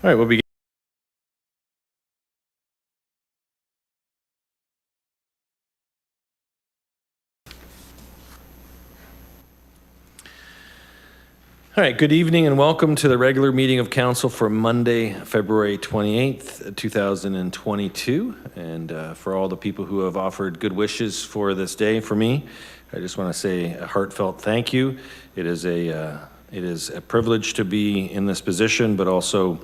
All right, we'll begin. All right, good evening and welcome to the regular meeting of council for Monday, February 28th, 2022. And for all the people who have offered good wishes for this day for me, I just want to say a heartfelt thank you. It is a privilege to be in this position, but also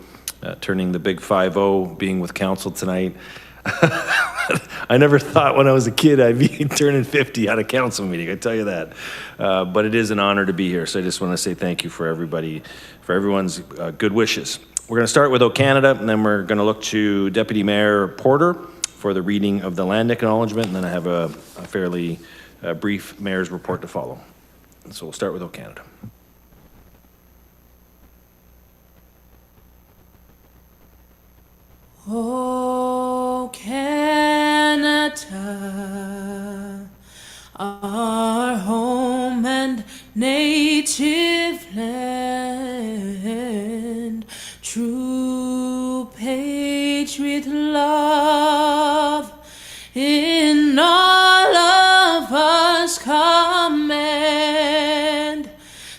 turning the big 5-0, being with council tonight. I never thought when I was a kid I'd be turning 50 at a council meeting, I tell you that. But it is an honor to be here, so I just want to say thank you for everyone's good wishes. We're going to start with O Canada, and then we're going to look to Deputy Mayor Porter for the reading of the land acknowledgement, and then I have a fairly brief mayor's report to follow. So we'll start with O Canada. O Canada, our home and native land, true patriot love in all of us command.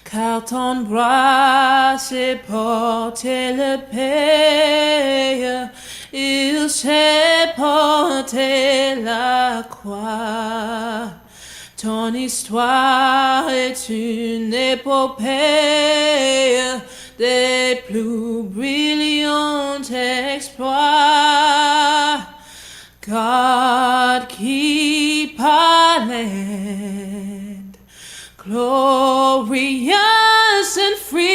Carton bras et porter le pays, il sait porter la croix. Ton histoire est une épopée des plus brillants exploits. God keep our land glorious and free.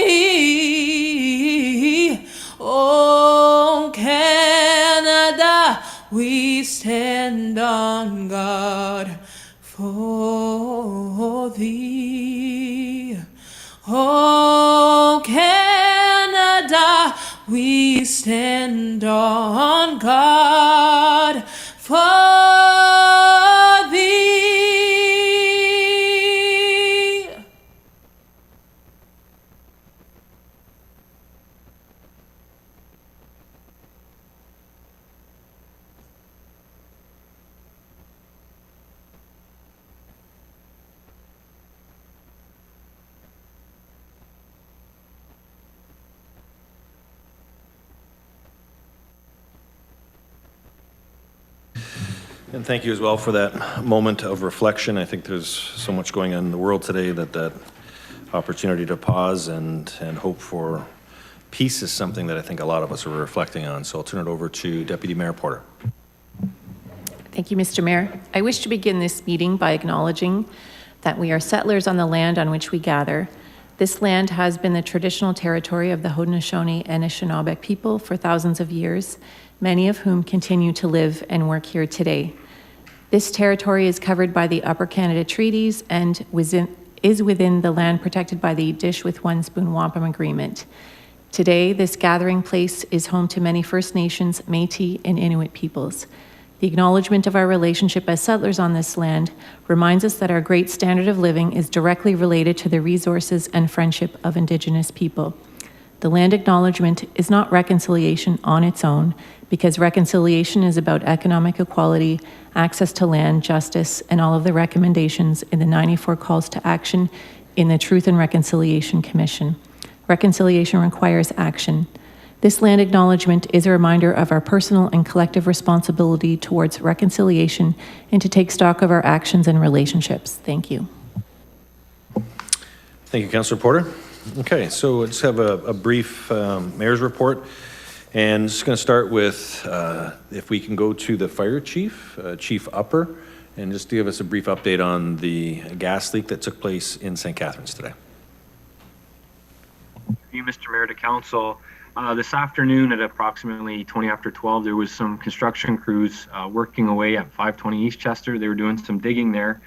Oh, Canada, we stand on guard for thee. Oh, Canada, we stand on guard for thee. And thank you as well for that moment of reflection. I think there's so much going on in the world today that opportunity to pause and hope for peace is something that I think a lot of us are reflecting on. So I'll turn it over to Deputy Mayor Porter. Thank you, Mr. Mayor. I wish to begin this meeting by acknowledging that we are settlers on the land on which we gather. This land has been the traditional territory of the Haudenosaunee and Anishinaabe people for thousands of years, many of whom continue to live and work here today. This territory is covered by the Upper Canada Treaties and is within the land protected by the Dish with One Spoon Wampum Agreement. Today, this gathering place is home to many First Nations, Métis, and Inuit peoples. The acknowledgement of our relationship as settlers on this land reminds us that our great standard of living is directly related to the resources and friendship of Indigenous people. The land acknowledgement is not reconciliation on its own, because reconciliation is about economic equality, access to land, justice, and all of the recommendations in the 94 calls to action in the Truth and Reconciliation Commission. Reconciliation requires action. This land acknowledgement is a reminder of our personal and collective responsibility towards reconciliation and to take stock of our actions and relationships. Thank you. Thank you, Councillor Porter. Okay, so let's have a brief mayor's report. And just going to start with, if we can go to the fire chief, Chief Upper, and just to give us a brief update on the gas leak that took place in St. Catharines today. Thank you, Mr. Mayor, to council. This afternoon at approximately 20 after 12, there was some construction crews working away at 520 East Chester. They were doing some digging there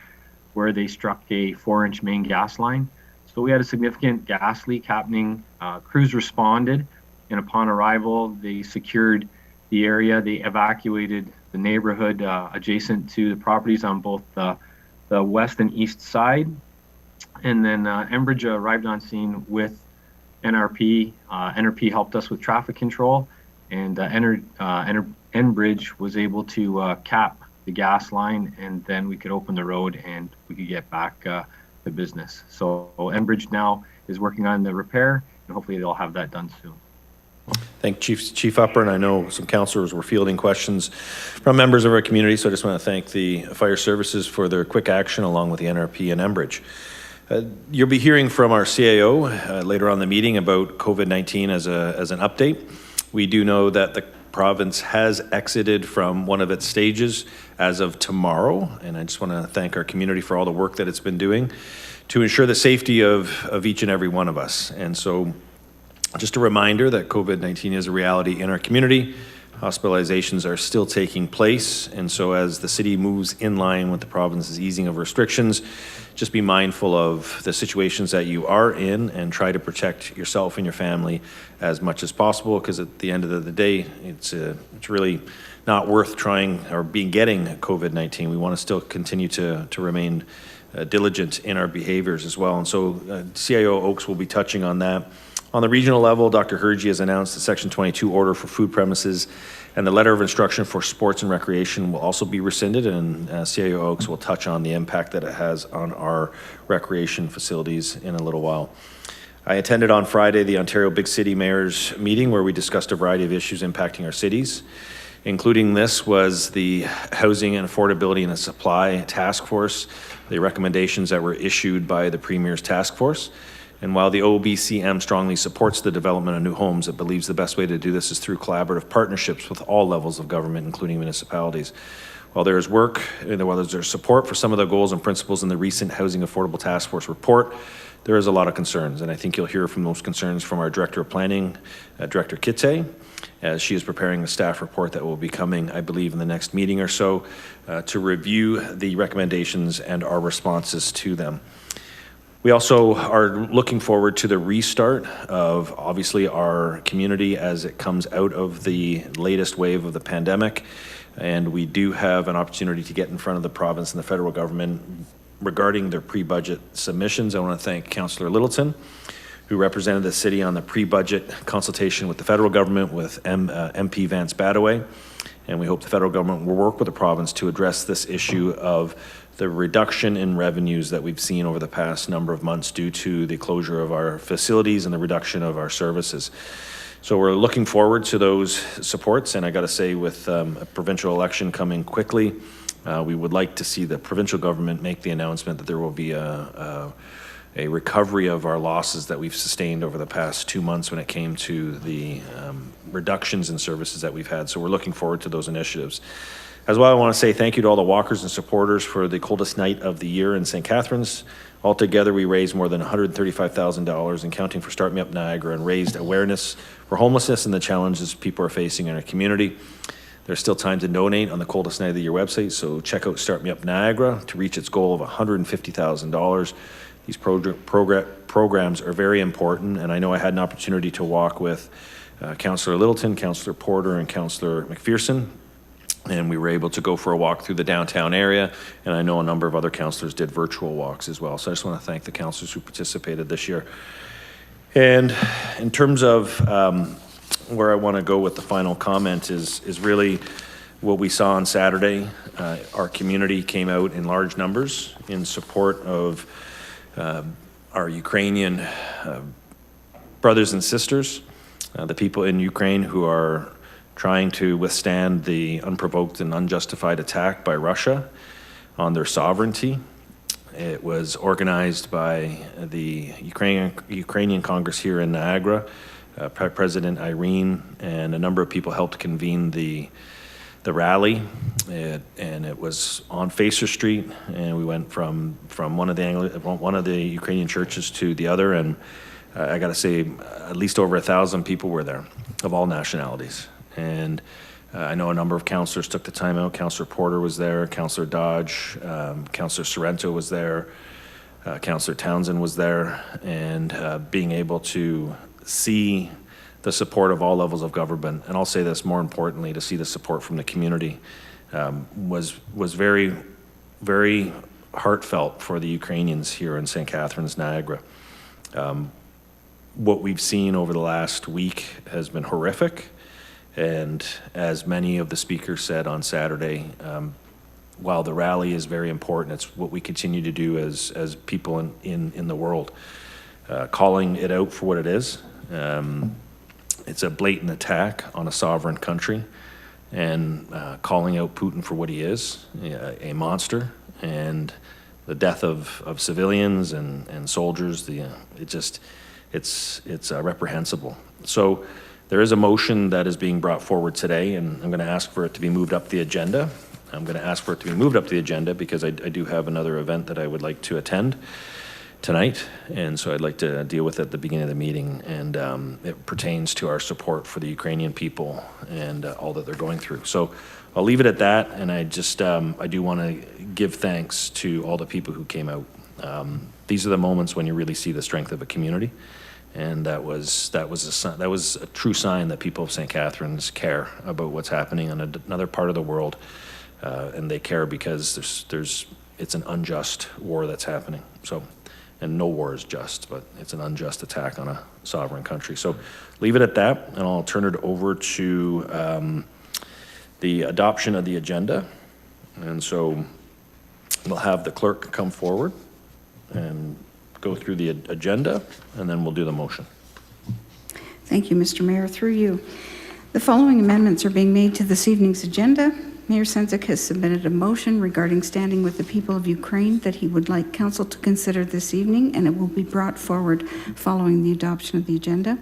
where they struck a 4-inch main gas line. So we had a significant gas leak happening. Crews responded, and upon arrival, they secured the area. They evacuated the neighborhood adjacent to the properties on both the west and east side. And then Enbridge arrived on scene with NRP. NRP helped us with traffic control, and Enbridge was able to cap the gas line, and then we could open the road and we could get back to business. So Enbridge now is working on the repair, and hopefully they'll have that done soon. Thank Chief Upper, and I know some councillors were fielding questions from members of our community, so I just want to thank the fire services for their quick action along with the NRP and Enbridge. You'll be hearing from our CAO later on in the meeting about COVID-19 as an update. We do know that the province has exited from one of its stages as of tomorrow, and I just want to thank our community for all the work that it's been doing to ensure the safety of each and every one of us. And so just a reminder that COVID-19 is a reality in our community. Hospitalizations are still taking place, and so as the city moves in line with the province's easing of restrictions, just be mindful of the situations that you are in and try to protect yourself and your family as much as possible, because at the end of the day, it's really not worth trying or getting COVID-19. We want to still continue to remain diligent in our behaviors as well. And so CIO Oakes will be touching on that. On the regional level, Dr. Hergy has announced the Section 22 order for food premises, and the letter of instruction for sports and recreation will also be rescinded, and CIO Oakes will touch on the impact that it has on our recreation facilities in a little while. I attended on Friday the Ontario Big City Mayors meeting, where we discussed a variety of issues impacting our cities. Including this was the Housing and Affordability and the Supply Task Force, the recommendations that were issued by the Premier's task force. And while the OBCM strongly supports the development of new homes, it believes the best way to do this is through collaborative partnerships with all levels of government, including municipalities. While there is work, while there's support for some of the goals and principles in the recent Housing Affordable Task Force report, there is a lot of concerns. And I think you'll hear from those concerns from our Director of Planning, Director Kitse, as she is preparing the staff report that will be coming, I believe, in the next meeting or so, to review the recommendations and our responses to them. We also are looking forward to the restart of, obviously, our community as it comes out of the latest wave of the pandemic. And we do have an opportunity to get in front of the province and the federal government regarding their pre-budget submissions. I want to thank Councillor Littleton, who represented the city on the pre-budget consultation with the federal government with MP Vance Badaway. And we hope the federal government will work with the province to address this issue of the reduction in revenues that we've seen over the past number of months due to the closure of our facilities and the reduction of our services. So we're looking forward to those supports, and I got to say, with a provincial election coming quickly, we would like to see the provincial government make the announcement that there will be a recovery of our losses that we've sustained over the past 2 months when it came to the reductions in services that we've had. So we're looking forward to those initiatives. As well, I want to say thank you to all the walkers and supporters for the coldest night of the year in St. Catharines. Altogether, we raised more than $135,000 and counting for Start Me Up Niagara, and raised awareness for homelessness and the challenges people are facing in our community. There's still time to donate on the coldest night of the year website, so check out Start Me Up Niagara to reach its goal of $150,000. These programs are very important, and I know I had an opportunity to walk with Councillor Littleton, Councillor Porter, and Councillor McPherson, and we were able to go for a walk through the downtown area, and I know a number of other councillors did virtual walks as well. So I just want to thank the councillors who participated this year. And in terms of where I want to go with the final comment is really what we saw on Saturday. Our community came out in large numbers in support of our Ukrainian brothers and sisters, the people in Ukraine who are trying to withstand the unprovoked and unjustified attack by Russia on their sovereignty. It was organized by the Ukrainian Congress here in Niagara. President Irene and a number of people helped convene the rally, and it was on Facer Street, and we went from one of the Ukrainian churches to the other, and I got to say, at least over 1,000 people were there of all nationalities. And I know a number of councillors took the time out. Councillor Porter was there, Councillor Dodge, Councillor Sorrento was there, Councillor Townsend was there, and being able to see the support of all levels of government, and I'll say this more importantly, to see the support from the community was very, very heartfelt for the Ukrainians here in St. Catharines, Niagara. what we've seen over the last week has been horrific. And as many of the speakers said on Saturday, while the rally is very important, it's what we continue to do as people in the world, calling it out for what it is. It's a blatant attack on a sovereign country, and calling out Putin for what he is, a monster, and the death of civilians and soldiers. It's reprehensible. So there is a motion that is being brought forward today, and I'm going to ask for it to be moved up the agenda. I'm going to ask for it to be moved up the agenda because I do have another event that I would like to attend tonight, and so I'd like to deal with it at the beginning of the meeting, and it pertains to our support for the Ukrainian people and all that they're going through. So I'll leave it at that, and I do want to give thanks to all the people who came out. These are the moments when you really see the strength of a community, and that was a true sign that people of St. Catharines care about what's happening in another part of the world, and they care because it's an unjust war that's happening. So. And no war is just, but it's an unjust attack on a sovereign country. So leave it at that, and I'll turn it over to the adoption of the agenda. And so we'll have the clerk come forward and go through the agenda, and then we'll do the motion. Thank you, Mr. Mayor. Through you. The following amendments are being made to this evening's agenda. Mayor Sendzik has submitted a motion regarding standing with the people of Ukraine that he would like Council to consider this evening, and it will be brought forward following the adoption of the agenda.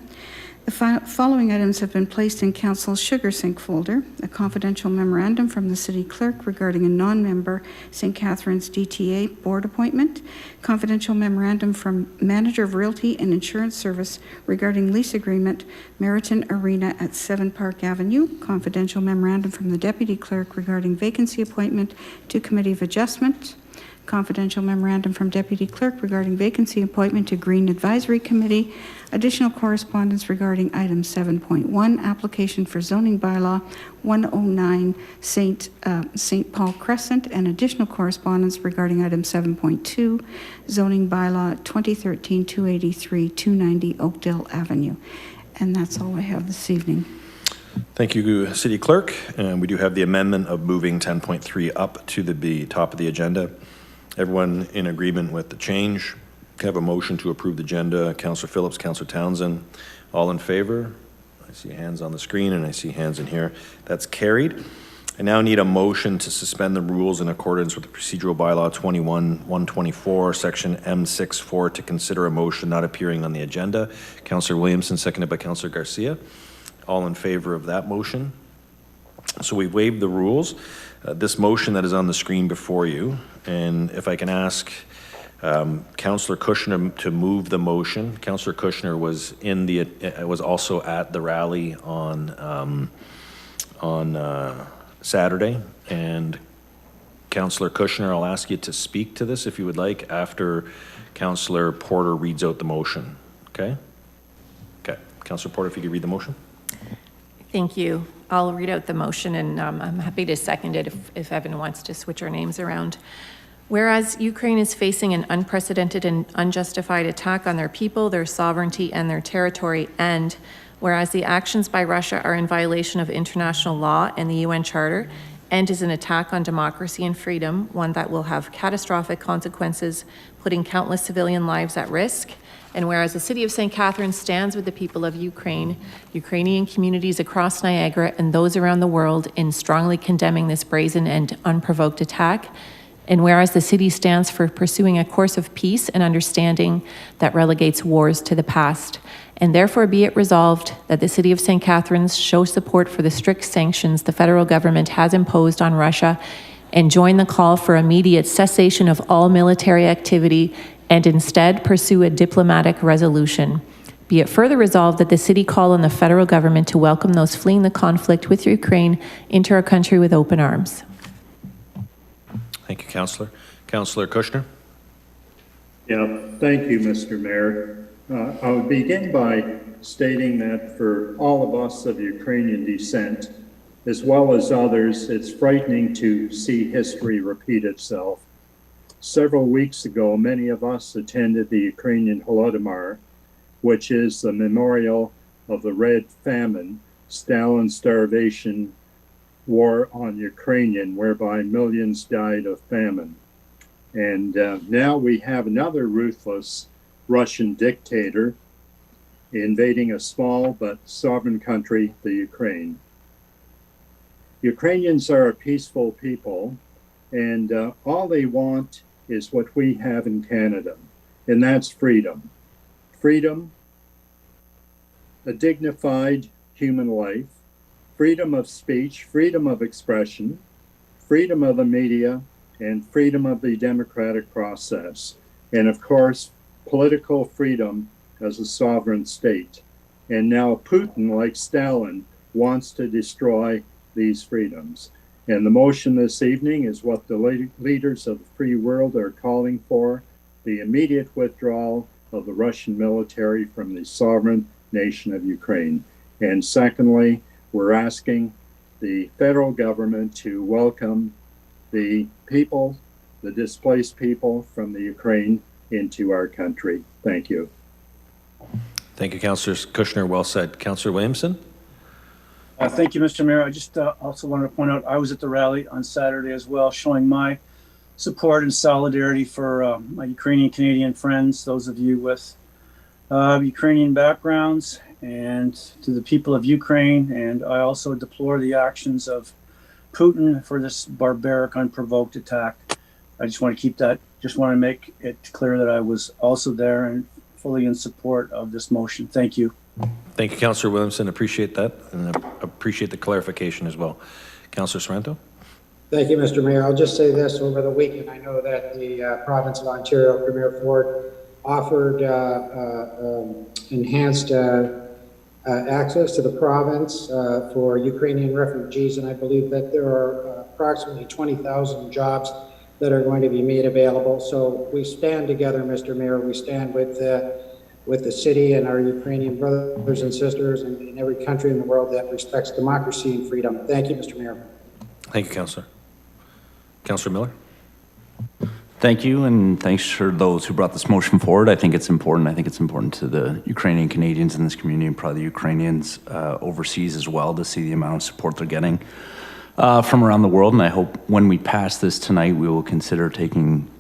The following items have been placed in Council's sugar sink folder: a confidential memorandum from the City Clerk regarding a non-member St. Catharines DTA board appointment, confidential memorandum from Manager of Realty and Insurance Service regarding lease agreement Meriton Arena at 7 Park Avenue, confidential memorandum from the Deputy Clerk regarding vacancy appointment to Committee of Adjustment, confidential memorandum from Deputy Clerk regarding vacancy appointment to Green Advisory Committee, additional correspondence regarding item 7.1, application for zoning bylaw 109 St. Paul Crescent, and additional correspondence regarding item 7.2, zoning bylaw 2013-283 290 Oakdale Avenue. And that's all I have this evening. Thank you, City Clerk. And we do have the amendment of moving 10.3 up to the top of the agenda. Everyone in agreement with the change? Can I have a motion to approve the agenda? Councillor Phillips, Councillor Townsend, all in favor? I see hands on the screen and I see hands in here. That's carried. I now need a motion to suspend the rules in accordance with the procedural bylaw 21-124, section M64, to consider a motion not appearing on the agenda. Councillor Williamson, seconded by Councillor Garcia. All in favor of that motion? So we've waived the rules. This motion that is on the screen before you, and if I can ask Councillor Kushner to move the motion. Councillor Kushner was also at the rally on Saturday, and Councillor Kushner, I'll ask you to speak to this if you would like after Councillor Porter reads out the motion. Okay? Okay. Councillor Porter, if you could read the motion. Thank you. I'll read out the motion, and I'm happy to second it if Evan wants to switch our names around. Whereas Ukraine is facing an unprecedented and unjustified attack on their people, their sovereignty, and their territory, and whereas the actions by Russia are in violation of international law and the UN Charter, and is an attack on democracy and freedom, one that will have catastrophic consequences, putting countless civilian lives at risk. And whereas the City of St. Catharines stands with the people of Ukraine, Ukrainian communities across Niagara, and those around the world in strongly condemning this brazen and unprovoked attack. And whereas the city stands for pursuing a course of peace and understanding that relegates wars to the past. And therefore be it resolved that the City of St. Catharines show support for the strict sanctions the federal government has imposed on Russia and join the call for immediate cessation of all military activity and instead pursue a diplomatic resolution. Be it further resolved that the city call on the federal government to welcome those fleeing the conflict with Ukraine into our country with open arms. Thank you, Councillor. Councillor Kushner. Yeah, thank you, Mr. Mayor. I would begin by stating that for all of us of Ukrainian descent, as well as others, it's frightening to see history repeat itself. Several weeks ago, many of us attended the Ukrainian Holodomor, which is the memorial of the Red Famine, Stalin's starvation war on Ukrainian, whereby millions died of famine. And now we have another ruthless Russian dictator invading a small but sovereign country, the Ukraine. Ukrainians are a peaceful people, and all they want is what we have in Canada, and that's freedom. Freedom, a dignified human life, freedom of speech, freedom of expression, freedom of the media, and freedom of the democratic process. And of course, political freedom as a sovereign state. And now Putin, like Stalin, wants to destroy these freedoms. And the motion this evening is what the leaders of the free world are calling for, the immediate withdrawal of the Russian military from the sovereign nation of Ukraine. And secondly, we're asking the federal government to welcome the people, the displaced people from the Ukraine into our country. Thank you. Thank you, Councillor Kushner. Well said. Councillor Williamson? Thank you, Mr. Mayor. I just also wanted to point out, I was at the rally on Saturday as well, showing my support and solidarity for my Ukrainian Canadian friends, those of you with Ukrainian backgrounds, and to the people of Ukraine. And I also deplore the actions of Putin for this barbaric, unprovoked attack. I just want to make it clear that I was also there and fully in support of this motion. Thank you. Thank you, Councillor Williamson. Appreciate that, and appreciate the clarification as well. Councillor Sorrento? Thank you, Mr. Mayor. I'll just say this. Over the weekend, I know that the province of Ontario, Premier Ford, offered enhanced access to the province for Ukrainian refugees, and I believe that there are approximately 20,000 jobs that are going to be made available. So we stand together, Mr. Mayor. We stand with the city and our Ukrainian brothers and sisters in every country in the world that respects democracy and freedom. Thank you, Mr. Mayor. Thank you, Councillor. Councillor Miller? Thank you, and thanks for those who brought this motion forward. I think it's important. I think it's important to the Ukrainian Canadians in this community and probably the Ukrainians overseas as well to see the amount of support they're getting from around the world. And I hope when we pass this tonight, we will consider taking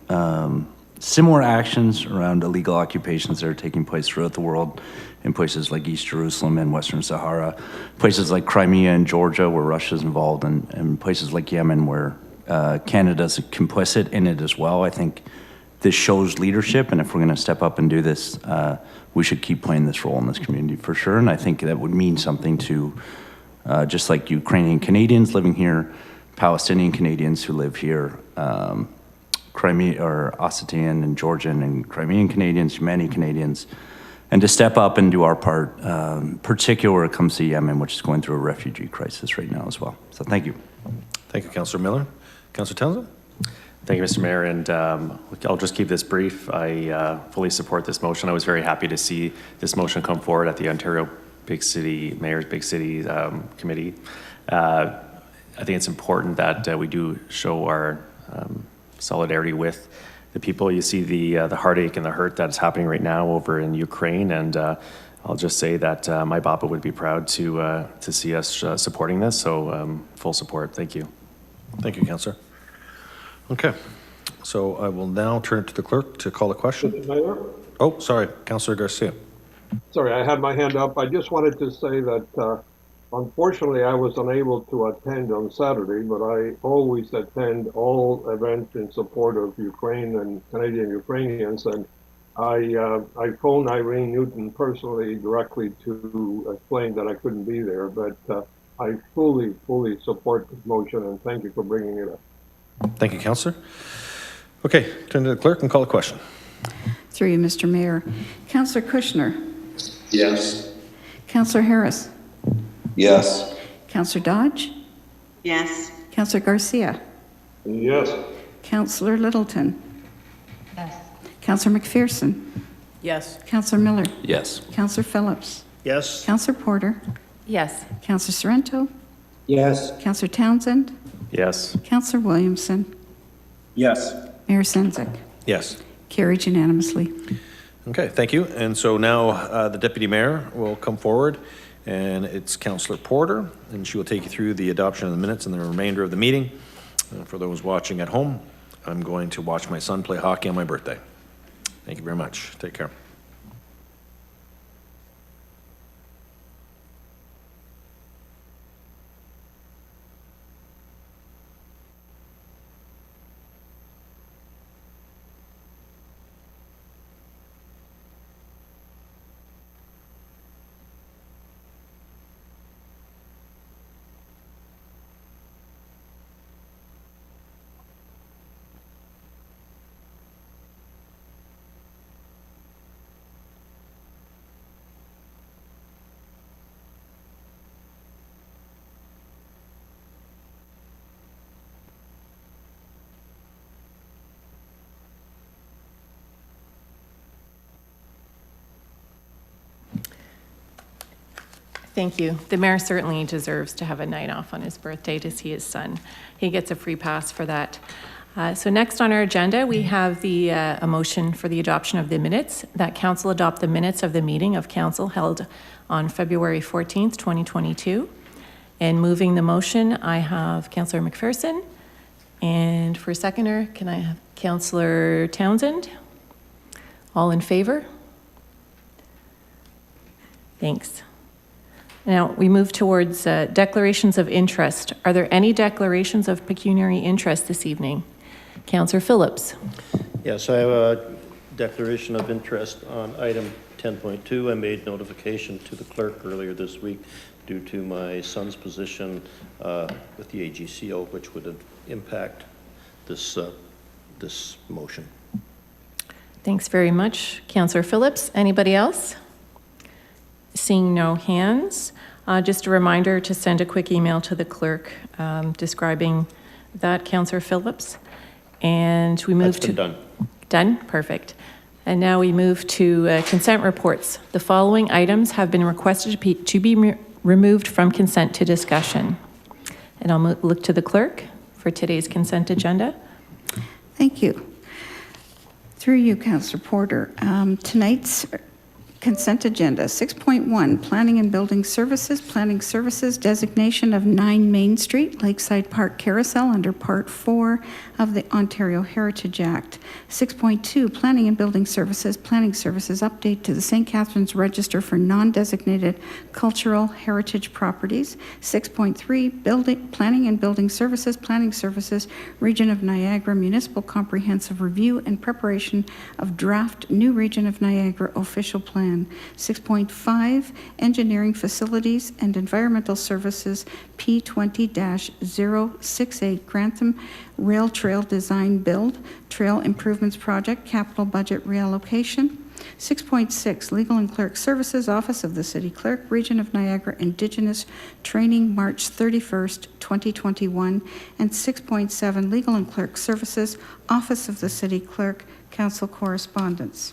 similar actions around illegal occupations that are taking place throughout the world in places like East Jerusalem and Western Sahara, places like Crimea and Georgia where Russia's involved, and places like Yemen where Canada's complicit in it as well. I think this shows leadership, and if we're going to step up and do this, we should keep playing this role in this community for sure. And I think that would mean something to just like Ukrainian Canadians living here, Palestinian Canadians who live here, Crimea or Ossetian and Georgian and Crimean Canadians, Yemeni Canadians, and to step up and do our part, particularly when it comes to Yemen, which is going through a refugee crisis right now as well. So thank you. Thank you, Councillor Miller. Councillor Townsend? Thank you, Mr. Mayor, and I'll just keep this brief. I fully support this motion. I was very happy to see this motion come forward at the Ontario Mayor's Big City Committee. I think it's important that we do show our solidarity with the people. You see the heartache and the hurt that's happening right now over in Ukraine, and I'll just say that my Papa would be proud to see us supporting this, so full support. Thank you. Thank you, Councillor. Okay, so I will now turn it to the clerk to call a question. Mr. Mayor? Oh, sorry, Councillor Garcia. Sorry, I had my hand up. I just wanted to say that unfortunately I was unable to attend on Saturday, but I always attend all events in support of Ukraine and Canadian Ukrainians, and I phoned Irene Newton personally directly to explain that I couldn't be there, but I fully support the motion, and thank you for bringing it up. Thank you, Councillor. Okay, turn to the clerk and call a question. Through you, Mr. Mayor. Councillor Kushner. Yes. Councillor Harris. Yes. Councillor Dodge. Yes. Councillor Garcia. Yes. Councillor Littleton. Yes. Councillor McPherson. Yes. Councillor Miller. Yes. Councillor Phillips. Yes. Councillor Porter. Yes. Councillor Sorrento. Yes. Councillor Townsend. Yes. Councillor Williamson. Yes. Mayor Sendzik. Yes. Carried unanimously. Okay, thank you. And so now the deputy mayor will come forward, and it's Councillor Porter, and she will take you through the adoption of the minutes and the remainder of the meeting. For those watching at home, I'm going to watch my son play hockey on my birthday. Thank you very much. Take care. Thank you. The mayor certainly deserves to have a night off on his birthday to see his son. He gets a free pass for that. So next on our agenda, we have a motion for the adoption of the minutes, that council adopt the minutes of the meeting of council held on February 14th, 2022. And moving the motion, I have Councillor McPherson. And for seconder, can I have Councillor Townsend? All in favor? Thanks. Now, we move towards declarations of interest. Are there any declarations of pecuniary interest this evening? Councillor Phillips. Yes, I have a declaration of interest on item 10.2. I made notification to the clerk earlier this week due to my son's position with the AGCO, which would impact this motion. Thanks very much, Councillor Phillips. Anybody else? Seeing no hands, just a reminder to send a quick email to the clerk describing that, Councillor Phillips. And we move to... That's been done. Done? Perfect. And now we move to consent reports. The following items have been requested to be removed from consent to discussion. And I'll look to the clerk for today's consent agenda. Thank you. Through you, Councillor Porter. Tonight's consent agenda, 6.1, Planning and Building Services designation of 9 Main Street, Lakeside Park Carousel under Part 4 of the Ontario Heritage Act. 6.2, Planning and Building Services update to the St. Catharines Register for non-designated cultural heritage properties. 6.3, Planning and Building Services, Region of Niagara Municipal Comprehensive Review and preparation of draft new Region of Niagara official plan. 6.5, Engineering Facilities and Environmental Services P20-068 Grantham Rail Trail Design Build Trail Improvements Project Capital Budget Reallocation. 6.6, Legal and Clerk Services, Office of the City Clerk, Region of Niagara Indigenous Training, March 31st, 2021. And 6.7, Legal and Clerk Services, Office of the City Clerk, Council Correspondence.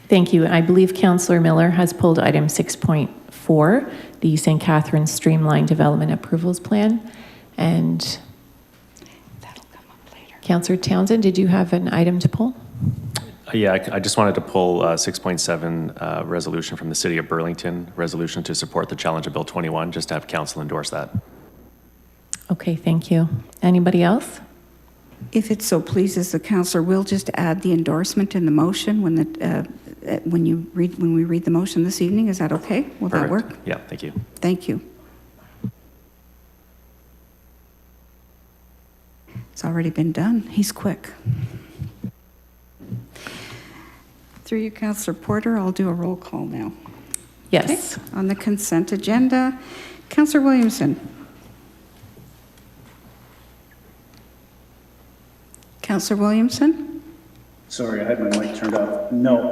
Thank you. I believe Councillor Miller has pulled item 6.4, the St. Catharines Streamline Development Approvals Plan. And that'll come up later. Councillor Townsend, did you have an item to pull? Yeah, I just wanted to pull 6.7 resolution from the City of Burlington, resolution to support the challenge of Bill 21, just to have council endorse that. Okay, thank you. Anybody else? If it so pleases the councillor, we'll just add the endorsement in the motion when we read the motion this evening. Is that okay? Will that work? Yeah, thank you. Thank you. It's already been done. He's quick. Through you, Councillor Porter, I'll do a roll call now. Yes. Okay. On the consent agenda, Councillor Williamson. Councillor Williamson? Sorry, I had my mic turned off. No.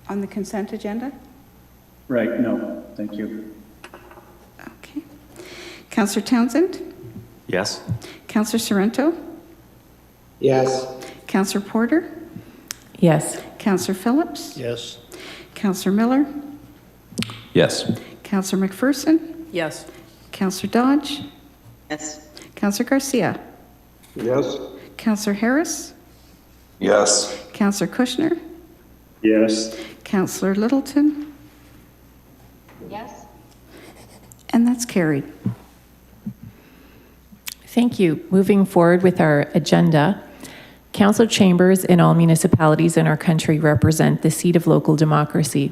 On the consent agenda? Right, no. Thank you. Okay. Councillor Townsend? Yes. Councillor Sorrento? Yes. Councillor Porter? Yes. Councillor Phillips? Yes. Councillor Miller? Yes. Councillor McPherson? Yes. Councillor Dodge? Yes. Councillor Garcia? Yes. Councillor Harris? Yes. Counselor Kushner, Yes. Counselor Littleton, Yes. and that's carried. Thank you. Moving forward with our agenda, council chambers in all municipalities in our country represent the seat of local democracy.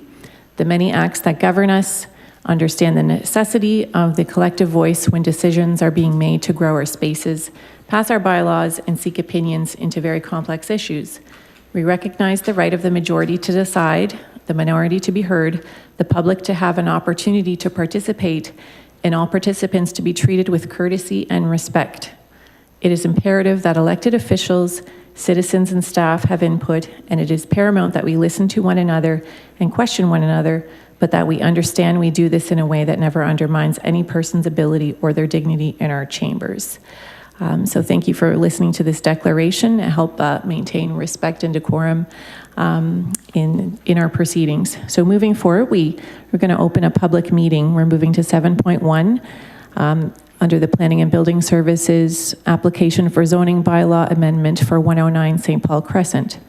The many acts that govern us understand the necessity of the collective voice when decisions are being made to grow our spaces, pass our bylaws, and seek opinions into very complex issues. We recognize the right of the majority to decide, the minority to be heard, the public to have an opportunity to participate, and all participants to be treated with courtesy and respect. It is imperative that elected officials, citizens, and staff have input, and it is paramount that we listen to one another and question one another, but that we understand we do this in a way that never undermines any person's ability or their dignity in our chambers. So thank you for listening to this declaration and help maintain respect and decorum in our proceedings. So moving forward, we're going to open a public meeting. We're moving to 7.1 under the Planning and Building Services application for zoning bylaw amendment for 109 St. Paul Crescent.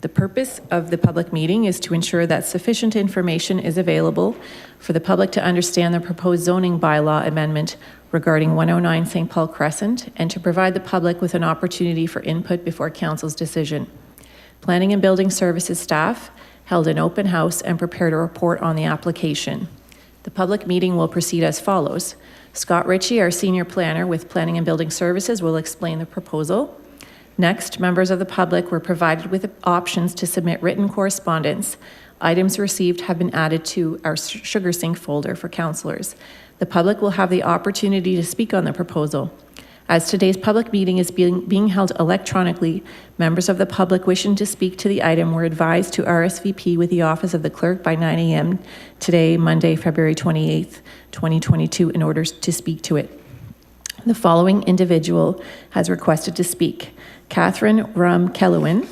The purpose of the public meeting is to ensure that sufficient information is available for the public to understand the proposed zoning bylaw amendment regarding 109 St. Paul Crescent and to provide the public with an opportunity for input before council's decision. Planning and Building Services staff held an open house and prepared a report on the application. The public meeting will proceed as follows. Scott Ritchie, our senior planner with Planning and Building Services, will explain the proposal. Next, members of the public were provided with options to submit written correspondence. Items received have been added to our sugar sync folder for councillors. The public will have the opportunity to speak on the proposal. As today's public meeting is being held electronically, members of the public wishing to speak to the item were advised to RSVP with the Office of the Clerk by 9 a.m. today, Monday, February 28th, 2022, in order to speak to it. The following individual has requested to speak. Catherine Rum-Kellewin.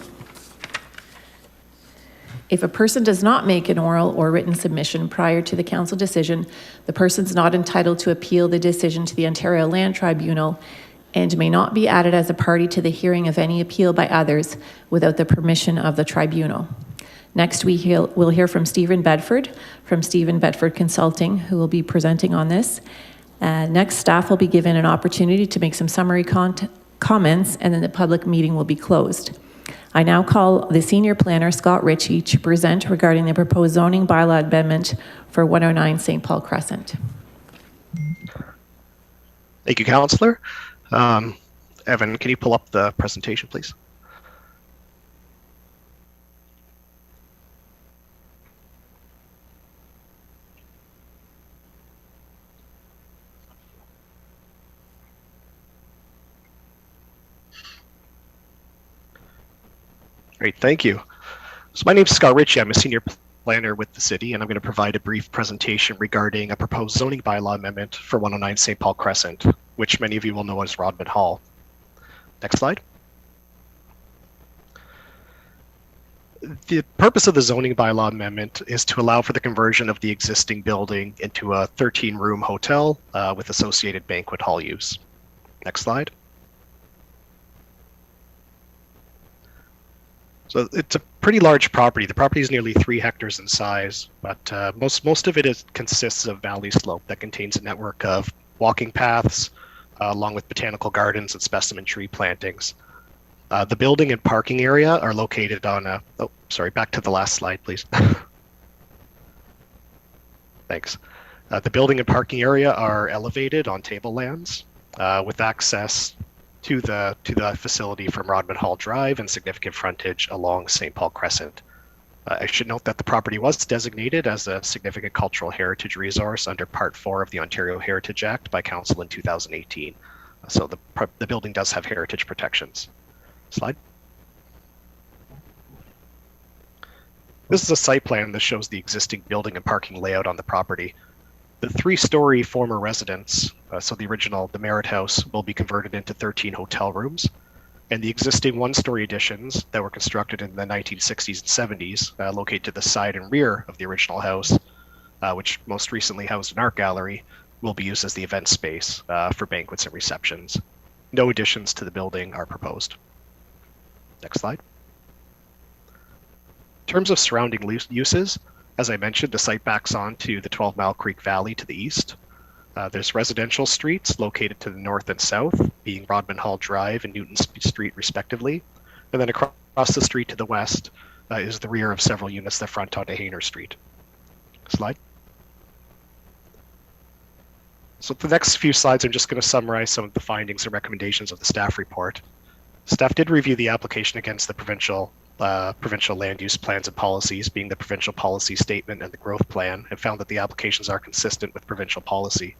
If a person does not make an oral or written submission prior to the council decision, the person is not entitled to appeal the decision to the Ontario Land Tribunal and may not be added as a party to the hearing of any appeal by others without the permission of the tribunal. Next, we'll hear from Stephen Bedford from Stephen Bedford Consulting, who will be presenting on this. Next, staff will be given an opportunity to make some summary comments, and then the public meeting will be closed. I now call the Senior Planner, Scott Ritchie, to present regarding the proposed zoning bylaw amendment for 109 St. Paul Crescent. Thank you, Councillor. Evan, can you pull up the presentation, please? Great, thank you. So my name is Scott Ritchie. I'm a senior planner with the city, and I'm going to provide a brief presentation regarding a proposed zoning bylaw amendment for 109 St. Paul Crescent, which many of you will know as Rodman Hall. Next slide. The purpose of the zoning bylaw amendment is to allow for the conversion of the existing building into a 13-room hotel with associated banquet hall use. Next slide. So it's a pretty large property. The property is nearly 3 hectares in size, but most of it consists of valley slope that contains a network of walking paths, along with botanical gardens and specimen tree plantings. The building and parking area are located on a, oh, sorry, back to the last slide, please. Thanks. The building and parking area are elevated on tablelands with access to the facility from Rodman Hall Drive and significant frontage along St. Paul Crescent. I should note that the property was designated as a significant cultural heritage resource under Part 4 of the Ontario Heritage Act by Council in 2018. So the building does have heritage protections. Slide. This is a site plan that shows the existing building and parking layout on the property. The 3-story former residence, so the Merit House, will be converted into 13 hotel rooms, and the existing 1-story additions that were constructed in the 1960s and 70s, located to the side and rear of the original house, which most recently housed an art gallery, will be used as the event space for banquets and receptions. No additions to the building are proposed. Next slide. In terms of surrounding uses, as I mentioned, the site backs on to the 12 Mile Creek Valley to the east. There's residential streets located to the north and south, being Rodman Hall Drive and Newton Street respectively. And then across the street to the west is the rear of several units that front onto Hayner Street. Slide. So the next few slides, I'm just going to summarize some of the findings and recommendations of the staff report. Staff did review the application against the provincial land use plans and policies, being the provincial policy statement and the growth plan, and found that the applications are consistent with provincial policy.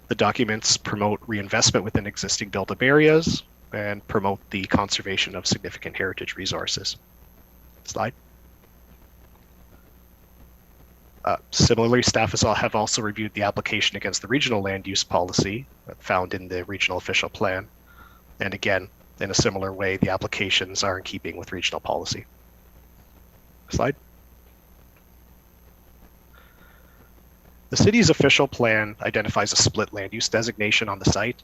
The documents promote reinvestment within existing built-up areas and promote the conservation of significant heritage resources. Slide. Similarly, staff have also reviewed the application against the regional land use policy found in the regional official plan. And again, in a similar way, the applications are in keeping with regional policy. Slide. The city's official plan identifies a split land use designation on the site,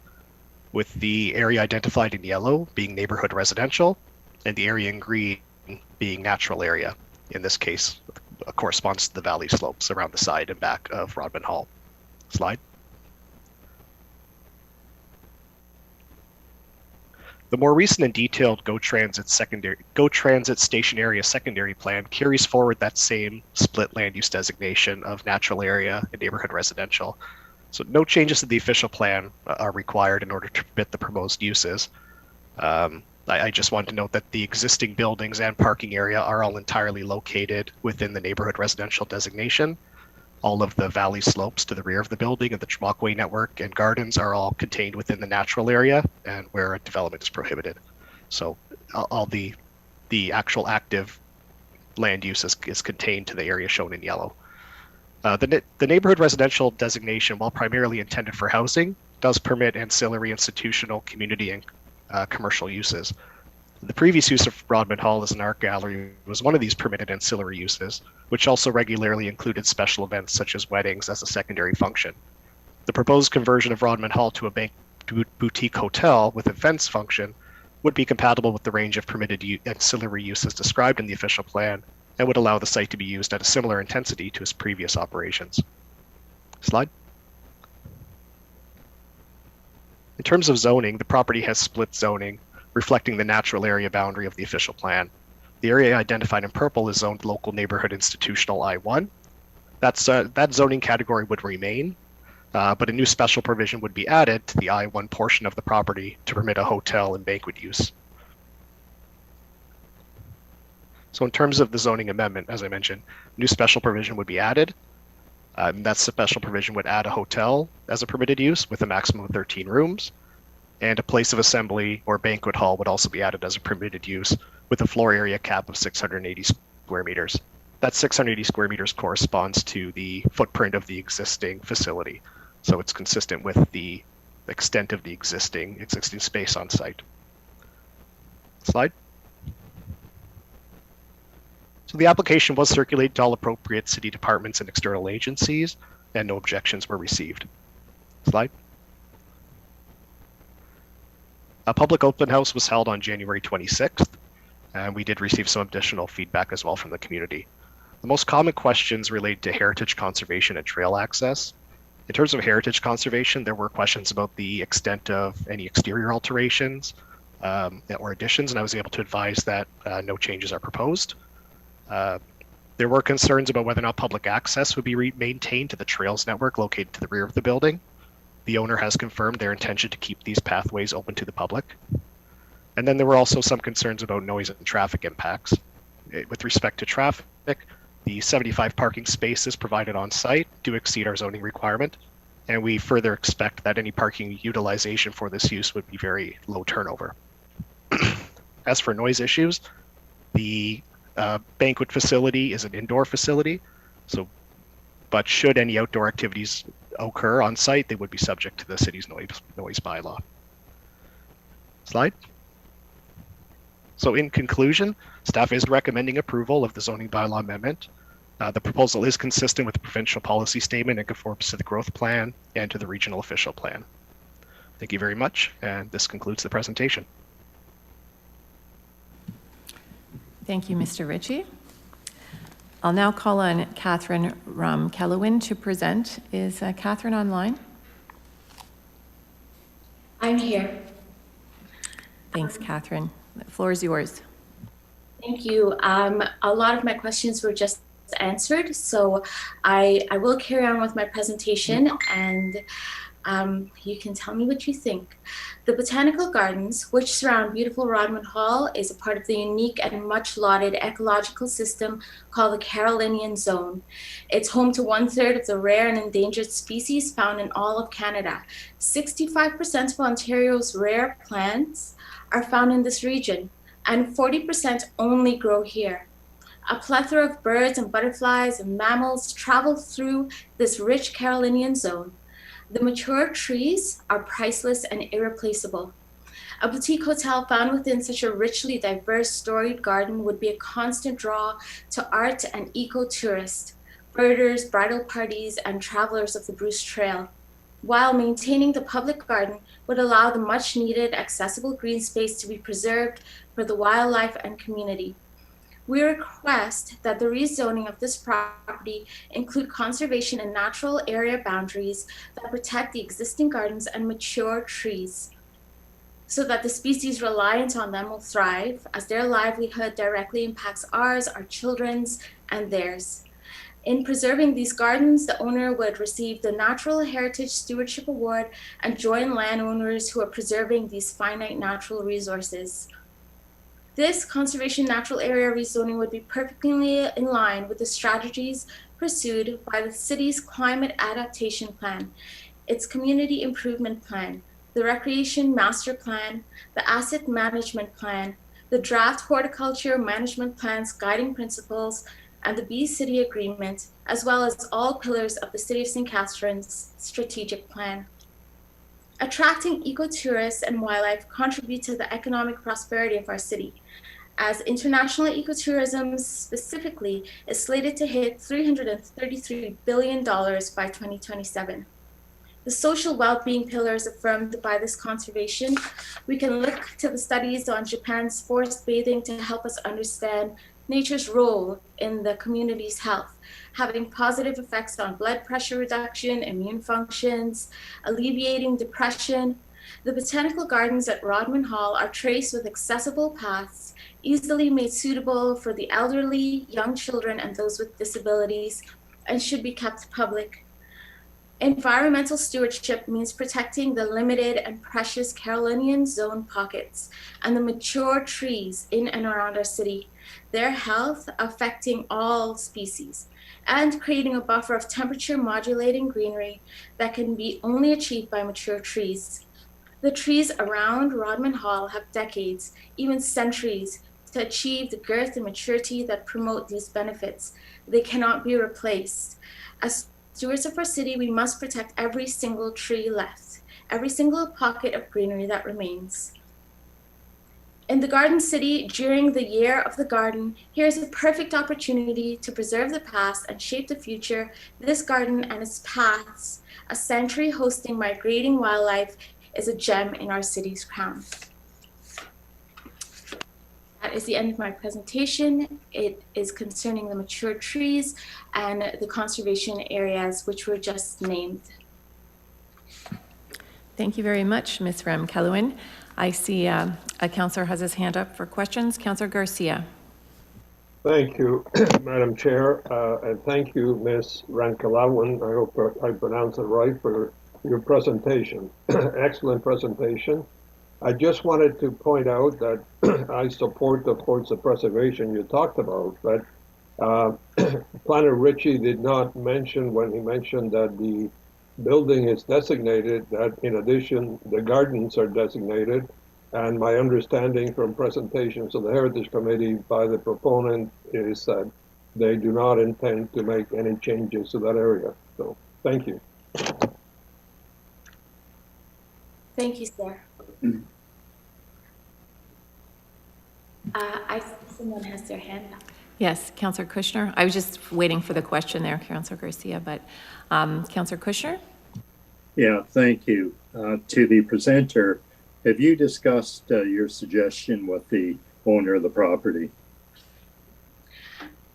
with the area identified in yellow being neighborhood residential and the area in green being natural area. In this case, corresponds to the valley slopes around the side and back of Rodman Hall. Slide. The more recent and detailed Go Transit Station Area Secondary Plan carries forward that same split land use designation of natural area and neighborhood residential. So no changes to the official plan are required in order to permit the proposed uses. I just want to note that the existing buildings and parking area are all entirely located within the neighborhood residential designation. All of the valley slopes to the rear of the building and the walkway network and gardens are all contained within the natural area and where development is prohibited. So all the actual active land use is contained to the area shown in yellow. The neighborhood residential designation, while primarily intended for housing, does permit ancillary institutional, community, and commercial uses. The previous use of Rodman Hall as an art gallery was one of these permitted ancillary uses, which also regularly included special events such as weddings as a secondary function. The proposed conversion of Rodman Hall to a boutique hotel with events function would be compatible with the range of permitted ancillary uses described in the official plan and would allow the site to be used at a similar intensity to its previous operations. Slide. In terms of zoning, the property has split zoning, reflecting the natural area boundary of the official plan. The area identified in purple is zoned local neighborhood institutional I1. That zoning category would remain, but a new special provision would be added to the I1 portion of the property to permit a hotel and banquet use. So in terms of the zoning amendment, as I mentioned, new special provision would be added. That special provision would add a hotel as a permitted use with a maximum of 13 rooms, and a place of assembly or banquet hall would also be added as a permitted use with a floor area cap of 680 square meters. That 680 square meters corresponds to the footprint of the existing facility. So it's consistent with the extent of the existing space on site. Slide. So the application was circulated to all appropriate city departments and external agencies, and no objections were received. Slide. A public open house was held on January 26th, and we did receive some additional feedback as well from the community. The most common questions relate to heritage conservation and trail access. In terms of heritage conservation, there were questions about the extent of any exterior alterations or additions, and I was able to advise that no changes are proposed. There were concerns about whether or not public access would be maintained to the trails network located to the rear of the building. The owner has confirmed their intention to keep these pathways open to the public. And then there were also some concerns about noise and traffic impacts. With respect to traffic, the 75 parking spaces provided on site do exceed our zoning requirement, and we further expect that any parking utilization for this use would be very low turnover. As for noise issues, the banquet facility is an indoor facility, but should any outdoor activities occur on site, they would be subject to the city's noise bylaw. Slide. So in conclusion, staff is recommending approval of the zoning bylaw amendment. The proposal is consistent with the provincial policy statement and conforms to the growth plan and to the regional official plan. Thank you very much, and this concludes the presentation. Thank you, Mr. Ritchie. I'll now call on Catherine Kellewin to present. Is Catherine online? I'm here. Thanks, Catherine. The floor is yours. Thank you. A lot of my questions were just answered, so I will carry on with my presentation, and you can tell me what you think. The Botanical Gardens, which surround beautiful Rodman Hall, is a part of the unique and much lauded ecological system called the Carolinian Zone. It's home to 1/3 of the rare and endangered species found in all of Canada. 65% of Ontario's rare plants are found in this region, and 40% only grow here. A plethora of birds and butterflies and mammals travel through this rich Carolinian zone. The mature trees are priceless and irreplaceable. A boutique hotel found within such a richly diverse storied garden would be a constant draw to art and eco-tourists, birders, bridal parties, and travelers of the Bruce Trail, while maintaining the public garden would allow the much needed accessible green space to be preserved for the wildlife and community. We request that the rezoning of this property include conservation and natural area boundaries that protect the existing gardens and mature trees, so that the species reliant on them will thrive, as their livelihood directly impacts ours, our children's, and theirs. In preserving these gardens, the owner would receive the Natural Heritage Stewardship Award and join landowners who are preserving these finite natural resources. This conservation natural area rezoning would be perfectly in line with the strategies pursued by the city's climate adaptation plan, its community improvement plan, the recreation master plan, the asset management plan, the draft horticulture management plan's guiding principles, and the Bee City Agreement, as well as all pillars of the City of St. Catharines strategic plan. Attracting ecotourists and wildlife contribute to the economic prosperity of our city, as international ecotourism specifically is slated to hit $333 billion by 2027. The social well-being pillars affirmed by this conservation, we can look to the studies on Japan's forest bathing to help us understand nature's role in the community's health, having positive effects on blood pressure reduction, immune functions, alleviating depression. The botanical gardens at Rodman Hall are traced with accessible paths, easily made suitable for the elderly, young children, and those with disabilities, and should be kept public. Environmental stewardship means protecting the limited and precious Carolinian zone pockets and the mature trees in and around our city, their health affecting all species, and creating a buffer of temperature modulating greenery that can be only achieved by mature trees. The trees around Rodman Hall have decades, even centuries, to achieve the girth and maturity that promote these benefits. They cannot be replaced. As stewards of our city, we must protect every single tree left, every single pocket of greenery that remains. In the Garden City, during the Year of the Garden, here's a perfect opportunity to preserve the past and shape the future. This garden and its paths, a sanctuary hosting migrating wildlife, is a gem in our city's crown. That is the end of my presentation. It is concerning the mature trees and the conservation areas which were just named. Thank you very much, Ms. Kellewin. I see a councillor has his hand up for questions. Councillor Garcia. Thank you, Madam Chair, and thank you, Ms. Kellewin. I hope I pronounced it right, for your presentation. Excellent presentation. I just wanted to point out that I support, of course, the preservation you talked about, but Planner Ritchie did not mention, when he mentioned that the building is designated, that in addition, the gardens are designated. And my understanding from presentations of the Heritage Committee by the proponent is that they do not intend to make any changes to that area. So, thank you. Thank you, sir. I think someone has their hand up. Yes, Councillor Kushner. I was just waiting for the question there, Councillor Garcia, but Councillor Kushner? Yeah, thank you. To the presenter, have you discussed your suggestion with the owner of the property?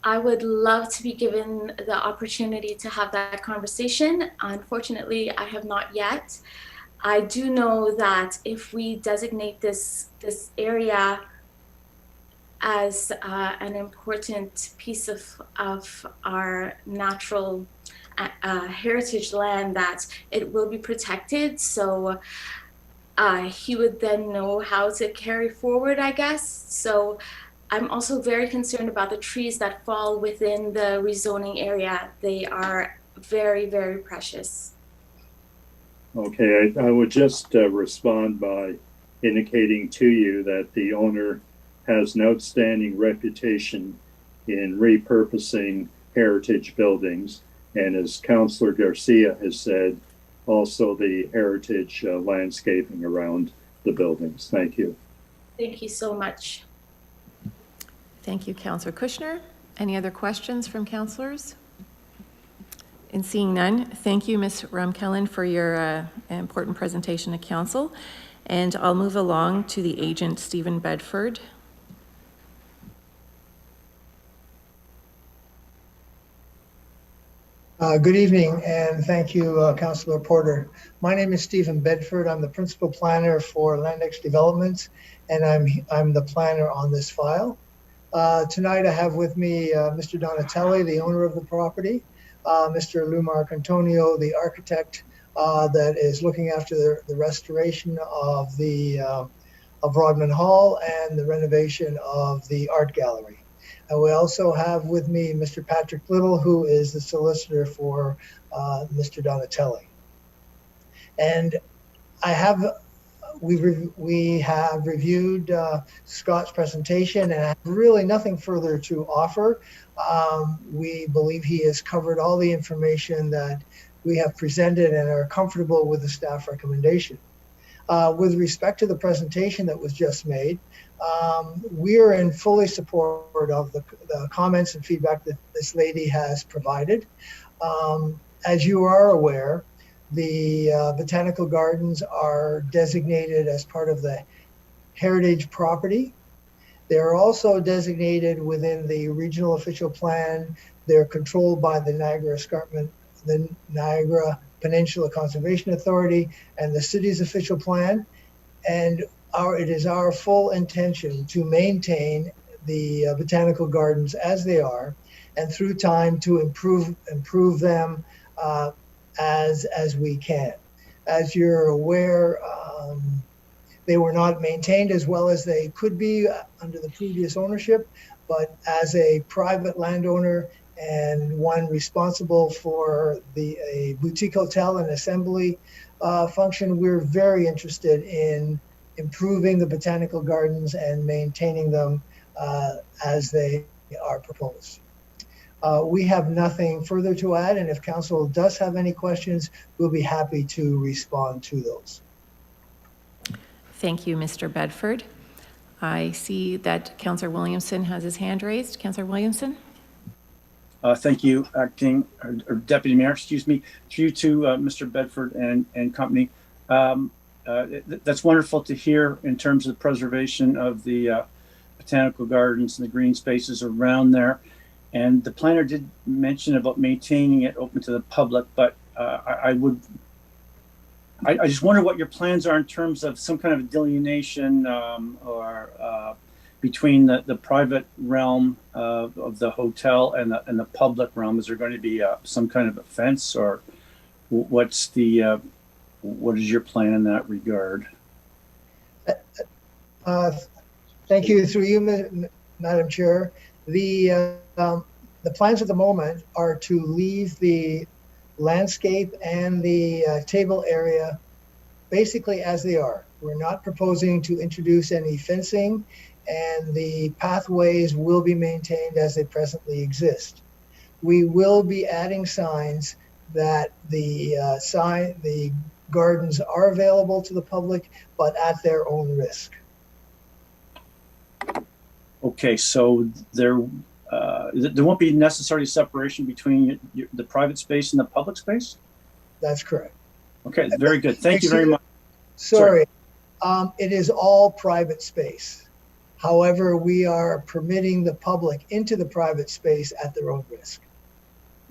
I would love to be given the opportunity to have that conversation. Unfortunately, I have not yet. I do know that if we designate this area as an important piece of our natural heritage land, that it will be protected. So he would then know how to carry forward, I guess. So I'm also very concerned about the trees that fall within the rezoning area. They are very, very precious. Okay, I would just respond by indicating to you that the owner has an outstanding reputation in repurposing heritage buildings, and as Councillor Garcia has said, also the heritage landscaping around the buildings. Thank you. Thank you so much. Thank you, Councillor Kushner. Any other questions from councillors? In seeing none, thank you, Ms. Rumkellen, for your important presentation to council. And I'll move along to the agent, Stephen Bedford. Good evening, and thank you, Councillor Porter. My name is Stephen Bedford. I'm the principal planner for Landex Developments, and I'm the planner on this file. Tonight I have with me Mr. Donatelli, the owner of the property, Mr. Lou Marcantonio, the architect that is looking after the restoration of Rodman Hall and the renovation of the art gallery. And we also have with me Mr. Patrick Little, who is the solicitor for Mr. Donatelli. And we have reviewed Scott's presentation and have really nothing further to offer. We believe he has covered all the information that we have presented and are comfortable with the staff recommendation. With respect to the presentation that was just made, we are in fully support of the comments and feedback that this lady has provided. As you are aware, the botanical gardens are designated as part of the heritage property. They're also designated within the regional official plan. They're controlled by the Niagara Peninsula Conservation Authority and the city's official plan. And it is our full intention to maintain the botanical gardens as they are, and through time to improve them as we can. As you're aware, they were not maintained as well as they could be under the previous ownership, but as a private landowner and one responsible for a boutique hotel and assembly function, we're very interested in improving the botanical gardens and maintaining them as they are proposed. We have nothing further to add, and if council does have any questions, we'll be happy to respond to those. Thank you, Mr. Bedford. I see that Councillor Williamson has his hand raised. Councillor Williamson? Thank you, Acting or Deputy Mayor, excuse me, through you to Mr. Bedford and company. That's wonderful to hear in terms of preservation of the botanical gardens and the green spaces around there. And the planner did mention about maintaining it open to the public, but I just wonder what your plans are in terms of some kind of delineation or between the private realm of the hotel and the public realm. Is there going to be some kind of a fence, or what is your plan in that regard? Thank you. Through you, Madam Chair. The plans at the moment are to leave the landscape and the table area basically as they are. We're not proposing to introduce any fencing, and the pathways will be maintained as they presently exist. We will be adding signs that the gardens are available to the public, but at their own risk. Okay, so there won't be necessary separation between the private space and the public space? That's correct. Okay, very good. Thank you very much. Sorry. It is all private space. However, we are permitting the public into the private space at their own risk.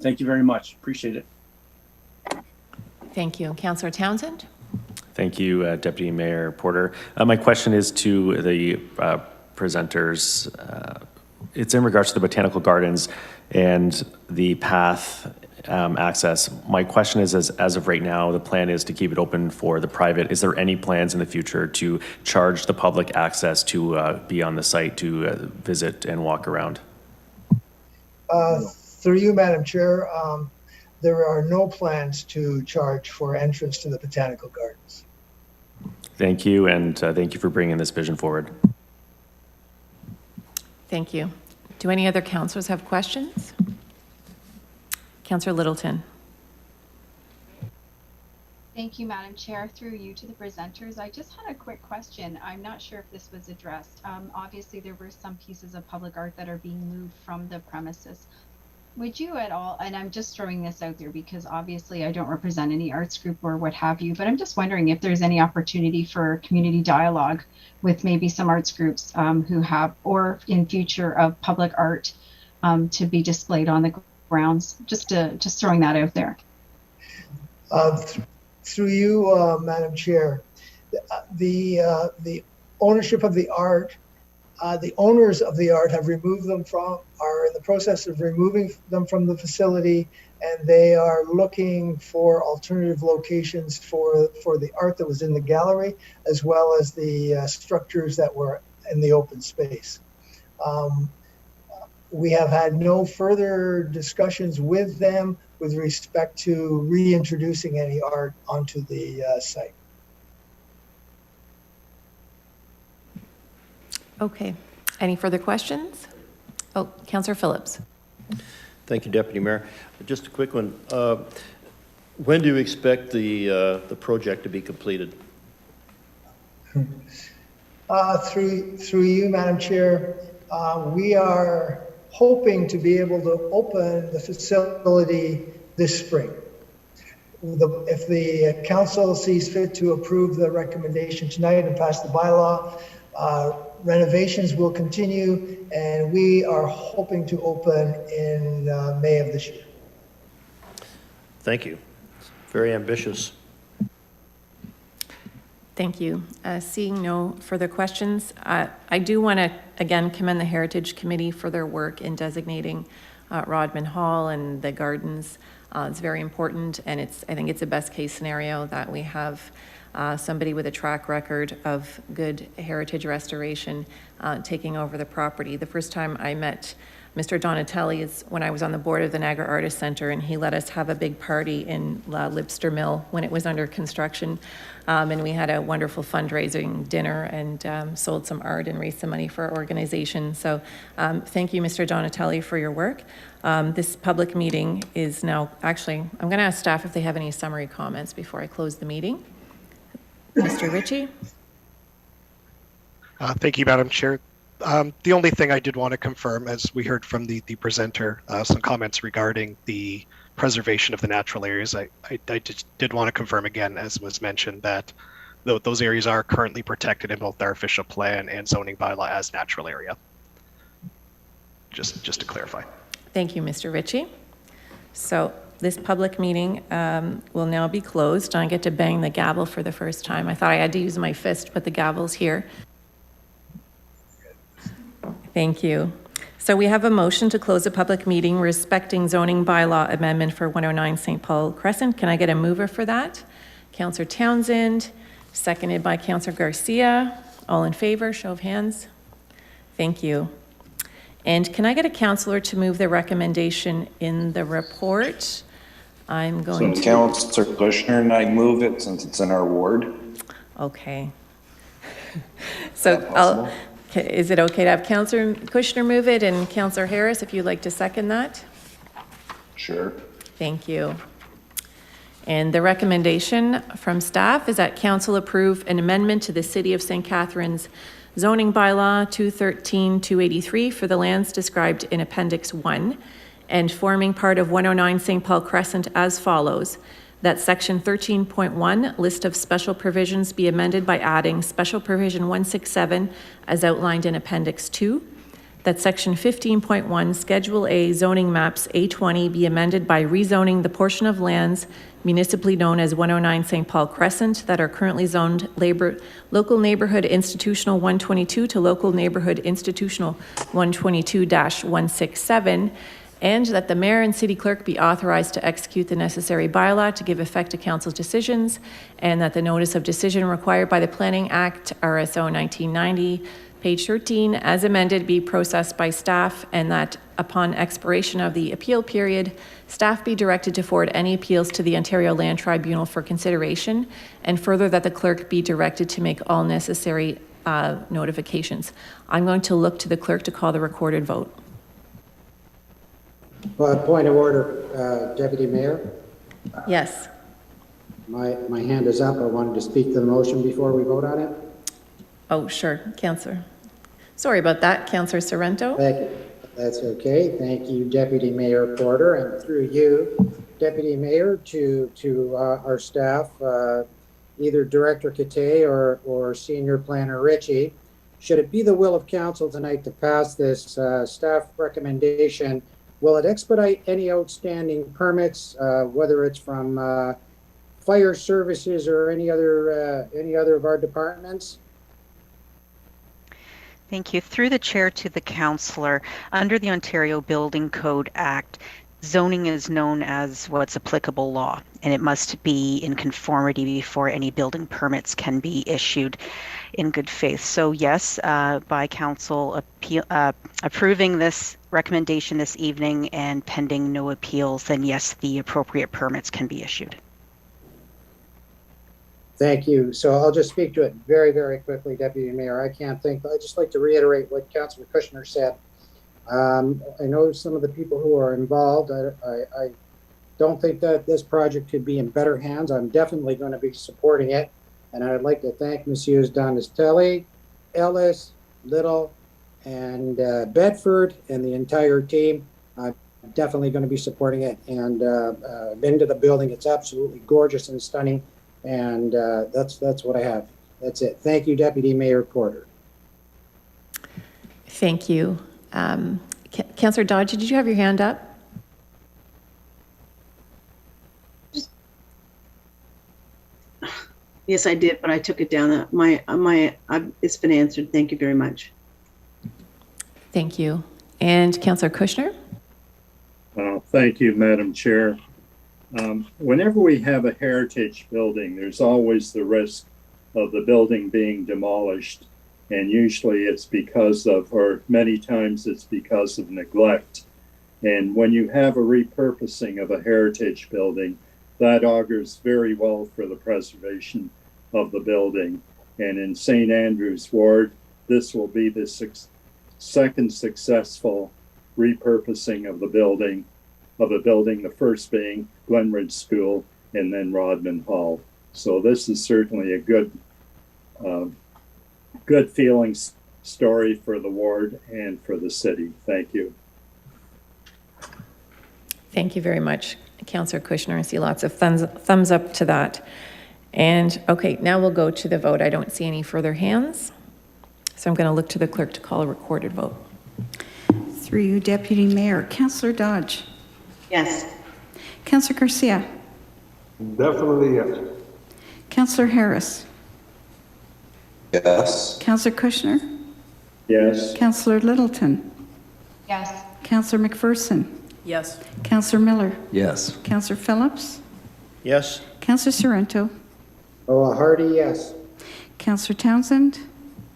Thank you very much. Appreciate it. Thank you. Councillor Townsend? Thank you, Deputy Mayor Porter. My question is to the presenters. It's in regards to the botanical gardens and the path access. My question is, as of right now, the plan is to keep it open for the private. Is there any plans in the future to charge the public access to be on the site to visit and walk around? Through you, Madam Chair, there are no plans to charge for entrance to the botanical gardens. Thank you, and thank you for bringing this vision forward. Thank you. Do any other councillors have questions? Councillor Littleton. Thank you, Madam Chair. Through you to the presenters, I just had a quick question. I'm not sure if this was addressed. Obviously, there were some pieces of public art that are being moved from the premises. Would you at all, and I'm just throwing this out there because obviously I don't represent any arts group or what have you, but I'm just wondering if there's any opportunity for community dialogue with maybe some arts groups who have, or in future of public art to be displayed on the grounds. Just throwing that out there. Through you, Madam Chair, the ownership of the art, the owners of the art have removed them are in the process of removing them from the facility, and they are looking for alternative locations for the art that was in the gallery, as well as the structures that were in the open space. We have had no further discussions with them with respect to reintroducing any art onto the site. Okay. Any further questions? Oh, Councillor Phillips. Thank you, Deputy Mayor. Just a quick one. When do you expect the project to be completed? Through you, Madam Chair, we are hoping to be able to open the facility this spring. If the council sees fit to approve the recommendation tonight and pass the bylaw, renovations will continue, and we are hoping to open in May of this year. Thank you. Very ambitious. Thank you. Seeing no further questions, I do want to again commend the Heritage Committee for their work in designating Rodman Hall and the gardens. It's very important, and I think it's a best case scenario that we have somebody with a track record of good heritage restoration taking over the property. The first time I met Mr. Donatelli is when I was on the board of the Niagara Artist Center, and he let us have a big party in La Lipster Mill when it was under construction. And we had a wonderful fundraising dinner and sold some art and raised some money for our organization. So thank you, Mr. Donatelli, for your work. This public meeting is now, actually, I'm going to ask staff if they have any summary comments before I close the meeting. Mr. Ritchie? Thank you, Madam Chair. The only thing I did want to confirm, as we heard from the presenter, some comments regarding the preservation of the natural areas. I just did want to confirm again, as was mentioned, that those areas are currently protected in both our official plan and zoning bylaw as natural area. Just to clarify. Thank you, Mr. Ritchie. So this public meeting will now be closed. I get to bang the gavel for the first time. I thought I had to use my fist, but the gavel's here. Thank you. So we have a motion to close a public meeting respecting zoning bylaw amendment for 109 St. Paul Crescent. Can I get a mover for that? Councillor Townsend, seconded by Councillor Garcia. All in favor, show of hands. Thank you. And can I get a councillor to move the recommendation in the report? I'm going to... Councillor Kushner and I move it since it's in our ward. Okay. So is it okay to have Councillor Kushner move it and Councillor Harris, if you'd like to second that? Sure. Thank you. And the recommendation from staff is that council approve an amendment to the City of St. Catharines zoning bylaw 213-283 for the lands described in Appendix 1 and forming part of 109 St. Paul Crescent as follows. that section 13.1, list of special provisions, be amended by adding special provision 167 as outlined in Appendix 2, that section 15.1, Schedule A, zoning maps A20, be amended by rezoning the portion of lands municipally known as 109 St. Paul Crescent that are currently zoned local neighborhood institutional 122 to local neighborhood institutional 122-167, and that the mayor and city clerk be authorized to execute the necessary bylaw to give effect to council's decisions, and that the notice of decision required by the Planning Act, RSO 1990, page 13, as amended, be processed by staff, and that upon expiration of the appeal period, staff be directed to forward any appeals to the Ontario Land Tribunal for consideration, and further that the clerk be directed to make all necessary notifications. I'm going to look to the clerk to call the recorded vote. Point of order, Deputy Mayor. Yes. My hand is up. I wanted to speak to the motion before we vote on it. Oh, sure, Councillor. Sorry about that, Councillor Sorrento. Thank you. That's okay. Thank you, Deputy Mayor Porter, and through you, Deputy Mayor, to our staff, either Director Kate or Senior Planner Ritchie. Should it be the will of council tonight to pass this staff recommendation, will it expedite any outstanding permits, whether it's from fire services or any other of our departments? Thank you. Through the chair to the councillor, under the Ontario Building Code Act, zoning is known as what's applicable law, and it must be in conformity before any building permits can be issued in good faith. So yes, by council approving this recommendation this evening and pending no appeals, then yes, the appropriate permits can be issued. Thank you. So I'll just speak to it very, very quickly, Deputy Mayor. I'd just like to reiterate what Councillor Kushner said. I know some of the people who are involved. I don't think that this project could be in better hands. I'm definitely going to be supporting it. And I'd like to thank Messieurs Donatelli, Ellis, Little, and Bedford, and the entire team. I'm definitely going to be supporting it. And been to the building. It's absolutely gorgeous and stunning. And that's what I have. That's it. Thank you, Deputy Mayor Porter. Thank you. Councillor Dodge, did you have your hand up? Yes, I did, but I took it down. It's been answered. Thank you very much. Thank you. And Councillor Kushner? Thank you, Madam Chair. Whenever we have a heritage building, there's always the risk of the building being demolished. And usually it's because of, or many times it's because of neglect. And when you have a repurposing of a heritage building, that augurs very well for the preservation of the building. And in St. Andrew's Ward, this will be the second successful repurposing of the building, the first being Glenridge School and then Rodman Hall. So this is certainly a good feeling story for the ward and for the city. Thank you. Thank you very much, Councillor Kushner. I see lots of thumbs up to that. And okay, now we'll go to the vote. I don't see any further hands. So I'm going to look to the clerk to call a recorded vote. Through you, Deputy Mayor. Councillor Dodge. Yes. Councillor Garcia. Definitely yes. Councillor Harris. Yes. Councillor Kushner. Yes. Councillor Littleton. Yes. Councillor McPherson. Yes. Councillor Miller. Yes. Councillor Phillips. Yes. Councillor Sorrento. Oh, a hearty yes. Councillor Townsend.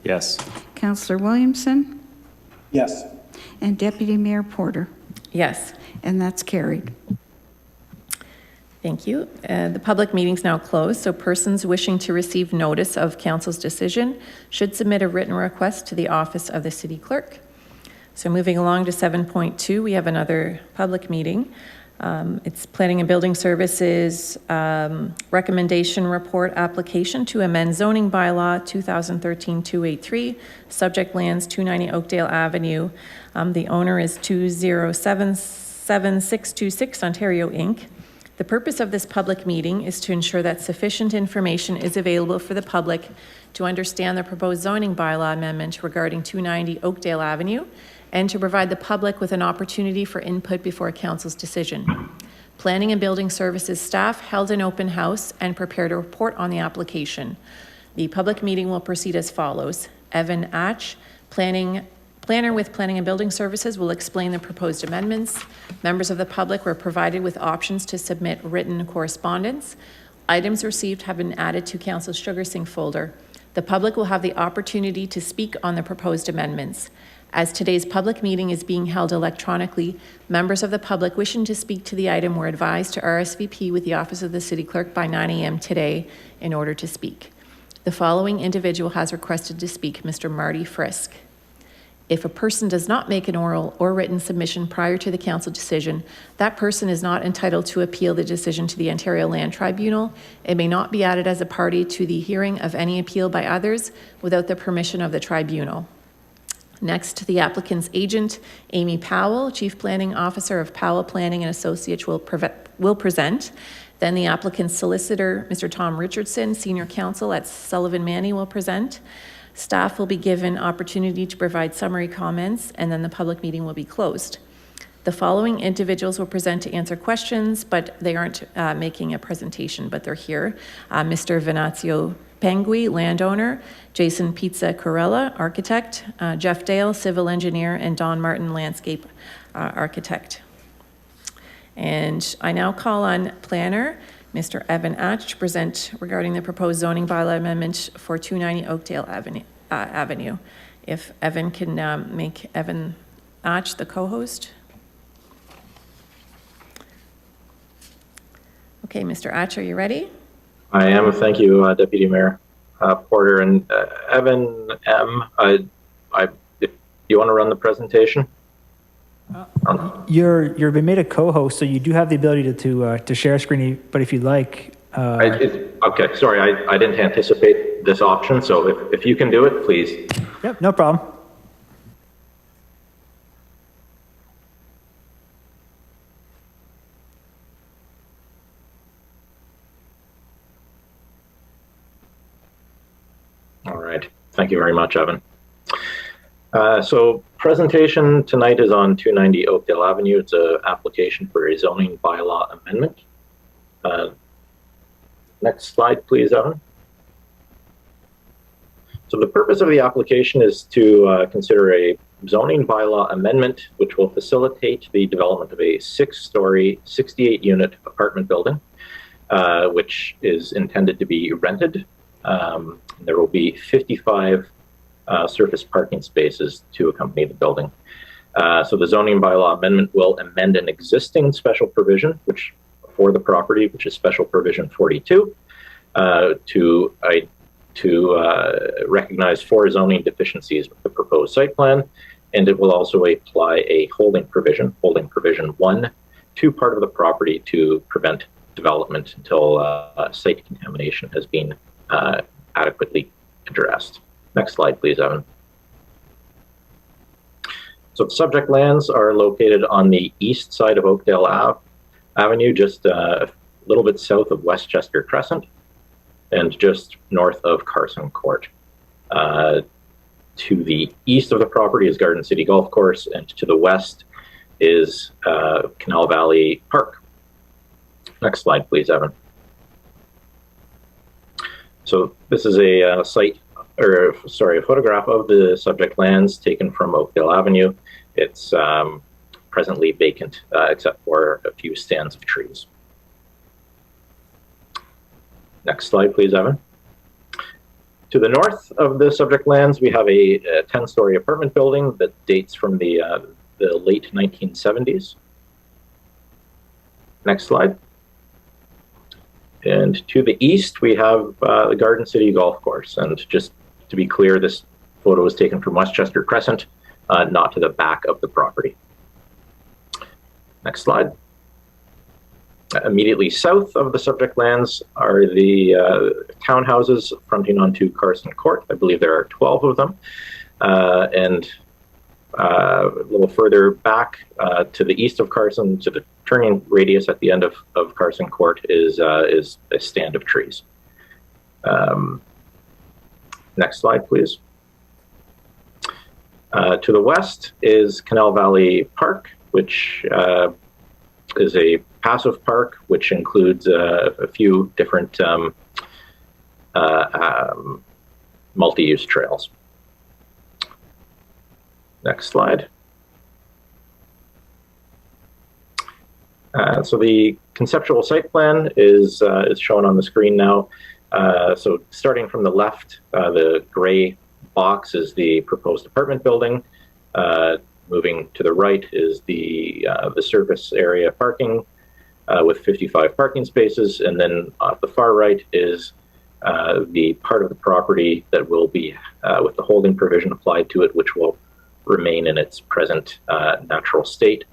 Yes. Councillor Williamson. Yes. And Deputy Mayor Porter. Yes. And that's carried. Thank you. The public meeting's now closed, so persons wishing to receive notice of council's decision should submit a written request to the office of the city clerk. So moving along to 7.2, we have another public meeting. It's Planning and Building Services recommendation report application to amend zoning bylaw 2013-283, subject lands 290 Oakdale Avenue. The owner is 2077626 Ontario Inc. The purpose of this public meeting is to ensure that sufficient information is available for the public to understand the proposed zoning bylaw amendment regarding 290 Oakdale Avenue, and to provide the public with an opportunity for input before council's decision. Planning and Building Services staff held an open house and prepared a report on the application. The public meeting will proceed as follows. Evan Atch, planner with Planning and Building Services, will explain the proposed amendments. Members of the public were provided with options to submit written correspondence. Items received have been added to Council's Sugar Sync folder. The public will have the opportunity to speak on the proposed amendments. As today's public meeting is being held electronically, members of the public wishing to speak to the item were advised to RSVP with the Office of the City Clerk by 9 a.m. today in order to speak. The following individual has requested to speak, Mr. Marty Frisk. If a person does not make an oral or written submission prior to the council decision, that person is not entitled to appeal the decision to the Ontario Land Tribunal. It may not be added as a party to the hearing of any appeal by others without the permission of the tribunal. Next, the applicant's agent, Amy Powell, Chief Planning Officer of Powell Planning and Associates, will present. Then the applicant's solicitor, Mr. Tom Richardson, Senior Counsel at Sullivan Manny, will present. Staff will be given opportunity to provide summary comments, and then the public meeting will be closed. The following individuals will present to answer questions, but they aren't making a presentation, but they're here. Mr. Venazio Pengui, landowner, Jason Pizza Corella, architect, Jeff Dale, civil engineer, and Don Martin, landscape architect. And I now call on planner, Mr. Evan Atch, to present regarding the proposed zoning bylaw amendment for 290 Oakdale Avenue. If Evan can make Evan Atch the co-host. Okay, Mr. Atch, are you ready? I am. Thank you, Deputy Mayor Porter. And Evan M., if you want to run the presentation? You're been made a co-host, so you do have the ability to share screen, but if you'd like. Okay, sorry, I didn't anticipate this option, so if you can do it, please. Yep, no problem. All right, thank you very much, Evan. So presentation tonight is on 290 Oakdale Avenue. It's an application for a zoning bylaw amendment. Next slide, please, Evan. So the purpose of the application is to consider a zoning bylaw amendment which will facilitate the development of a 6-story, 68-unit apartment building, which is intended to be rented. There will be 55 surface parking spaces to accompany the building. So the zoning bylaw amendment will amend an existing special provision for the property, which is special provision 42, to recognize 4 zoning deficiencies with the proposed site plan, and it will also apply a holding provision 1, to part of the property to prevent development until site contamination has been adequately addressed. Next slide, please, Evan. So the subject lands are located on the east side of Oakdale Avenue, just a little bit south of Westchester Crescent, and just north of Carson Court. To the east of the property is Garden City Golf Course, and to the west is Canal Valley Park. Next slide, please, Evan. So this is a a photograph of the subject lands taken from Oakdale Avenue. It's presently vacant, except for a few stands of trees. Next slide, please, Evan. To the north of the subject lands, we have a 10-story apartment building that dates from the late 1970s. Next slide. And to the east, we have the Garden City Golf Course. And just to be clear, this photo is taken from Westchester Crescent, not to the back of the property. Next slide. Immediately south of the subject lands are the townhouses fronting onto Carson Court. I believe there are 12 of them. And a little further back to the east of Carson, to the turning radius at the end of Carson Court, is a stand of trees. Next slide, please. To the west is Canal Valley Park, which is a passive park, which includes a few different multi-use trails. Next slide. So the conceptual site plan is shown on the screen now. So starting from the left, the gray box is the proposed apartment building. Moving to the right is the surface area parking with 55 parking spaces, and then off the far right is the part of the property that will be with the holding provision applied to it, which will remain in its present natural state.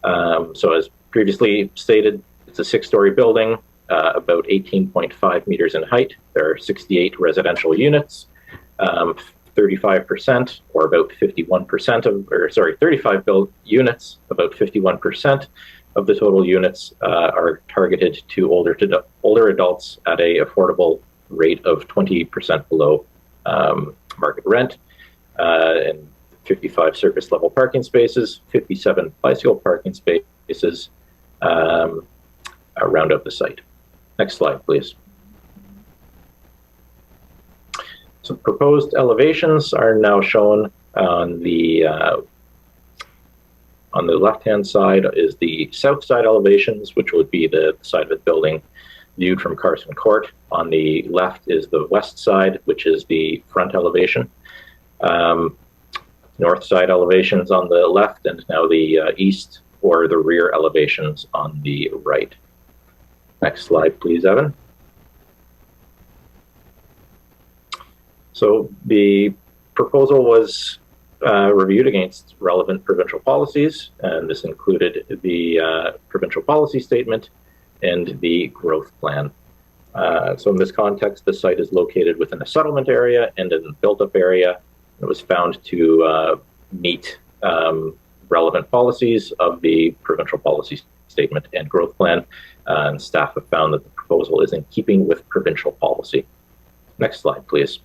So as previously stated, it's a 6-story building, about 18.5 meters in height. There are 68 residential units. 35%, or about 51% of, or sorry, 35 built units, about 51% of the total units are targeted to older adults at a affordable rate of 20% below market rent, and 55 surface level parking spaces, 57 bicycle parking spaces round out the site. Next slide, please. So proposed elevations are now shown on the left-hand side is the south side elevations, which would be the side of the building viewed from Carson Court. On the left is the west side, which is the front elevation. North side elevations on the left, and now the east or the rear elevations on the right. Next slide, please, Evan. So the proposal was reviewed against relevant provincial policies, and this included the provincial policy statement and the growth plan. So in this context, the site is located within a settlement area and in a built-up area. It was found to meet relevant policies of the provincial policy statement and growth plan, and staff have found that the proposal is in keeping with provincial policy. Next slide, please.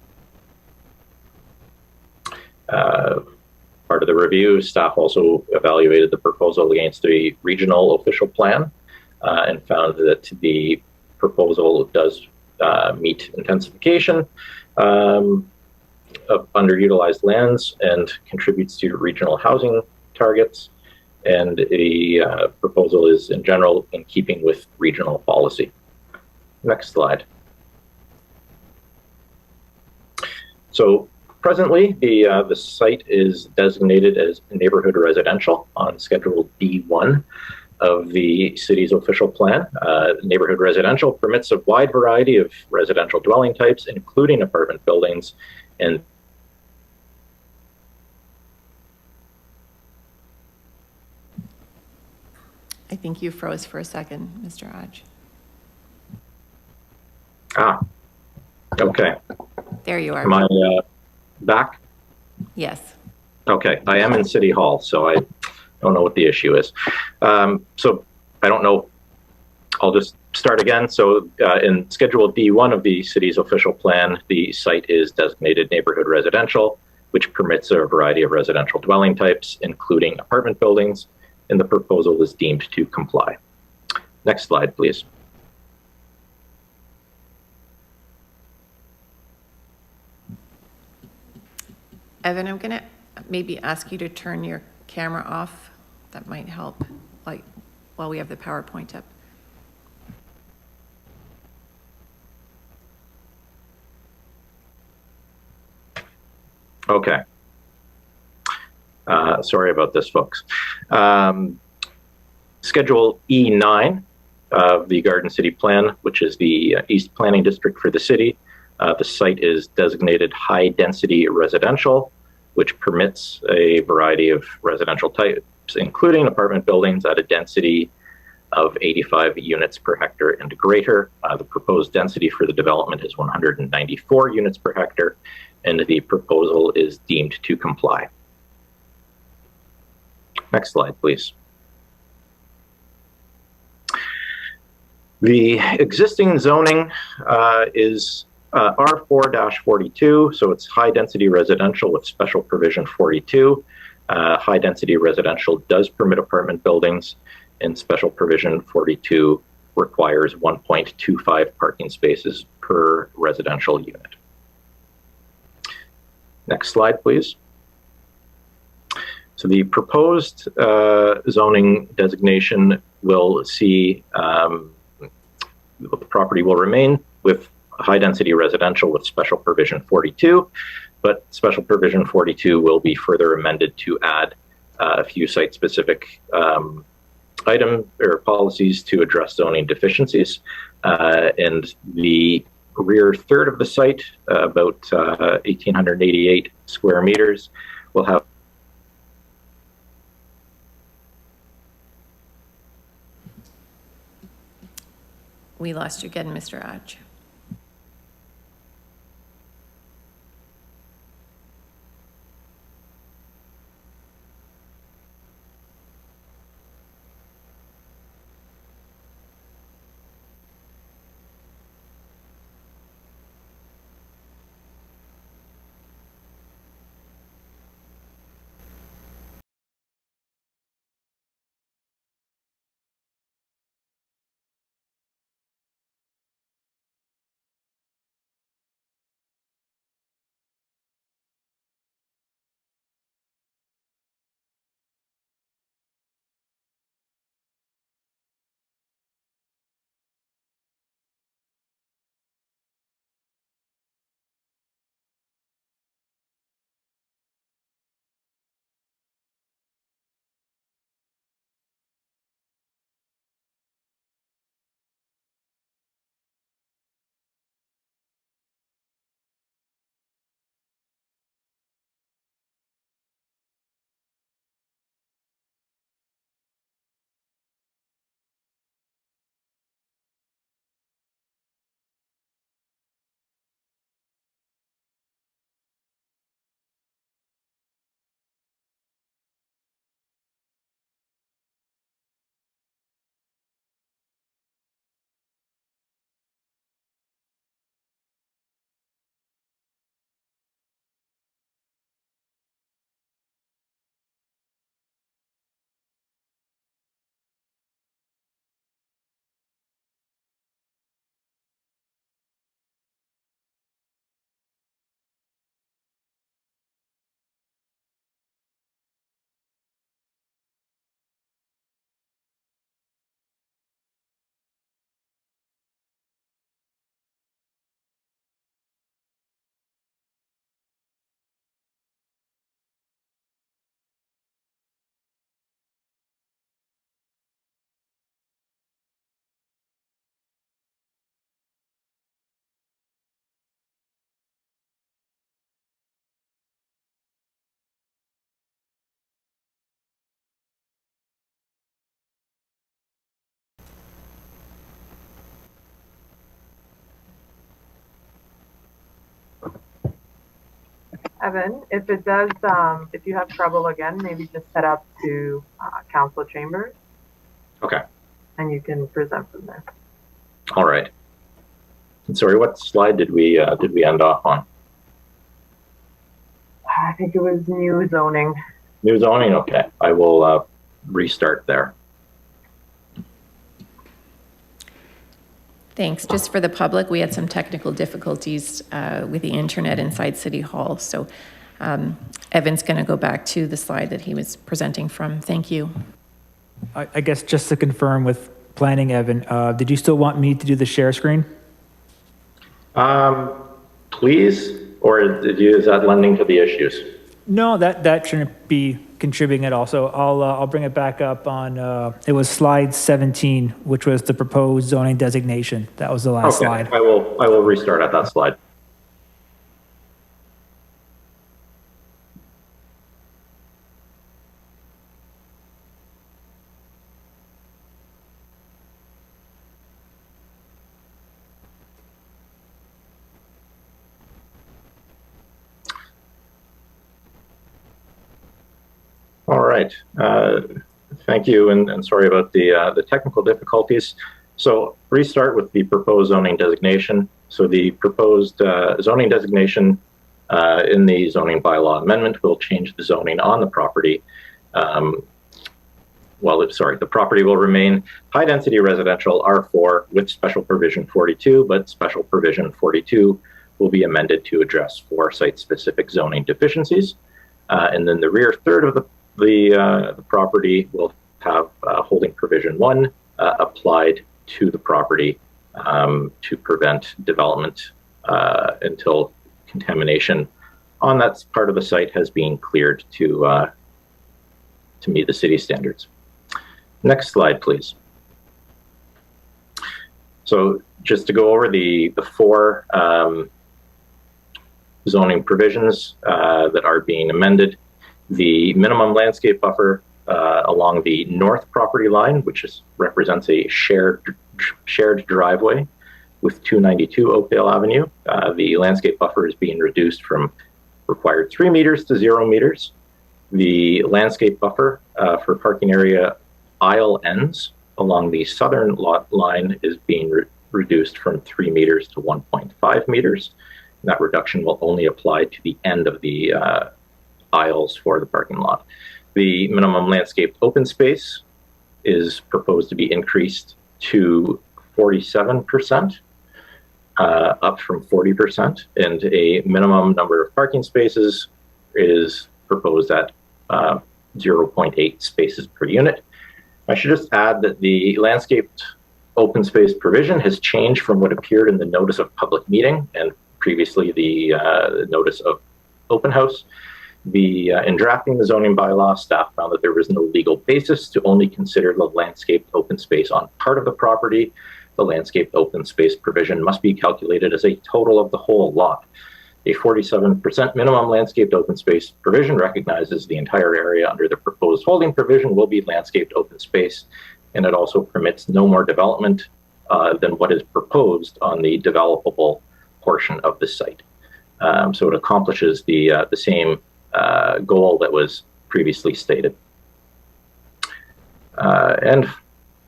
Part of the review, staff also evaluated the proposal against the regional official plan and found that the proposal does meet intensification of underutilized lands and contributes to regional housing targets, and the proposal is in general in keeping with regional policy. Next slide. So presently, the site is designated as neighborhood residential on Schedule D1 of the city's official plan. Neighborhood residential permits a wide variety of residential dwelling types, including apartment buildings, and I think you froze for a second, Mr. Hodge. Okay. There you are. Am I back? Yes. Okay, I am in City Hall, so I don't know what the issue is. So I don't know. I'll just start again. So in Schedule D1 of the city's official plan, the site is designated neighborhood residential, which permits a variety of residential dwelling types, including apartment buildings, and the proposal is deemed to comply. Next slide, please. Evan, I'm gonna maybe ask you to turn your camera off. That might help, like, while we have the PowerPoint up. Okay. Sorry about this, folks. Schedule E9 of the Garden City Plan, which is the East Planning District for the city. The site is designated high-density residential, which permits a variety of residential types, including apartment buildings at a density of 85 units per hectare and greater. The proposed density for the development is 194 units per hectare, and the proposal is deemed to comply. Next slide, please. The existing zoning is R4-42, so it's high-density residential with special provision 42. High-density residential does permit apartment buildings, and special provision 42 requires 1.25 parking spaces per residential unit. Next slide, please. So the proposed zoning designation will see the property will remain with high-density residential with special provision 42, but special provision 42 will be further amended to add a few site-specific items or policies to address zoning deficiencies. And the rear third of the site, about 1,888 square meters, will have We lost you again, Mr. Adj. Evan, if it does, if you have trouble again, maybe just head up to council chambers. Okay. And you can present from there. All right. Sorry, what slide did we end off on? I think it was new zoning. New zoning. Okay, I will restart there. Thanks. Just for the public, we had some technical difficulties with the internet inside City Hall. So Evan's going to go back to the slide that he was presenting from. Thank you. I guess just to confirm with planning, Evan, did you still want me to do the share screen? Please, or is that lending to the issues? No, that shouldn't be contributing at all. So I'll bring it back up on, it was slide 17, which was the proposed zoning designation. That was the last slide. I will restart at that slide. All right. right. Thank you, and sorry about the technical difficulties. So restart with the proposed zoning designation. So the proposed zoning designation in the zoning bylaw amendment will change the zoning on the property. The property will remain high-density residential R4 with special provision 42, but special provision 42 will be amended to address 4 site-specific zoning deficiencies. And then the rear third of the property will have holding provision 1 applied to the property to prevent development until contamination on that part of the site has been cleared to meet the city standards. Next slide, please. So just to go over the 4 zoning provisions that are being amended, the minimum landscape buffer along the north property line, which represents a shared driveway with 292 Oakdale Avenue. The landscape buffer is being reduced from required 3 meters to 0 meters. The landscape buffer for parking area aisle ends along the southern lot line is being reduced from 3 meters to 1.5 meters. And that reduction will only apply to the end of the aisles for the parking lot. The minimum landscaped open space is proposed to be increased to 47%, up from 40%, and a minimum number of parking spaces is proposed at 0.8 spaces per unit. I should just add that the landscaped open space provision has changed from what appeared in the notice of public meeting and previously the notice of open house. In drafting the zoning bylaw, staff found that there was no legal basis to only consider the landscaped open space on part of the property. The landscaped open space provision must be calculated as a total of the whole lot. A 47% minimum landscaped open space provision recognizes the entire area under the proposed holding provision will be landscaped open space, and it also permits no more development than what is proposed on the developable portion of the site. So it accomplishes the same goal that was previously stated. And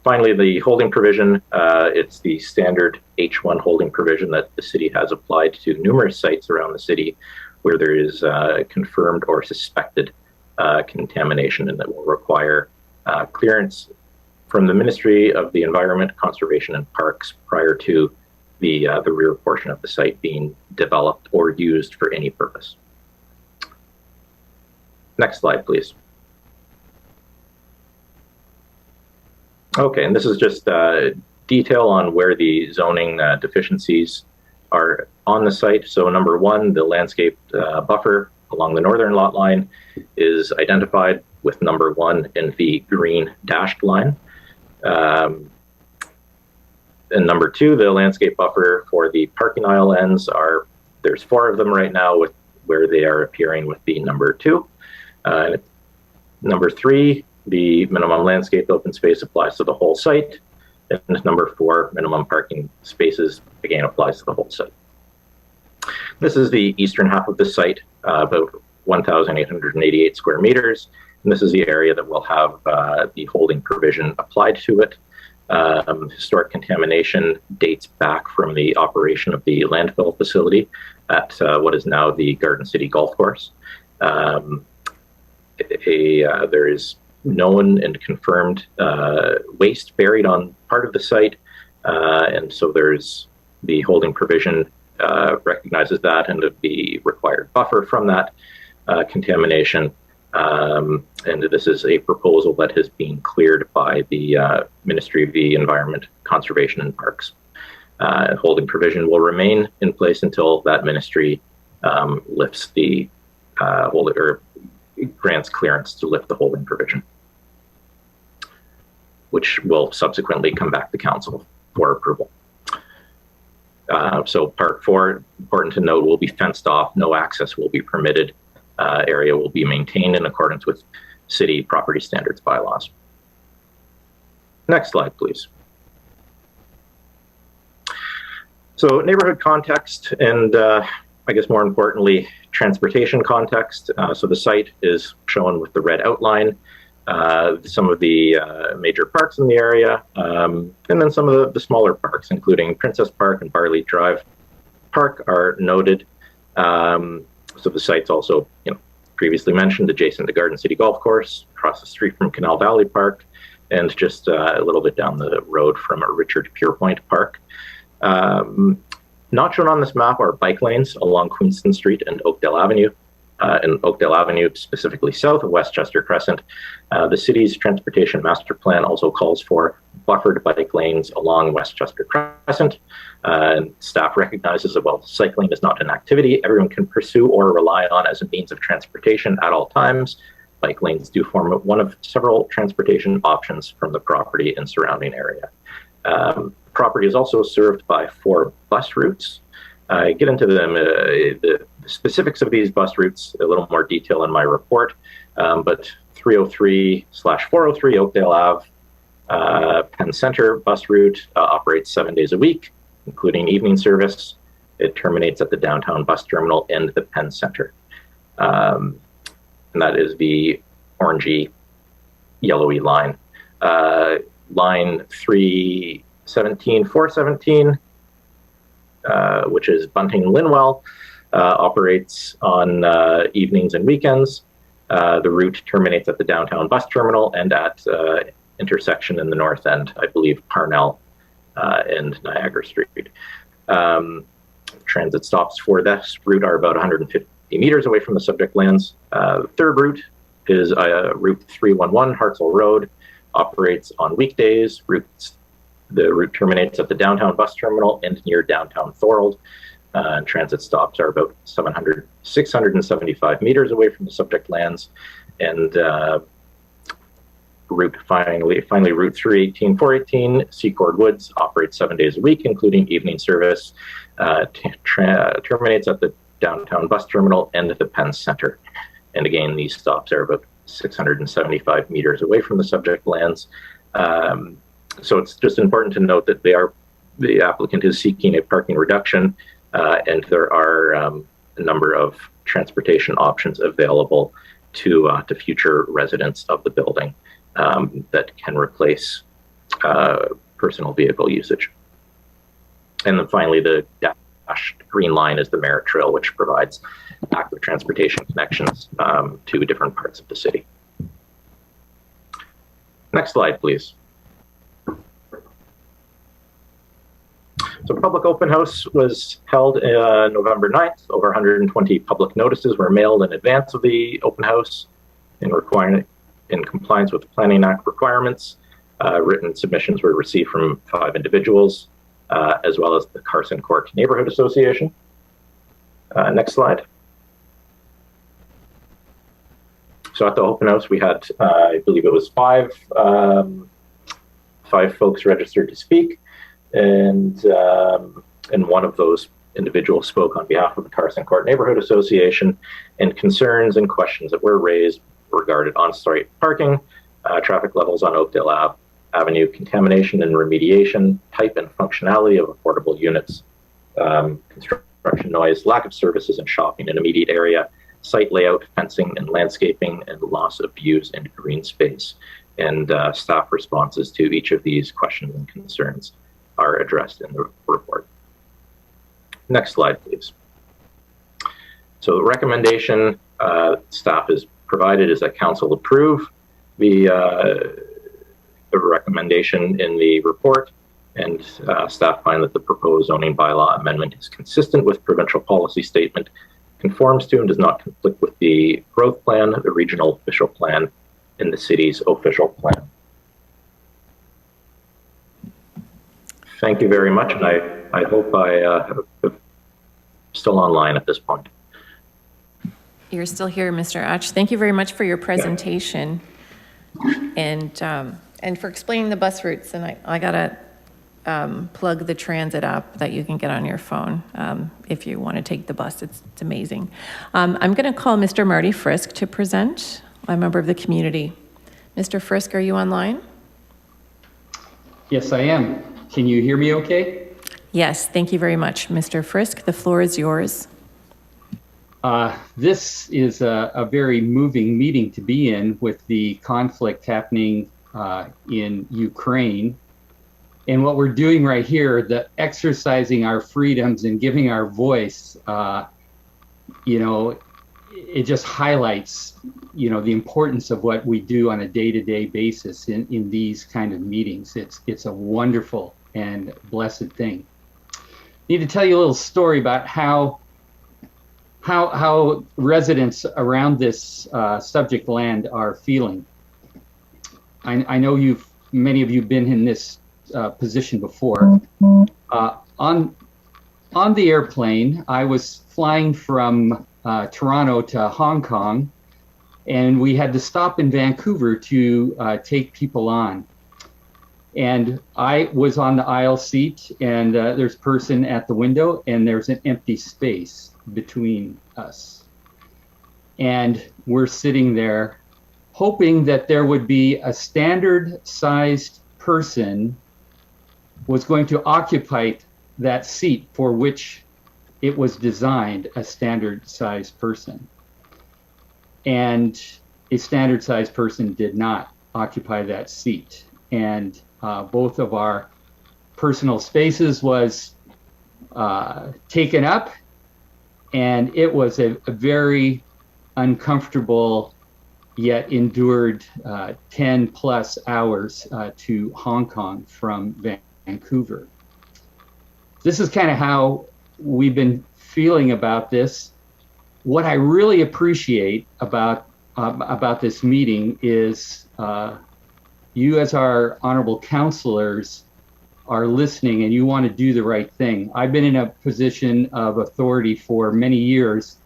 finally, the holding provision, it's the standard H1 holding provision that the city has applied to numerous sites around the city where there is confirmed or suspected contamination, and that will require clearance from the Ministry of the Environment, Conservation and Parks prior to the rear portion of the site being developed or used for any purpose. Next slide, please. Okay, and this is just detail on where the zoning deficiencies are on the site. So number 1, the landscaped buffer along the northern lot line is identified with number 1 in the green dashed line. And number 2, the landscape buffer for the parking aisle ends there's 4 of them right now where they are appearing with the number 2. Number 3, the minimum landscape open space applies to the whole site. And number 4, minimum parking spaces, again, applies to the whole site. This is the eastern half of the site, about 1,888 square meters. And this is the area that will have the holding provision applied to it. Historic contamination dates back from the operation of the landfill facility at what is now the Garden City Golf Course. There is known and confirmed waste buried on part of the site, and so there's the holding provision recognizes that and the required buffer from that contamination. And this is a proposal that has been cleared by the Ministry of the Environment, Conservation and Parks. Holding provision will remain in place until that ministry lifts the or grants clearance to lift the holding provision, which will subsequently come back to council for approval. So part 4, important to note, will be fenced off. No access will be permitted. Area will be maintained in accordance with city property standards bylaws. Next slide, please. So neighborhood context and I guess more importantly, transportation context. So the site is shown with the red outline. some of the major parks in the area, and then some of the smaller parks, including Princess Park and Barley Drive Park, are noted. So the site's also, previously mentioned, adjacent to Garden City Golf Course, across the street from Canal Valley Park, and just a little bit down the road from Richard Pierpoint Park. Not shown on this map are bike lanes along Queenston Street and Oakdale Avenue. In Oakdale Avenue, specifically south of Westchester Crescent, the city's transportation master plan also calls for buffered bike lanes along Westchester Crescent. And staff recognizes that while cycling is not an activity everyone can pursue or rely on as a means of transportation at all times, bike lanes do form one of several transportation options from the property and surrounding area. Property is also served by 4 bus routes. I get into them, the specifics of these bus routes, a little more detail in my report, but 303/403 Oakdale Ave Penn Center bus route operates 7 days a week, including evening service. It terminates at the downtown bus terminal and the Penn Center. And that is the orangey, yellowy line. Line 417, which is Bunting-Linwell, operates on evenings and weekends. The route terminates at the downtown bus terminal and at intersection in the north end, I believe Parnell and Niagara Street. Transit stops for this route are about 150 meters away from the subject lands. The third route is Route 311, Hartsel Road, operates on weekdays. The route terminates at the downtown bus terminal and near downtown Thorold. Transit stops are about 675 meters away from the subject lands. And finally, Route 318/418, Secord Woods, operates 7 days a week, including evening service. Terminates at the downtown bus terminal and the Penn Center. And again, these stops are about 675 meters away from the subject lands. So it's just important to note that the applicant is seeking a parking reduction, and there are a number of transportation options available to future residents of the building that can replace personal vehicle usage. And then finally, the dashed green line is the Merritt Trail, which provides active transportation connections to different parts of the city. Next slide, please. So public open house was held November 9th. Over 120 public notices were mailed in advance of the open house in compliance with the Planning Act requirements. Written submissions were received from 5 individuals, as well as the Carson Court Neighborhood Association. Next slide. So at the open house, we had, I believe it was 5 folks registered to speak. And one of those individuals spoke on behalf of the Carson Court Neighborhood Association, and concerns and questions that were raised regarded on-site parking, traffic levels on Oakdale Avenue, contamination and remediation, type and functionality of affordable units, construction noise, lack of services and shopping in immediate area, site layout, fencing and landscaping, and loss of views and green space. And staff responses to each of these questions and concerns are addressed in the report. Next slide, please. So the recommendation staff is provided is that council approve the recommendation in the report, and staff find that the proposed zoning bylaw amendment is consistent with provincial policy statement, conforms to and does not conflict with the growth plan, the regional official plan, and the city's official plan. Thank you very much, and I hope I'm still online at this point. You're still here, Mr. Atch. Thank you very much for your presentation and for explaining the bus routes. And I gotta plug the transit app that you can get on your phone if you want to take the bus. It's amazing. I'm going to call Mr. Marty Frisk to present. I'm a member of the community. Mr. Frisk, are you online? Yes, I am. Can you hear me okay? Yes, thank you very much, Mr. Frisk. The floor is yours. This is a very moving meeting to be in with the conflict happening in Ukraine. And what we're doing right here, the exercising our freedoms and giving our voice, you know, it just highlights, you know, the importance of what we do on a day-to-day basis in these kind of meetings. It's a wonderful and blessed thing. I need to tell you a little story about how residents around this subject land are feeling. I know many of you have been in this position before. On the airplane, I was flying from Toronto to Hong Kong, and we had to stop in Vancouver to take people on. And I was on the aisle seat, and there's a person at the window, and there's an empty space between us. And we're sitting there hoping that there would be a standard-sized person was going to occupy that seat for which it was designed, a standard-sized person. And a standard-sized person did not occupy that seat. And both of our personal spaces was taken up, and it was a very uncomfortable yet endured 10 plus hours to Hong Kong from Vancouver. This is kind of how we've been feeling about this. What I really appreciate about this meeting is you as our honorable counselors are listening and you want to do the right thing. I've been in a position of authority for many years,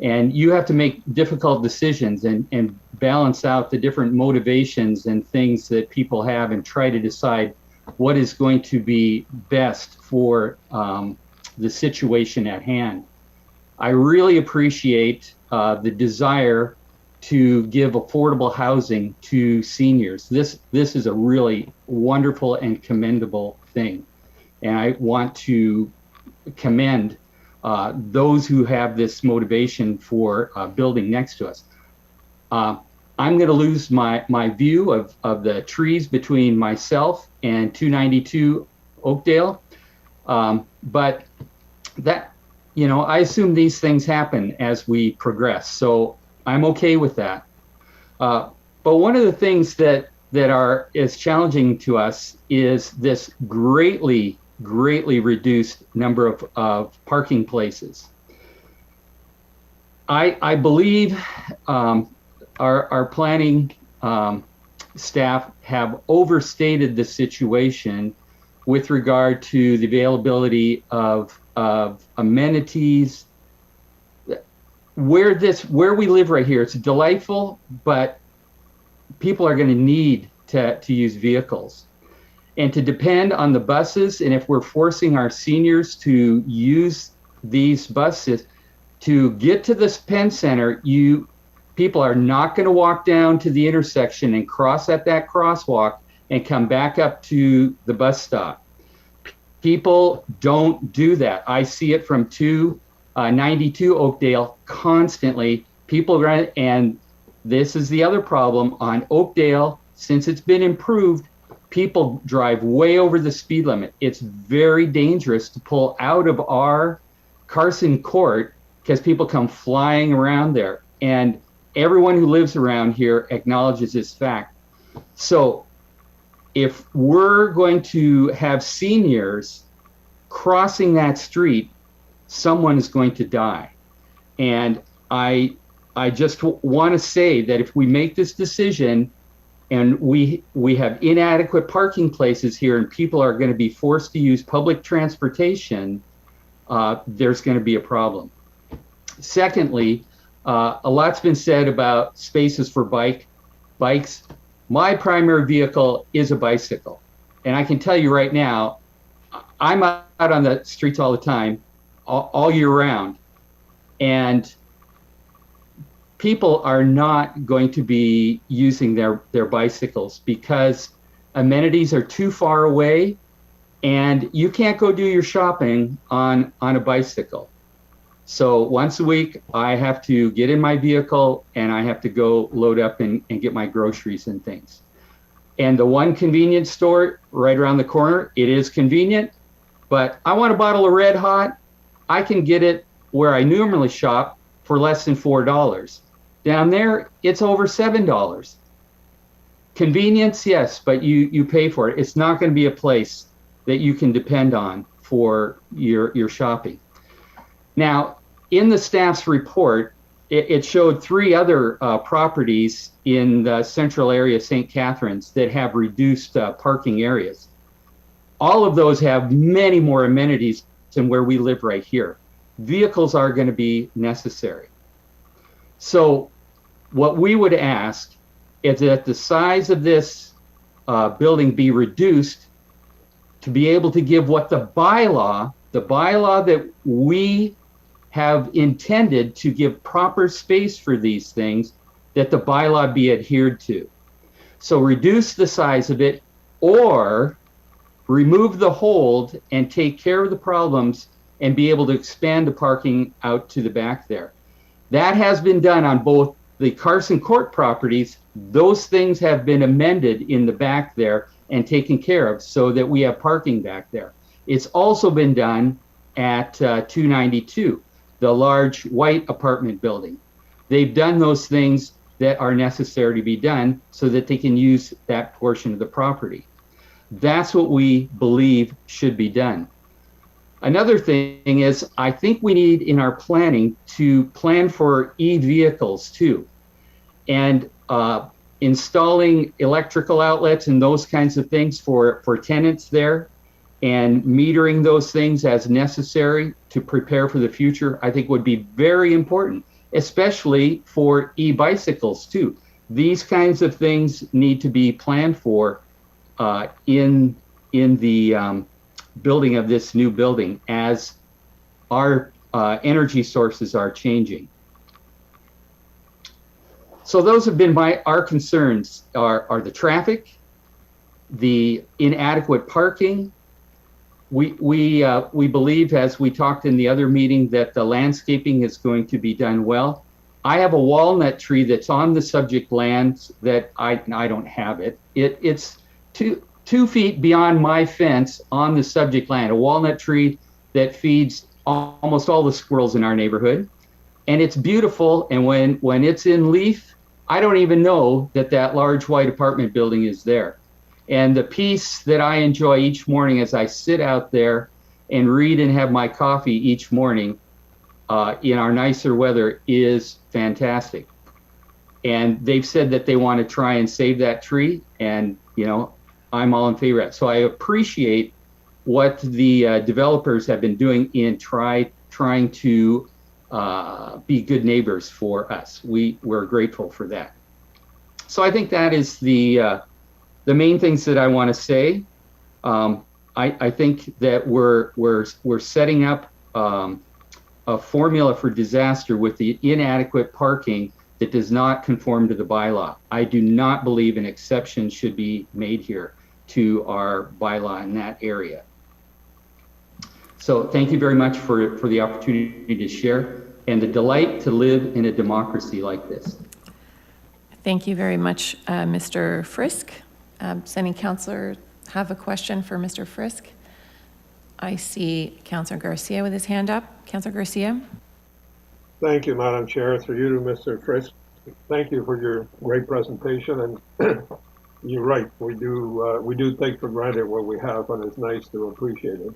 and you have to make difficult decisions and balance out the different motivations and things that people have and try to decide what is going to be best for the situation at hand. I really appreciate the desire to give affordable housing to seniors. This is a really wonderful and commendable thing. And I want to commend those who have this motivation for building next to us. I'm going to lose my view of the trees between myself and 292 Oakdale. But that, you know, I assume these things happen as we progress. So I'm okay with that. But one of the things that is challenging to us is this greatly reduced number of parking places. I believe our planning staff have overstated the situation with regard to the availability of amenities. Where we live right here, it's delightful, but people are going to need to use vehicles. And to depend on the buses, and if we're forcing our seniors to use these buses to get to this Penn Center, people are not going to walk down to the intersection and cross at that crosswalk and come back up to the bus stop. People don't do that. I see it from 292 Oakdale constantly. People run, and this is the other problem on Oakdale. Since it's been improved, people drive way over the speed limit. It's very dangerous to pull out of our Carson Court because people come flying around there. And everyone who lives around here acknowledges this fact. So if we're going to have seniors crossing that street, someone is going to die. And I just want to say that if we make this decision and we have inadequate parking places here and people are going to be forced to use public transportation, there's going to be a problem. Secondly, a lot's been said about spaces for bikes. My primary vehicle is a bicycle. And I can tell you right now, I'm out on the streets all the time, all year round. And people are not going to be using their bicycles because amenities are too far away and you can't go do your shopping on a bicycle. So once a week, I have to get in my vehicle and I have to go load up and get my groceries and things. And the one convenience store right around the corner, it is convenient, but I want a bottle of Red Hot. I can get it where I normally shop for less than $4. Down there, it's over $7. Convenience, yes, but you pay for it. It's not going to be a place that you can depend on for your shopping. Now, in the staff's report, it showed 3 other properties in the central area of St. Catharines that have reduced parking areas. All of those have many more amenities than where we live right here. Vehicles are going to be necessary. So what we would ask is that the size of this building be reduced to be able to give what the bylaw that we have intended to give proper space for these things, that the bylaw be adhered to. So reduce the size of it or remove the hold and take care of the problems and be able to expand the parking out to the back there. That has been done on both the Carson Court properties. Those things have been amended in the back there and taken care of so that we have parking back there. It's also been done at 292, the large white apartment building. They've done those things that are necessary to be done so that they can use that portion of the property. That's what we believe should be done. Another thing is, I think we need in our planning to plan for e-vehicles too. And installing electrical outlets and those kinds of things for tenants there and metering those things as necessary to prepare for the future, I think would be very important, especially for e-bicycles too. These kinds of things need to be planned for in the building of this new building as our energy sources are changing. So those have been our concerns are the traffic, the inadequate parking. We believe, as we talked in the other meeting, that the landscaping is going to be done well. I have a walnut tree that's on the subject land that I don't have it. It's 2 feet beyond my fence on the subject land, a walnut tree that feeds almost all the squirrels in our neighborhood. And it's beautiful, and when it's in leaf, I don't even know that large white apartment building is there. And the peace that I enjoy each morning as I sit out there and read and have my coffee each morning in our nicer weather is fantastic. And they've said that they want to try and save that tree, and I'm all in favor of it. So I appreciate what the developers have been doing in trying to be good neighbors for us. We're grateful for that. So I think that is the main things that I want to say. I think that we're setting up a formula for disaster with the inadequate parking that does not conform to the bylaw. I do not believe an exception should be made here to our bylaw in that area. So thank you very much for the opportunity to share and the delight to live in a democracy like this. Thank you very much, Mr. Frisk. Does any councillor have a question for Mr. Frisk? I see Councillor Garcia with his hand up. Councillor Garcia. Thank you, Madam Chair. Through you to Mr. Frisk. Thank you for your great presentation. And you're right, we do take for granted what we have, and it's nice to appreciate it.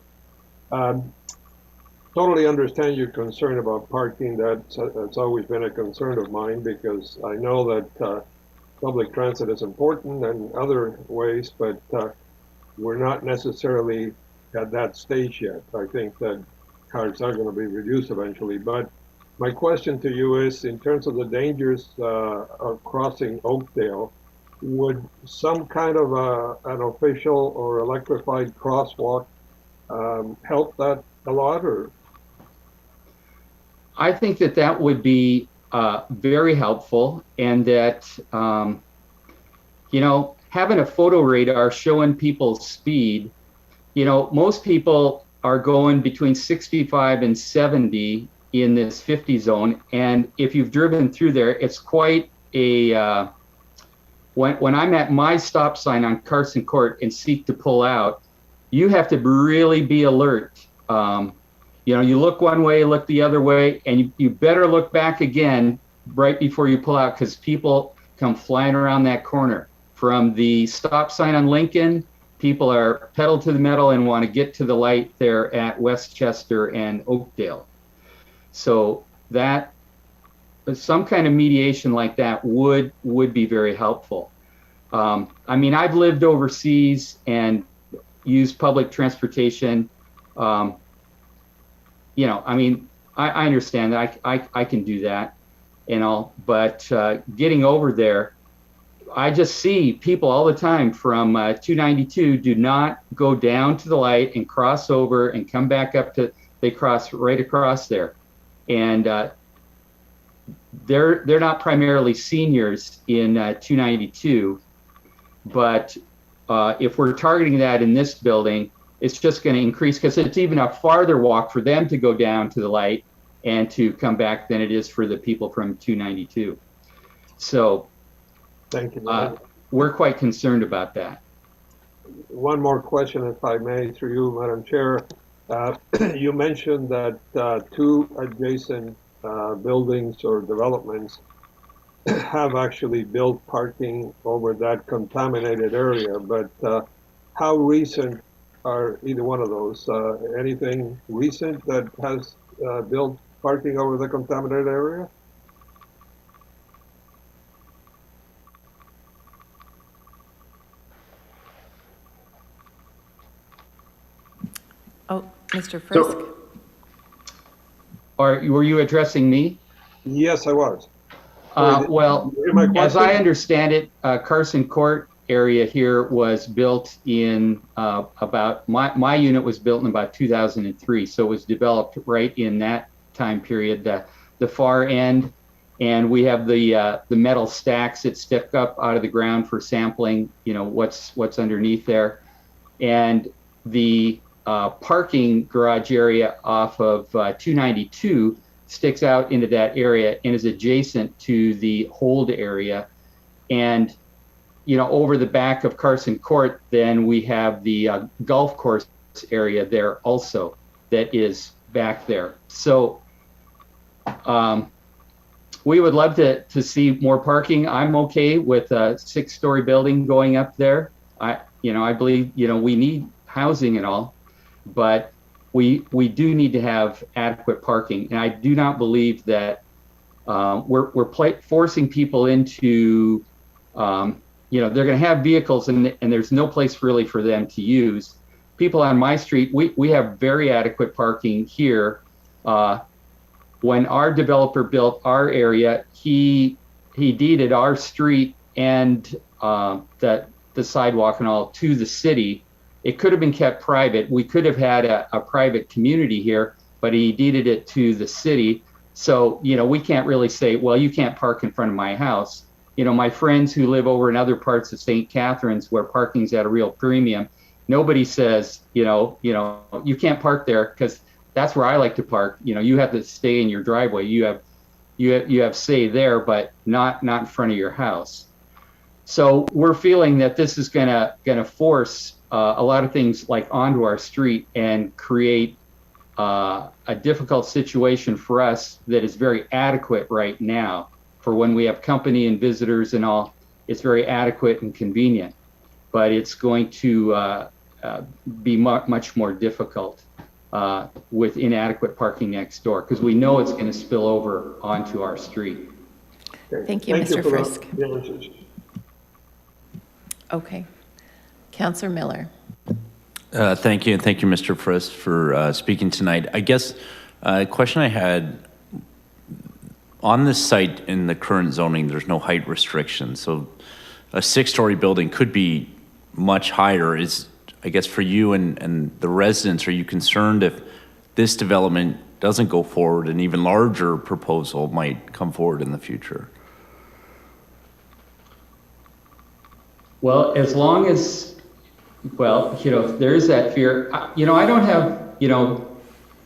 Totally understand your concern about parking. That's always been a concern of mine, because I know that public transit is important in other ways, but we're not necessarily at that stage yet. I think that cars are going to be reduced eventually. But my question to you is, in terms of the dangers of crossing Oakdale, would some kind of an official or electrified crosswalk help that a lot? Or I think that would be very helpful, and that having a photo radar showing people's speed, most people are going between 65 and 70 in this 50 zone. And if you've driven through there, it's quite a, when I'm at my stop sign on Carson Court and seek to pull out, you have to really be alert. You look one way, look the other way, and you better look back again right before you pull out, because people come flying around that corner. From the stop sign on Lincoln, people are pedal to the metal and want to get to the light there at Westchester and Oakdale. So that, some kind of mediation like that would be very helpful. I mean, I've lived overseas and used public transportation. I mean, I understand that I can do that and all, but getting over there, I just see people all the time from 292 do not go down to the light and cross over and come back up to, they cross right across there. And they're not primarily seniors in 292, but if we're targeting that in this building, it's just going to increase, because it's even a farther walk for them to go down to the light and to come back than it is for the people from 292. So thank you. We're quite concerned about that. One more question, if I may, through you, Madam Chair. You mentioned that two adjacent buildings or developments have actually built parking over that contaminated area, but how recent are either one of those? Anything recent that has built parking over the contaminated area? Oh, Mr. Frisk? Were you addressing me? Yes, I was. Well, as I understand it, Carson Court area here was built in about, my unit was built in about 2003, so it was developed right in that time period, the far end, and we have the metal stacks that stick up out of the ground for sampling, what's underneath there, and the parking garage area off of 292 sticks out into that area and is adjacent to the hold area. And over the back of Carson Court, then we have the golf course area there also that is back there. So we would love to see more parking. I'm okay with a 6-story building going up there. I believe, we need housing and all, but we do need to have adequate parking. And I do not believe that we're forcing people into, they're going to have vehicles and there's no place really for them to use. People on my street, we have very adequate parking here. When our developer built our area, he deeded our street and the sidewalk and all to the city. It could have been kept private. We could have had a private community here, but he deeded it to the city. So, we can't really say, well, you can't park in front of my house. My friends who live over in other parts of St. Catharines where parking's at a real premium, nobody says, you can't park there, because that's where I like to park. You have to stay in your driveway. You have say there, but not in front of your house. So we're feeling that this is gonna force a lot of things like onto our street and create a difficult situation for us that is very adequate right now. For when we have company and visitors and all, it's very adequate and convenient, but it's going to be much more difficult with inadequate parking next door, because we know it's going to spill over onto our street. Thank you, Mr. Frisk. Okay. Councillor Miller. Thank you, and thank you, Mr. Frisk, for speaking tonight. I guess a question I had, on this site in the current zoning, there's no height restriction, so a 6-story building could be much higher. I guess for you and the residents, are you concerned if this development doesn't go forward, an even larger proposal might come forward in the future? Well, as long as, if there is that fear, I don't have,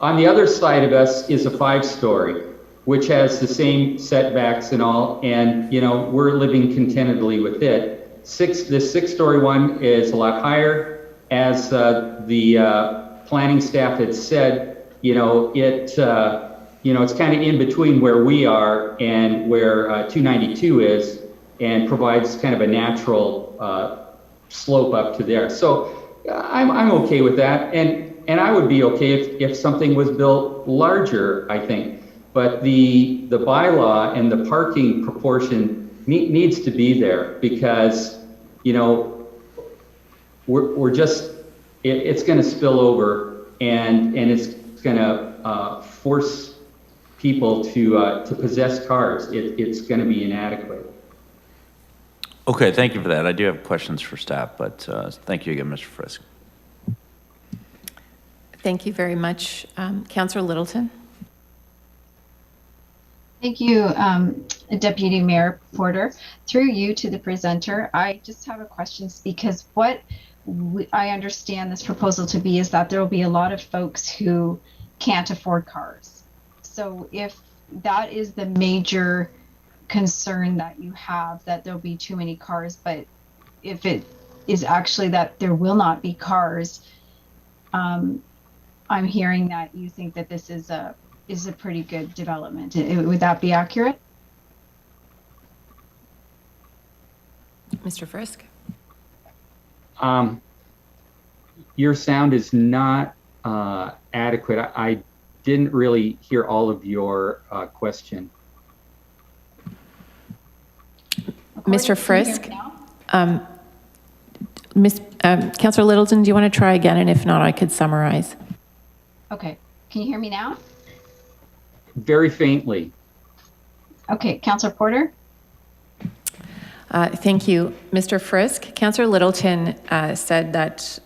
On the other side of us is a 5-story, which has the same setbacks and all, and we're living contentedly with it. The 6-story one is a lot higher, as the planning staff had said. It's kind of in between where we are and where 292 is, and provides kind of a natural slope up to there. So I'm okay with that, and I would be okay if something was built larger, I think. But the bylaw and the parking proportion needs to be there, because we're just it's going to spill over, and it's going to force people to possess cars. It's going to be inadequate. Okay, thank you for that. I do have questions for staff, but thank you again, Mr. Frisk. Thank you very much. Councillor Littleton. Thank you, Deputy Mayor Porter. Through you to the presenter, I just have a question, because what I understand this proposal to be is that there will be a lot of folks who can't afford cars. So if that is the major concern that you have, that there'll be too many cars, but if it is actually that there will not be cars, I'm hearing that you think that this is a pretty good development. Would that be accurate? Mr. Frisk? Your sound is not adequate. I didn't really hear all of your question. Mr. Frisk? Councillor Littleton, do you want to try again? And if not, I could summarize. Okay. Can you hear me now? Very faintly. Okay. Councillor Porter? Thank you. Mr. Frisk, Councillor Littleton said that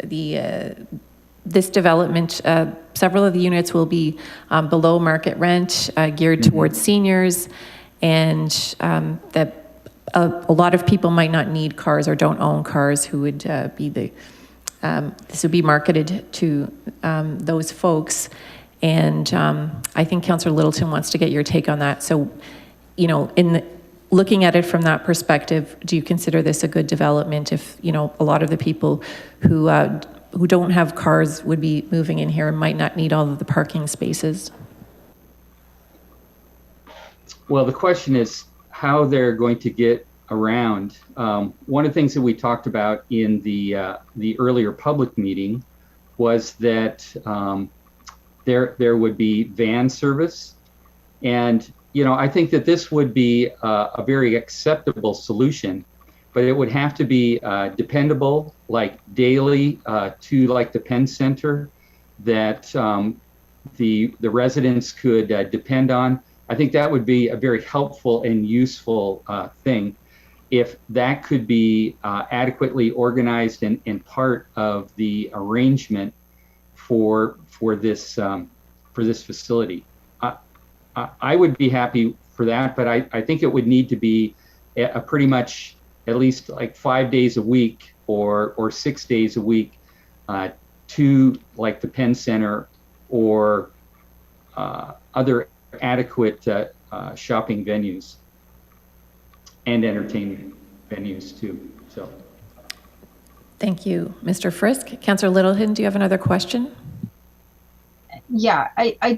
this development, several of the units will be below market rent, geared towards seniors, and that a lot of people might not need cars or don't own cars, who would be this would be marketed to those folks. And I think Councillor Littleton wants to get your take on that. So, looking at it from that perspective, do you consider this a good development if, a lot of the people who don't have cars would be moving in here and might not need all of the parking spaces? Well, the question is how they're going to get around. One of the things that we talked about in the earlier public meeting was that there would be van service, and I think that this would be a very acceptable solution, but it would have to be dependable, like daily, to like the Penn Center, that the residents could depend on. I think that would be a very helpful and useful thing, if that could be adequately organized and part of the arrangement for this facility. I would be happy for that, but I think it would need to be a pretty much at least like 5 days a week or 6 days a week to like the Penn Center or other adequate shopping venues and entertainment venues too. So. Thank you, Mr. Frisk. Councillor Littleton, do you have another question? Yeah, I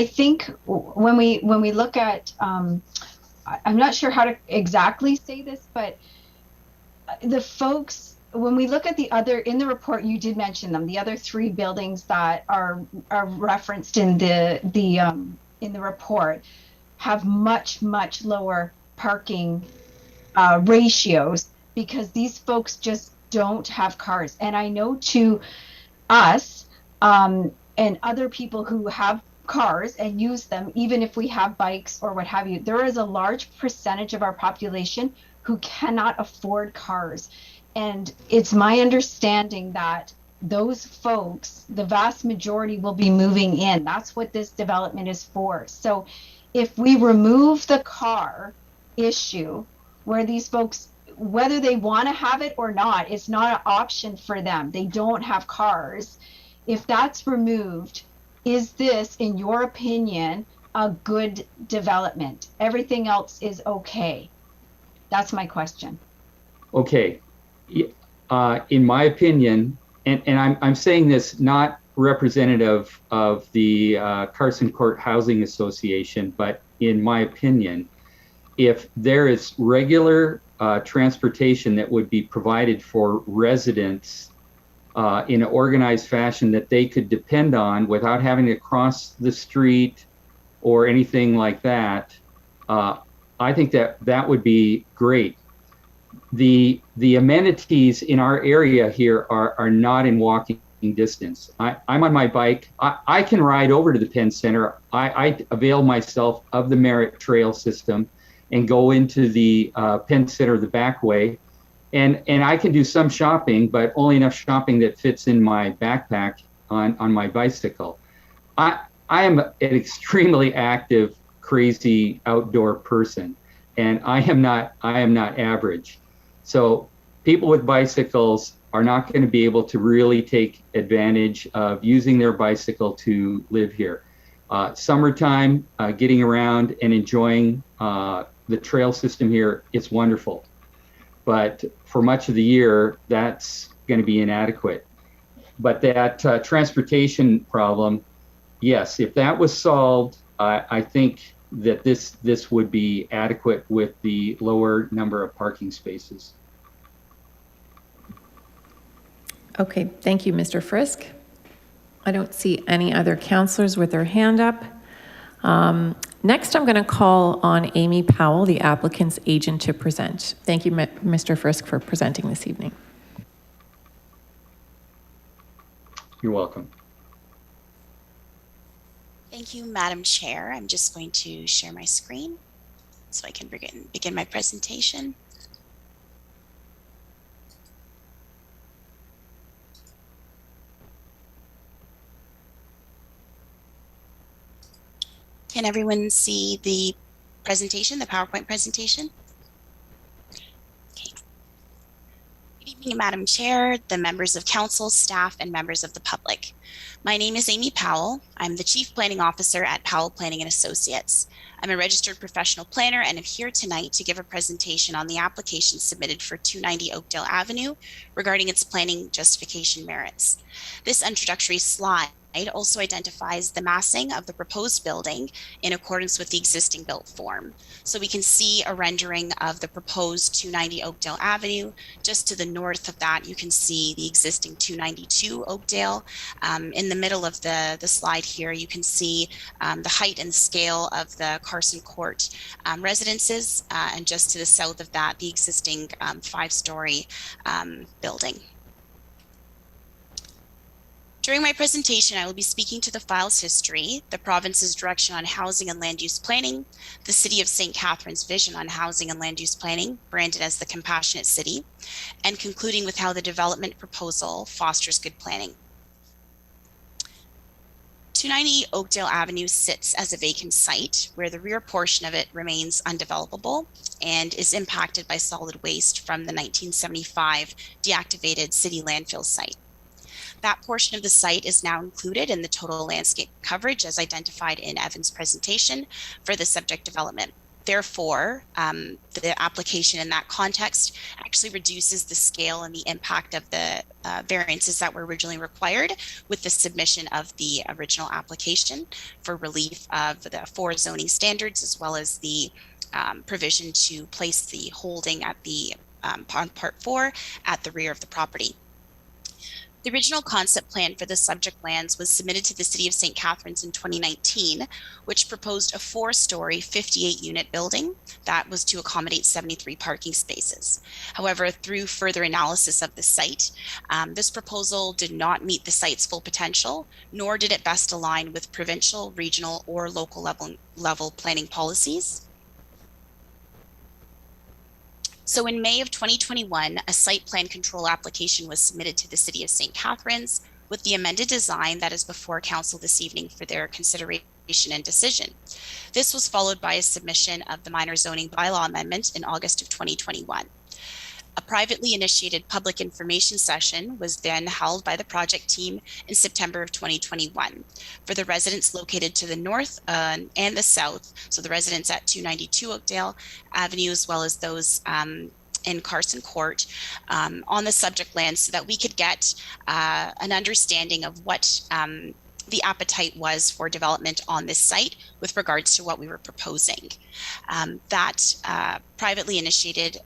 think when we look at, I'm not sure how to exactly say this, but the folks, when we look at the other, in the report, you did mention them, the other 3 buildings that are referenced in the report have much lower parking ratios, because these folks just don't have cars. And I know to us, and other people who have cars and use them, even if we have bikes or what have you, there is a large percentage of our population who cannot afford cars. And it's my understanding that those folks, the vast majority, will be moving in. That's what this development is for. So if we remove the car issue, where these folks, whether they want to have it or not, it's not an option for them. They don't have cars. If that's removed, is this, in your opinion, a good development? Everything else is okay. That's my question. Okay. In my opinion, and I'm saying this not representative of the Carson Court Housing Association, but in my opinion, if there is regular transportation that would be provided for residents in an organized fashion that they could depend on without having to cross the street or anything like that, I think that would be great. The amenities in our area here are not in walking distance. I'm on my bike. I can ride over to the Penn Center. I avail myself of the Merritt Trail system and go into the Penn Center the back way. And I can do some shopping, but only enough shopping that fits in my backpack on my bicycle. I am an extremely active, crazy outdoor person, and I am not average. So people with bicycles are not going to be able to really take advantage of using their bicycle to live here. Summertime, getting around and enjoying the trail system here, it's wonderful. But for much of the year, that's going to be inadequate. But that transportation problem, yes, if that was solved, I think that this would be adequate with the lower number of parking spaces. Okay, thank you, Mr. Frisk. I don't see any other counselors with their hand up. Next, I'm going to call on Amy Powell, the applicant's agent, to present. Thank you, Mr. Frisk, for presenting this evening. You're welcome. Thank you, Madam Chair. I'm just going to share my screen so I can begin my presentation. Can everyone see the presentation, the PowerPoint presentation? Okay. Good evening, Madam Chair, the members of council, staff, and members of the public. My name is Amy Powell. I'm the Chief Planning Officer at Powell Planning and Associates. I'm a registered professional planner and am here tonight to give a presentation on the application submitted for 290 Oakdale Avenue regarding its planning justification merits. This introductory slide also identifies the massing of the proposed building in accordance with the existing built form. So we can see a rendering of the proposed 290 Oakdale Avenue. Just to the north of that, you can see the existing 292 Oakdale. In the middle of the slide here, you can see the height and scale of the Carson Court residences, and just to the south of that, the existing 5-story building. During my presentation, I will be speaking to the file's history, the province's direction on housing and land use planning, the City of St. Catharines' vision on housing and land use planning, branded as the Compassionate City, and concluding with how the development proposal fosters good planning. 290 Oakdale Avenue sits as a vacant site where the rear portion of it remains undevelopable and is impacted by solid waste from the 1975 deactivated city landfill site. That portion of the site is now included in the total landscape coverage as identified in Evan's presentation for the subject development. Therefore, the application in that context actually reduces the scale and the impact of the variances that were originally required with the submission of the original application for relief of the 4 zoning standards, as well as the provision to place the holding at the on Part 4 at the rear of the property. The original concept plan for the subject lands was submitted to the City of St. Catharines in 2019, which proposed a 4-story, 58-unit building that was to accommodate 73 parking spaces. However, through further analysis of the site, this proposal did not meet the site's full potential, nor did it best align with provincial, regional, or local level planning policies. So in May of 2021, a site plan control application was submitted to the City of St. Catharines with the amended design that is before Council this evening for their consideration and decision. This was followed by a submission of the minor zoning bylaw amendment in August of 2021. A privately initiated public information session was then held by the project team in September of 2021 for the residents located to the north and the south, so the residents at 292 Oakdale Avenue, as well as those in Carson Court, on the subject land, so that we could get an understanding of what the appetite was for development on this site with regards to what we were proposing. That privately initiated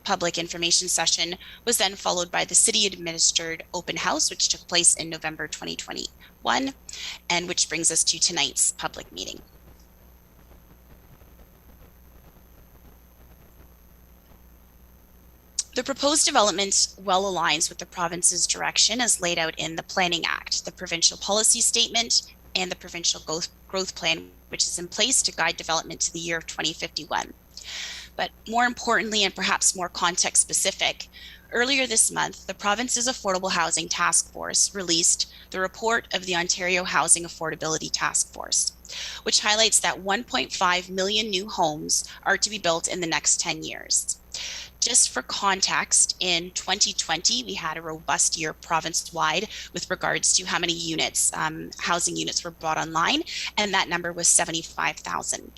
public information session was then followed by the city administered open house, which took place in November 2021, and which brings us to tonight's public meeting. The proposed development well aligns with the province's direction as laid out in the Planning Act, the provincial policy statement, and the provincial growth plan, which is in place to guide development to the year of 2051. But more importantly, and perhaps more context specific, earlier this month, the province's Affordable Housing Task Force released the report of the Ontario Housing Affordability Task Force, which highlights that 1.5 million new homes are to be built in the next 10 years. Just for context, in 2020, we had a robust year province-wide with regards to how many units, housing units were brought online, and that number was 75,000.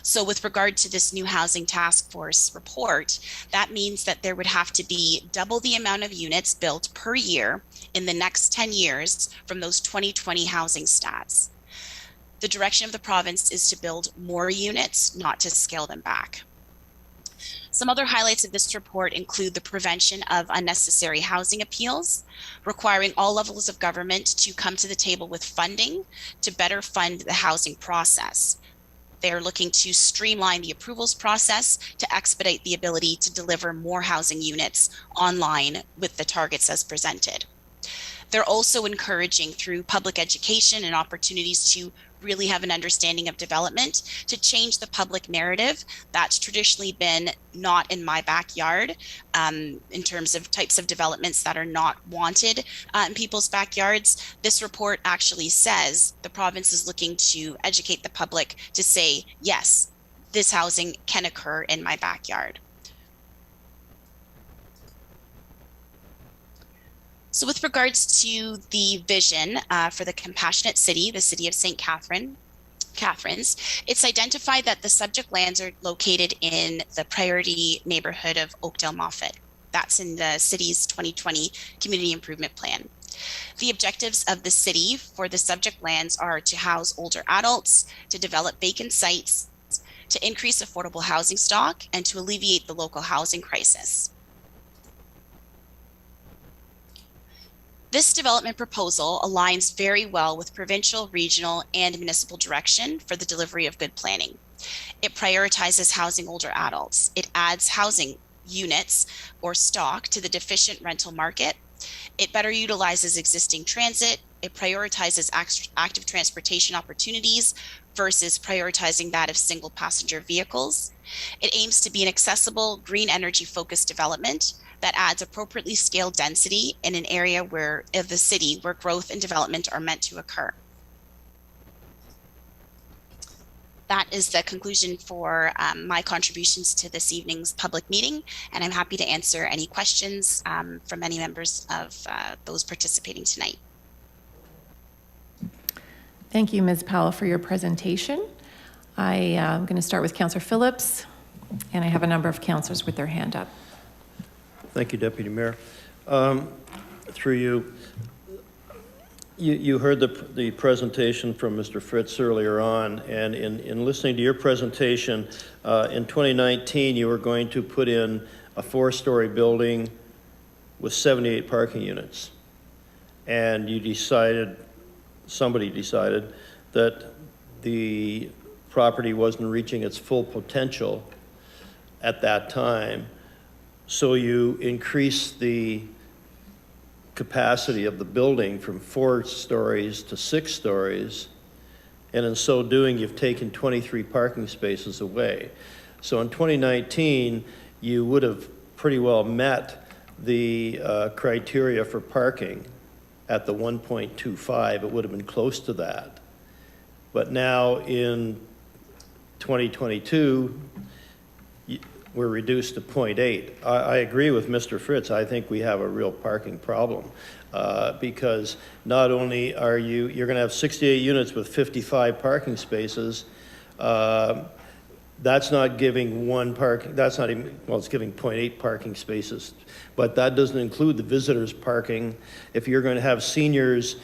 So with regard to this new Housing Task Force report, that means that there would have to be double the amount of units built per year in the next 10 years from those 2020 housing stats. The direction of the province is to build more units, not to scale them back. Some other highlights of this report include the prevention of unnecessary housing appeals, requiring all levels of government to come to the table with funding to better fund the housing process. They are looking to streamline the approvals process to expedite the ability to deliver more housing units online with the targets as presented. They're also encouraging through public education and opportunities to really have an understanding of development to change the public narrative that's traditionally been not in my backyard, in terms of types of developments that are not wanted in people's backyards. This report actually says the province is looking to educate the public to say, yes, this housing can occur in my backyard. So with regards to the vision for the compassionate city, the city of St. Catharines, it's identified that the subject lands are located in the priority neighborhood of Oakdale Moffat. That's in the city's 2020 community improvement plan. The objectives of the city for the subject lands are to house older adults, to develop vacant sites, to increase affordable housing stock, and to alleviate the local housing crisis. This development proposal aligns very well with provincial, regional, and municipal direction for the delivery of good planning. It prioritizes housing older adults. It adds housing units or stock to the deficient rental market. It better utilizes existing transit. It prioritizes active transportation opportunities versus prioritizing that of single passenger vehicles. It aims to be an accessible, green energy focused development that adds appropriately scaled density in an area of the city where growth and development are meant to occur. That is the conclusion for my contributions to this evening's public meeting, and I'm happy to answer any questions from any members of those participating tonight. Thank you, Ms. Powell, for your presentation. I am going to start with Councillor Phillips, and I have a number of councillors with their hand up. Thank you, Deputy Mayor. Through you, you heard the presentation from Mr. Fritz earlier on, and in listening to your presentation, in 2019, you were going to put in a 4-story building with 78 parking units. And you decided, somebody decided, that the property wasn't reaching its full potential at that time. So you increased the capacity of the building from 4 stories to 6 stories, and in so doing, you've taken 23 parking spaces away. So in 2019, you would have pretty well met the criteria for parking at the 1.25. It would have been close to that. But now in 2022, were reduced to 0.8. I agree with Mr. Fritz. I think we have a real parking problem because not only are you're going to have 68 units with 55 parking spaces. That's not giving one parking. That's not even, well, it's giving 0.8 parking spaces, but that doesn't include the visitors parking. If you're going to have seniors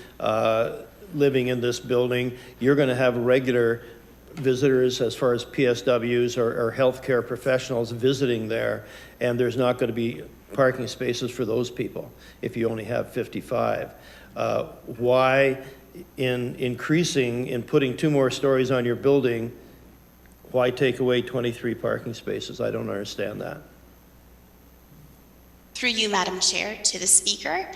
living in this building, you're going to have regular visitors as far as PSWs or healthcare professionals visiting there, and there's not going to be parking spaces for those people if you only have 55. Why, in putting 2 more stories on your building, why take away 23 parking spaces? I don't understand that. Through you, Madam Chair, to the speaker.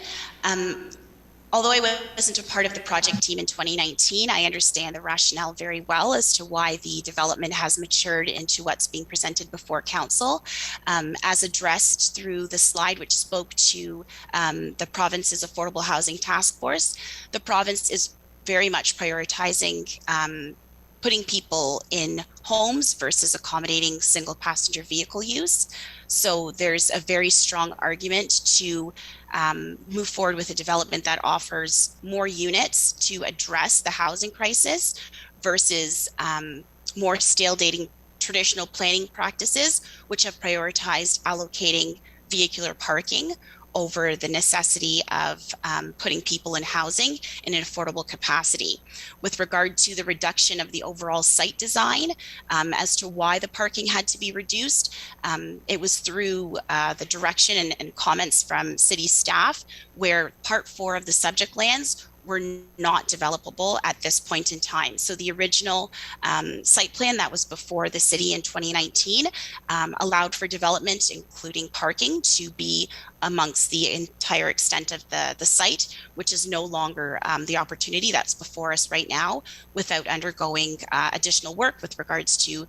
Although I wasn't a part of the project team in 2019, I understand the rationale very well as to why the development has matured into what's being presented before council. As addressed through the slide which spoke to the province's Affordable Housing Task Force, the province is very much prioritizing putting people in homes versus accommodating single passenger vehicle use. So there's a very strong argument to move forward with a development that offers more units to address the housing crisis versus more stale dating traditional planning practices, which have prioritized allocating vehicular parking over the necessity of putting people in housing in an affordable capacity. With regard to the reduction of the overall site design, as to why the parking had to be reduced, it was through the direction and comments from city staff, where Part 4 of the subject lands were not developable at this point in time. So the original site plan that was before the city in 2019 allowed for development, including parking, to be amongst the entire extent of the site, which is no longer the opportunity that's before us right now without undergoing additional work with regards to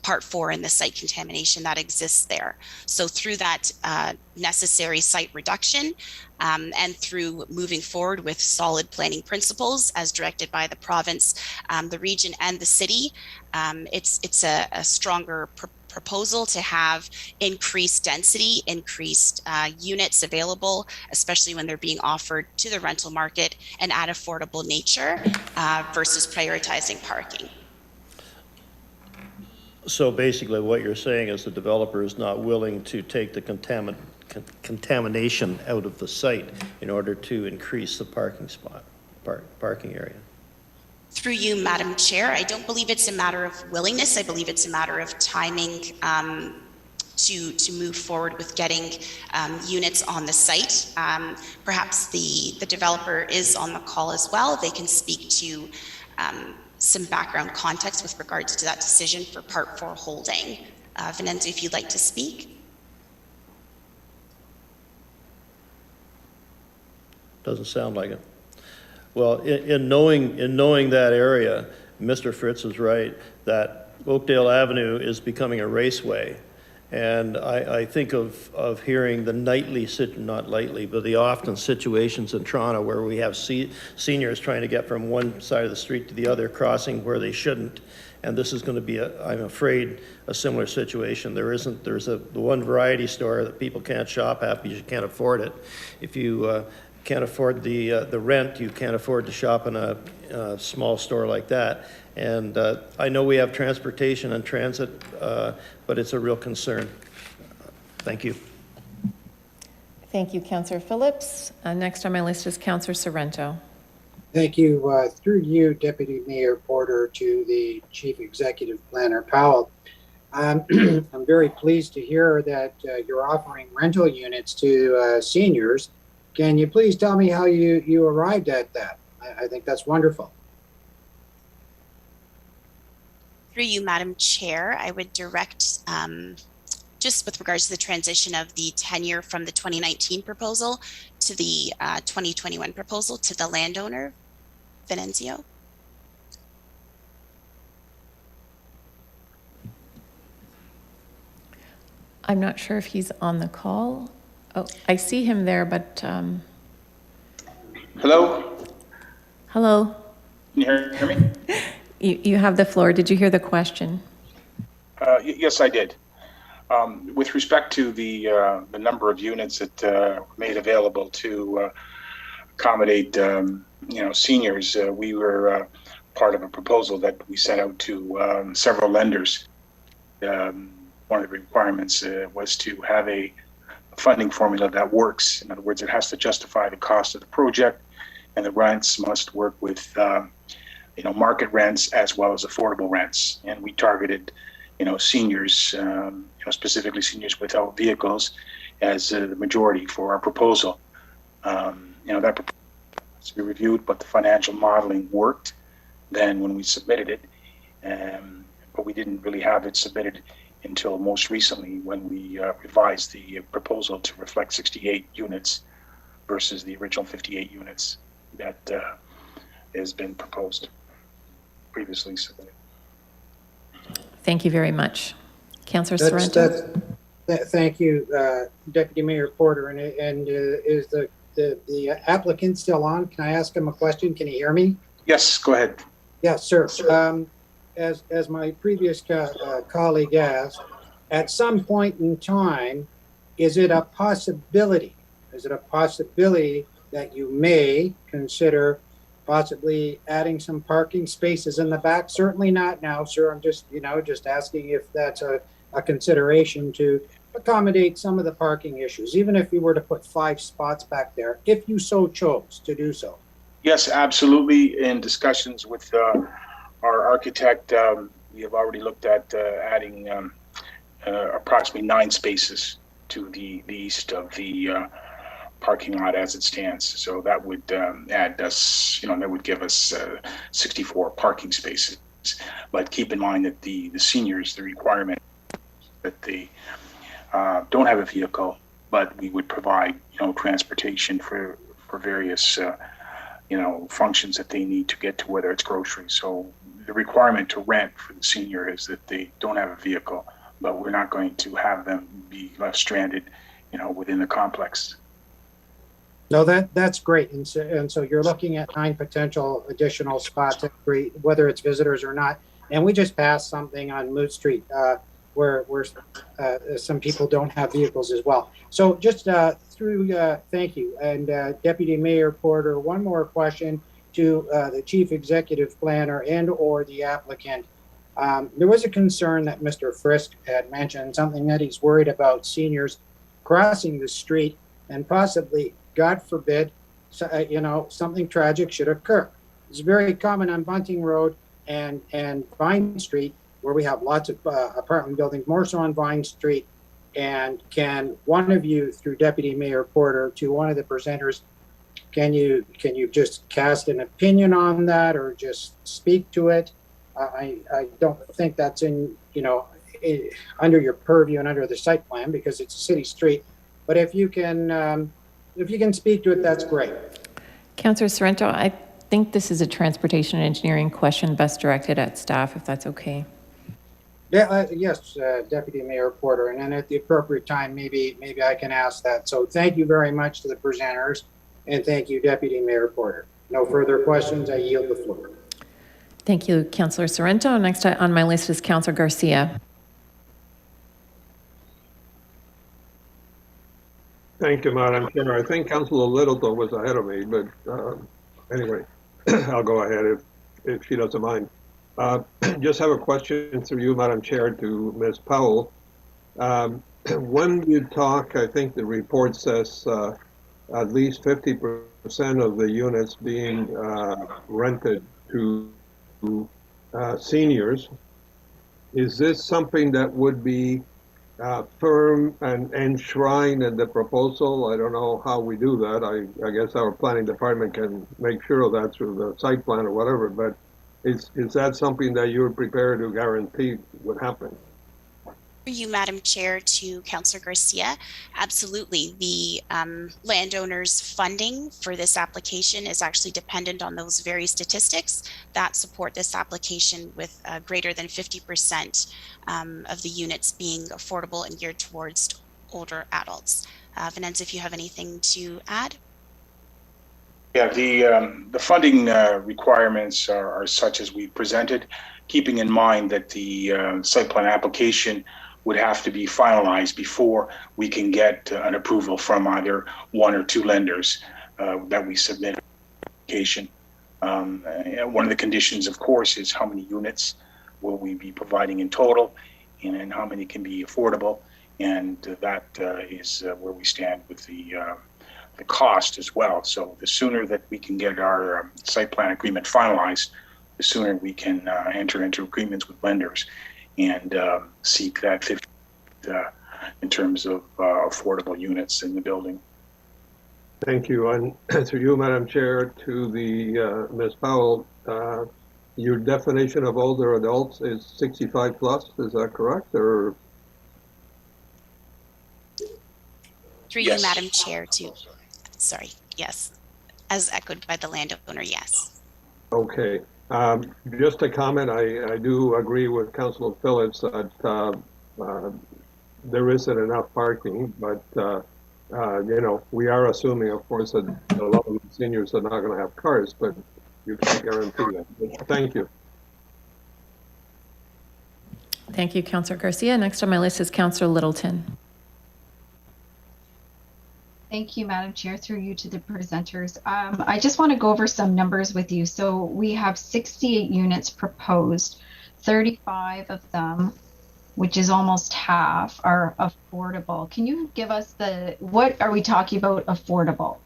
Part 4 and the site contamination that exists there. So through that necessary site reduction and through moving forward with solid planning principles as directed by the province, the region and the city, it's a stronger proposal to have increased density, increased units available, especially when they're being offered to the rental market and at affordable nature versus prioritizing parking. So basically what you're saying is the developer is not willing to take the contamination out of the site in order to increase the parking area. Through you, Madam Chair, I don't believe it's a matter of willingness. I believe it's a matter of timing to move forward with getting units on the site. Perhaps the developer is on the call as well. They can speak to some background context with regards to that decision for Part 4 holding. Venenzo, if you'd like to speak. Doesn't sound like it. Well, in knowing that area, Mr. Fritz is right that Oakdale Avenue is becoming a raceway. And I think of hearing the nightly, not lightly, but the often situations in Toronto where we have seniors trying to get from one side of the street to the other, crossing where they shouldn't. And this is going to be, I'm afraid, a similar situation. There's the one variety store that people can't shop at because you can't afford it. If you can't afford the rent, you can't afford to shop in a small store like that. And I know we have transportation and transit, but it's a real concern. Thank you. Thank you, Councillor Phillips. Next on my list is Councillor Sorrento. Thank you. Through you, Deputy Mayor Porter, to the Chief Executive Planner Powell. I'm very pleased to hear that you're offering rental units to seniors. Can you please tell me how you arrived at that? I think that's wonderful. Through you, Madam Chair, I would direct, just with regards to the transition of the tenure from the 2019 proposal to the 2021 proposal to the landowner, Venenzo. I'm not sure if he's on the call. Oh, I see him there, but... Hello? Hello? Can you hear me? You have the floor. Did you hear the question? Yes, I did. With respect to the number of units that were made available to accommodate, seniors, we were part of a proposal that we sent out to several lenders. One of the requirements was to have a funding formula that works. In other words, it has to justify the cost of the project, and the rents must work with market rents as well as affordable rents. And we targeted seniors, specifically seniors without vehicles, as the majority for our proposal. That proposal has to be reviewed, but the financial modeling worked then when we submitted it, but we didn't really have it submitted until most recently when we revised the proposal to reflect 68 units versus the original 58 units that has been proposed previously submitted. Thank you very much. Councillor Sorrento. Thank you, Deputy Mayor Porter. And is the applicant still on? Can I ask him a question? Can he hear me? Yes, go ahead. Yes, sir. As my previous colleague asked, at some point in time, is it a possibility that you may consider possibly adding some parking spaces in the back? Certainly not now, sir. I'm just asking if that's a consideration to accommodate some of the parking issues, even if you were to put 5 spots back there, if you so chose to do so. Yes, absolutely. In discussions with our architect, we have already looked at adding approximately 9 spaces to the east of the parking lot as it stands. So that would add us, that would give us 64 parking spaces. But keep in mind that the seniors, the requirement that they don't have a vehicle, but we would provide, transportation for various, functions that they need to get to, whether it's groceries. So the requirement to rent for the senior is that they don't have a vehicle, but we're not going to have them be left stranded, within the complex. No, that's great. And so you're looking at 9 potential additional spots, whether it's visitors or not. And we just passed something on Moot Street where some people don't have vehicles as well. So just thank you. And Deputy Mayor Porter, one more question to the Chief Executive Planner and or the applicant. There was a concern that Mr. Frisk had mentioned, something that he's worried about seniors crossing the street and possibly, God forbid, something tragic should occur. It's very common on Bunting Road and Vine Street, where we have lots of apartment buildings, more so on Vine Street. And can one of you, through Deputy Mayor Porter, to one of the presenters, can you just cast an opinion on that or just speak to it? I don't think that's in under your purview and under the site plan because it's a city street. But if you can speak to it, that's great. Councillor Sorrento, I think this is a transportation and engineering question best directed at staff, if that's okay. Yeah, yes, Deputy Mayor Porter, and then at the appropriate time, maybe I can ask that. So thank you very much to the presenters, and thank you, Deputy Mayor Porter. No further questions. I yield the floor. Thank you, Councillor Sorrento. Next on my list is Councillor Garcia. Thank you, Madam Chair. I think Councillor Littleton was ahead of me, but anyway, I'll go ahead if she doesn't mind. Just have a question through you, Madam Chair, to Ms. Powell. When you talk, I think the report says at least 50% of the units being rented to seniors. Is this something that would be firm and enshrined in the proposal? I don't know how we do that. I guess our planning department can make sure of that through the site plan or whatever, but is that something that you're prepared to guarantee would happen? For you, Madam Chair, to Councillor Garcia, absolutely. The landowner's funding for this application is actually dependent on those very statistics that support this application, with greater than 50% of the units being affordable and geared towards older adults. Vanessa, if you have anything to add? Yeah, the funding requirements are such as we presented, keeping in mind that the site plan application would have to be finalized before we can get an approval from either one or two lenders that we submit an application. One of the conditions, of course, is how many units will we be providing in total, and how many can be affordable, and that is where we stand with the cost as well. So the sooner that we can get our site plan agreement finalized, the sooner we can enter into agreements with lenders and seek that 50 in terms of affordable units in the building. Thank you. And through you, Madam Chair, to the Ms. Powell, your definition of older adults is 65 plus, is that correct? Or through you, Madam Chair, to, sorry, yes, as echoed by the landowner, yes. okay. Just a comment, I do agree with Councilor Phillips that there isn't enough parking, but you know, we are assuming, of course, that a lot of seniors are not going to have cars, but you can't guarantee that. But thank you. Thank you, Councillor Garcia. Next on my list is Councillor Littleton. Thank you, Madam Chair, through you to the presenters. I just want to go over some numbers with you. So we have 68 units proposed, 35 of them, which is almost half, are affordable. Can you give us what are we talking about affordable?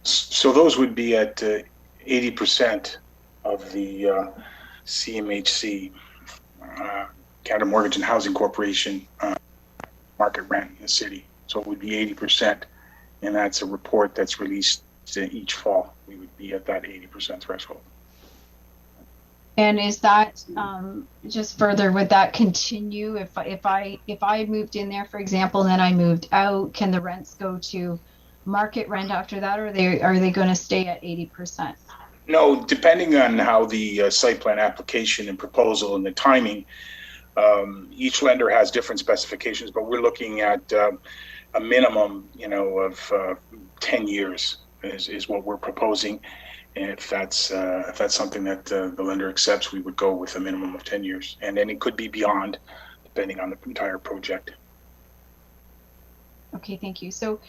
So those would be at 80% of the CMHC, Canada Mortgage and Housing Corporation, market rent in the city. So it would be 80%, and that's a report that's released each fall. We would be at that 80% threshold. And is that just further? Would that continue if I moved in there, for example, and then I moved out? Can the rents go to market rent after that, or are they going to stay at 80%? No, depending on how the site plan application and proposal and the timing. Each lender has different specifications, but we're looking at a minimum, you know, of 10 years is what we're proposing. And if that's something that the lender accepts, we would go with a minimum of 10 years. And then it could be beyond, depending on the entire project. Okay, thank you. So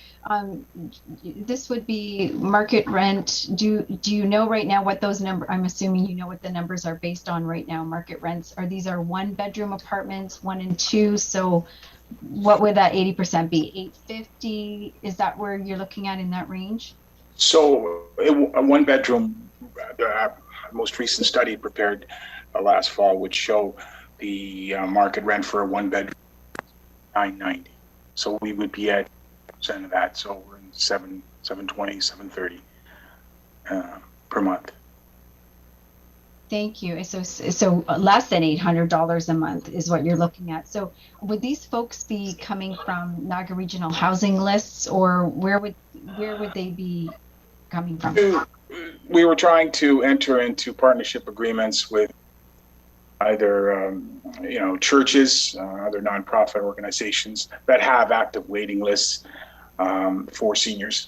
this would be market rent. Do you know right now what those numbers, I'm assuming you know what the numbers are based on right now, market rents. These are 1-bedroom apartments, 1 and 2. So what would that 80% be? 850? Is that where you're looking at in that range? So a 1-bedroom, the most recent study prepared last fall would show the market rent for a 1-bedroom $990. So we would be at % of that. So we're in $720, $730 per month. Thank you. So less than $800 a month is what you're looking at. So would these folks be coming from Niagara Regional Housing Lists, or where would they be coming from? We were trying to enter into partnership agreements with either you know, churches, other nonprofit organizations that have active waiting lists for seniors.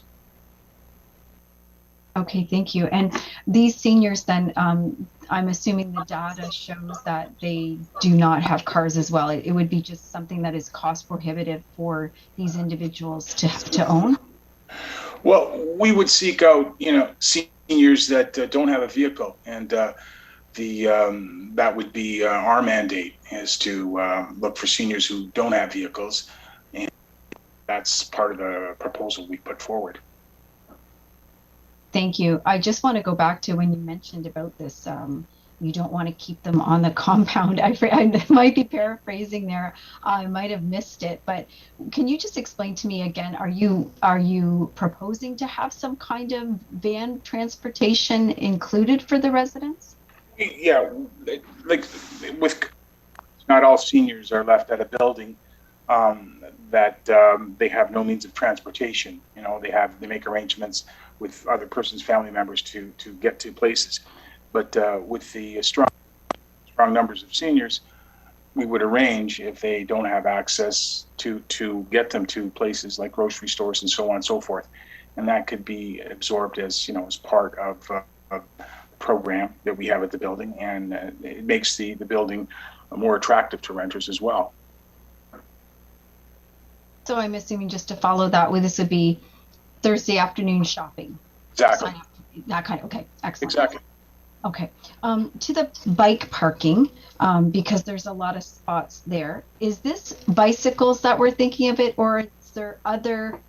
Okay, thank you. And these seniors then, I'm assuming the data shows that they do not have cars as well. It would be just something that is cost prohibitive for these individuals to own? Well, we would seek out, you know, seniors that don't have a vehicle, and that would be our mandate, is to look for seniors who don't have vehicles, and that's part of the proposal we put forward. Thank you. I just want to go back to when you mentioned about this, you don't want to keep them on the compound. I might be paraphrasing there. I might have missed it, but can you just explain to me again, are you proposing to have some kind of van transportation included for the residents? Yeah, like with not all seniors are left at a building that they have no means of transportation. You know, they make arrangements with other person's family members to get to places. But with the strong numbers of seniors, we would arrange, if they don't have access, to get them to places like grocery stores and so on and so forth. And that could be absorbed as, you know, as part of program that we have at the building, and it makes the building more attractive to renters as well. So I'm assuming, just to follow that, this would be Thursday afternoon shopping. Exactly. That kind of, okay, excellent. Exactly. Okay. To the bike parking, because there's a lot of spots there. Is this bicycles that we're thinking of it, or is there other,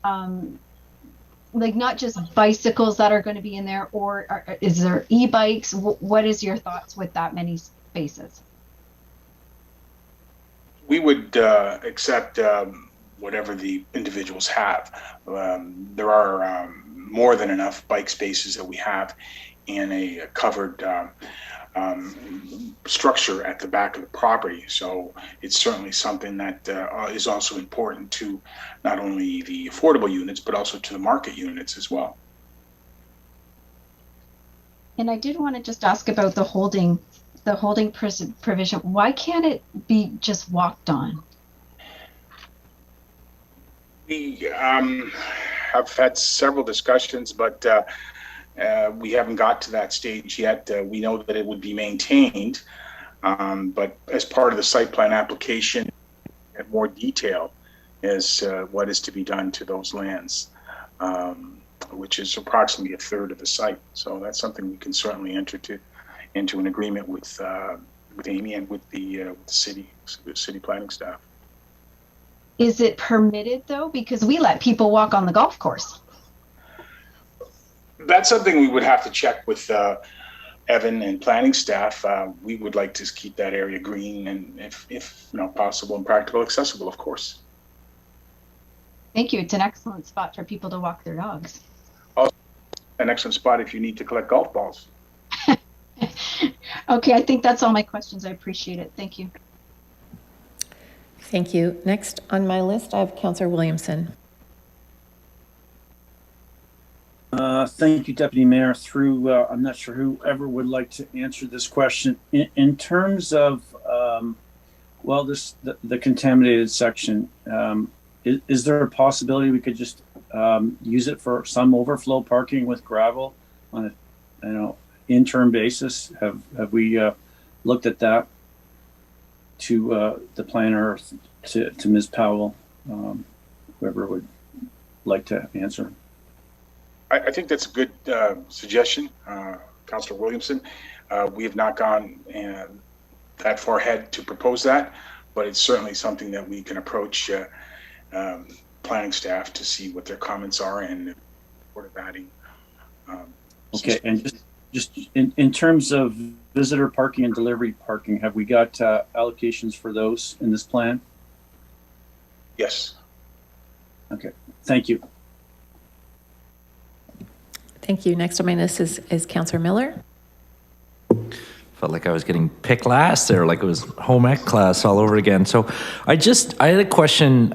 like not just bicycles that are going to be in there, or is there e-bikes? What is your thoughts with that many spaces? We would accept whatever the individuals have. There are more than enough bike spaces that we have in a covered structure at the back of the property. So it's certainly something that is also important to not only the affordable units, but also to the market units as well. And I did want to just ask about the holding provision. Why can't it be just walked on? We have had several discussions, but we haven't got to that stage yet. We know that it would be maintained, but as part of the site plan application, and more detail as what is to be done to those lands, which is approximately a third of the site. So that's something we can certainly enter into an agreement with Amy and with the city planning staff. Is it permitted though? Because we let people walk on the golf course. That's something we would have to check with Evan and planning staff. We would like to keep that area green and, if possible and practical, accessible, of course. Thank you. It's an excellent spot for people to walk their dogs. Also, an excellent spot if you need to collect golf balls. Okay, I think that's all my questions. I appreciate it. Thank you. Thank you. Next on my list, I have Councillor Williamson. Thank you, Deputy Mayor. I'm not sure whoever would like to answer this question. In terms of, the contaminated section, is there a possibility we could just use it for some overflow parking with gravel on a interim basis? Have we looked at that to the planner, to Ms. Powell, whoever would like to answer? I think that's a good suggestion, Councillor Williamson. We have not gone that far ahead to propose that, but it's certainly something that we can approach planning staff to see what their comments are and sort of adding. Okay, and just in terms of visitor parking and delivery parking, have we got allocations for those in this plan? Yes. Okay, thank you. Thank you. Next on my list is Councillor Miller. Felt like I was getting picked last there, like it was home ec class all over again. So I had a question,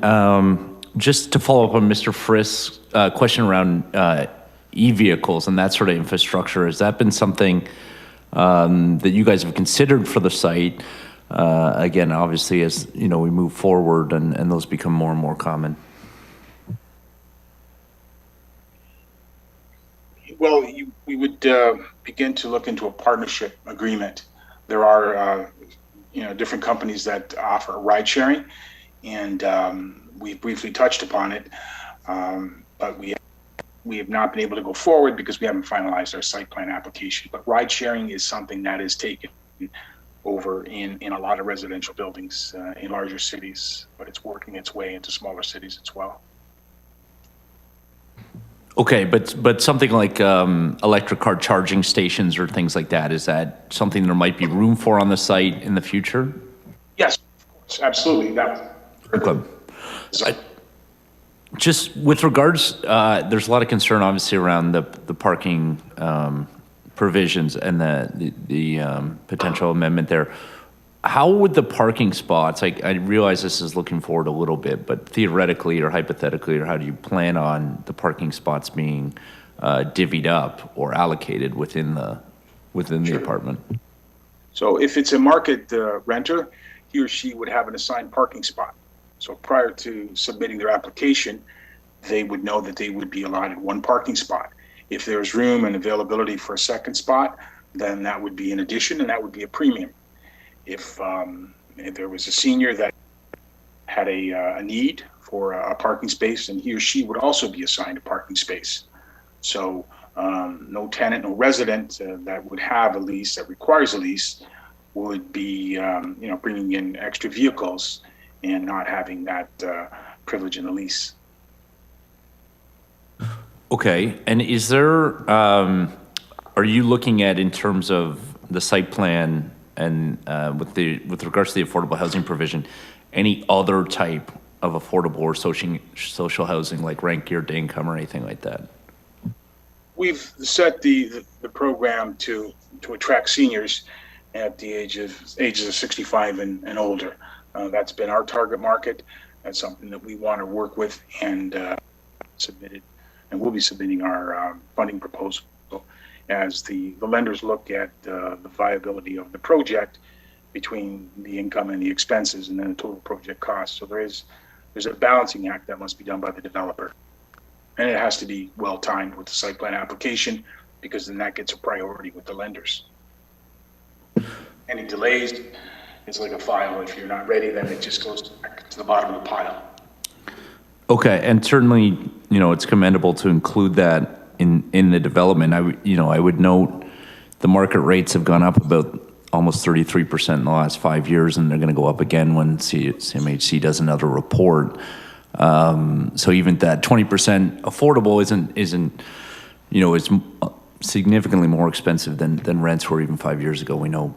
just to follow up on Mr. Frist's question around e-vehicles and that sort of infrastructure. Has that been something that you guys have considered for the site? Again, obviously, as we move forward and those become more and more common. Well, we would begin to look into a partnership agreement. There are, different companies that offer ride sharing, and we briefly touched upon it, but we have not been able to go forward because we haven't finalized our site plan application. But ride sharing is something that is taken over in a lot of residential buildings in larger cities, but it's working its way into smaller cities as well. Okay, but something like electric car charging stations or things like that, is that something there might be room for on the site in the future? Yes, of course, absolutely. Okay. Just with regards, there's a lot of concern obviously around the parking provisions and the potential amendment there. How would the parking spots, I realize this is looking forward a little bit, but theoretically or hypothetically, or how do you plan on the parking spots being divvied up or allocated within the apartment? So if it's a market renter, he or she would have an assigned parking spot. So prior to submitting their application, they would know that they would be allotted one parking spot. If there's room and availability for a second spot, then that would be an addition and that would be a premium. if there was a senior that had a need for a parking space, and he or she would also be assigned a parking space. So no tenant, no resident that would have a lease, that requires a lease, would be bringing in extra vehicles and not having that privilege in the lease. Okay, and is there, are you looking at, in terms of the site plan and with regards to the affordable housing provision, any other type of affordable or social housing, like rent geared to income or anything like that? We've set the program to attract seniors at the ages of 65 and older. That's been our target market. That's something that we want to work with, and submitted, and we'll be submitting our funding proposal as the lenders look at the viability of the project between the income and the expenses, and then the total project cost. So there's a balancing act that must be done by the developer, and it has to be well timed with the site plan application, because then that gets a priority with the lenders. Any delays, it's like a file. If you're not ready, then it just goes back to the bottom of the pile. Okay, and certainly, it's commendable to include that in the development. I would note the market rates have gone up about almost 33% in the last 5 years, and they're going to go up again when CMHC does another report. So even that 20% affordable isn't it's significantly more expensive than rents were even 5 years ago. We know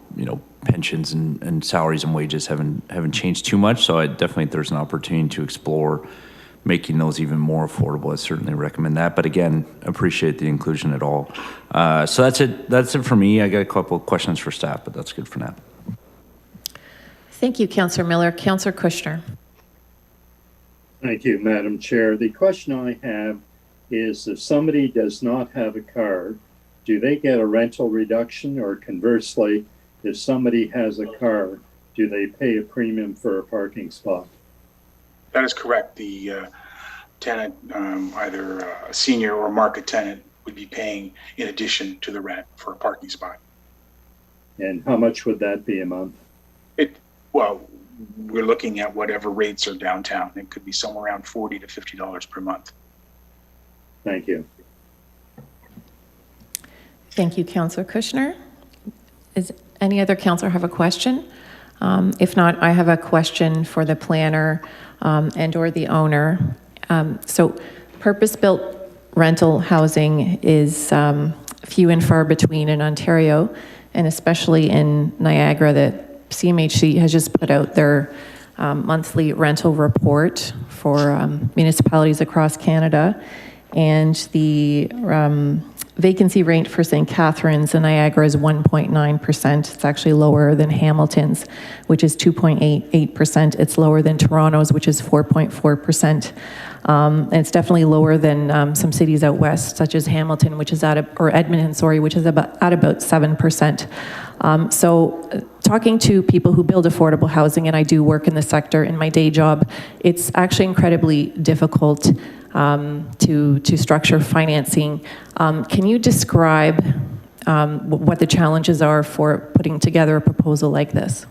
pensions and salaries and wages haven't changed too much. So I definitely think there's an opportunity to explore making those even more affordable. I certainly recommend that. But again, appreciate the inclusion at all. So that's it. That's it for me. I got a couple of questions for staff, but that's good for now. Thank you, Councillor Miller. Councillor Kushner. Thank you, Madam Chair. The question I have is, if somebody does not have a car, do they get a rental reduction? Or conversely, if somebody has a car, do they pay a premium for a parking spot? That is correct. The tenant, either a senior or market tenant, would be paying in addition to the rent for a parking spot. And how much would that be a month? Well, we're looking at whatever rates are downtown. It could be somewhere around $40 to $50 per month. Thank you. Thank you, Councillor Kushner. Does any other councillor have a question? If not, I have a question for the planner and or the owner. So purpose-built rental housing is few and far between in Ontario, and especially in Niagara. The CMHC has just put out their monthly rental report for municipalities across Canada, and the vacancy rate for St. Catharines and Niagara is 1.9%. It's actually lower than Hamilton's, which is 2.88%. It's lower than Toronto's, which is 4.4%. And it's definitely lower than some cities out west, such as Hamilton, which is or Edmonton, sorry, which is at about 7%. So talking to people who build affordable housing, and I do work in the sector in my day job, it's actually incredibly difficult to structure financing. Can you describe what the challenges are for putting together a proposal like this?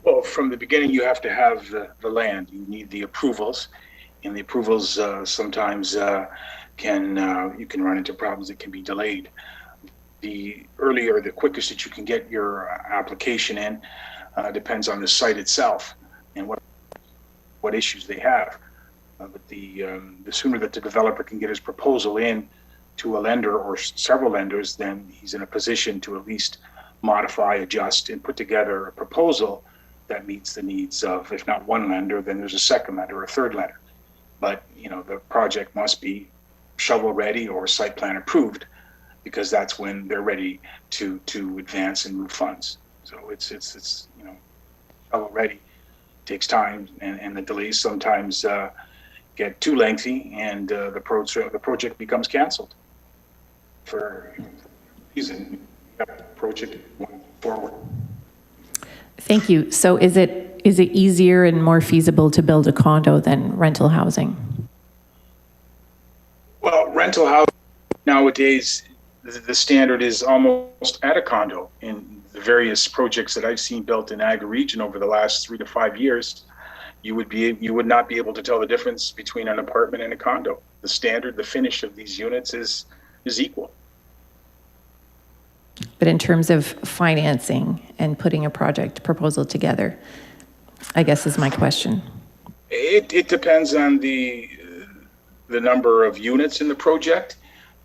Well, from the beginning, you have to have the land. You need the approvals, and the approvals sometimes you can run into problems that can be delayed. The earlier, the quickest that you can get your application in depends on the site itself and what issues they have. But the sooner that the developer can get his proposal in to a lender or several lenders, then he's in a position to at least modify, adjust, and put together a proposal that meets the needs of, if not one lender, then there's a second lender or a third lender. But the project must be shovel ready or site plan approved, because that's when they're ready to advance and move funds. So it's shovel ready. Takes time, and the delays sometimes get too lengthy, and the project becomes canceled for reason. Project going forward. Thank you. So is it easier and more feasible to build a condo than rental housing? Well, rental housing nowadays, the standard is almost at a condo, and the various projects that I've seen built in Agri region over the last 3 to 5 years, you would not be able to tell the difference between an apartment and a condo. The standard, the finish of these units is equal. But in terms of financing and putting a project proposal together, I guess is my question. It depends on the number of units in the project.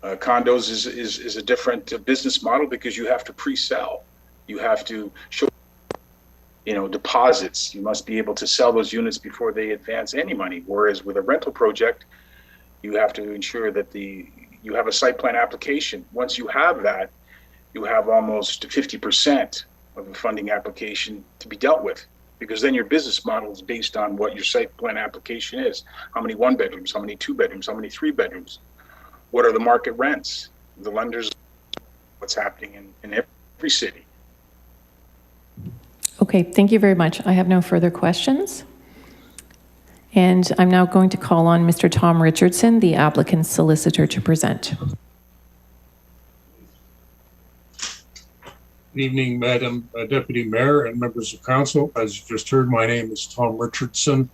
Condos is a different business model because you have to pre-sell. You have to show, deposits. You must be able to sell those units before they advance any money. Whereas with a rental project, you have to ensure that you have a site plan application. Once you have that, you have almost 50% of the funding application to be dealt with, because then your business model is based on what your site plan application is. How many 1 bedrooms, how many 2 bedrooms, how many 3 bedrooms? What are the market rents? The lenders, what's happening in every city. Okay, thank you very much. I have no further questions. And I'm now going to call on Mr. Tom Richardson, the applicant's solicitor, to present. Good evening, Madam Deputy Mayor and members of council. As you just heard, my name is Tom Richardson.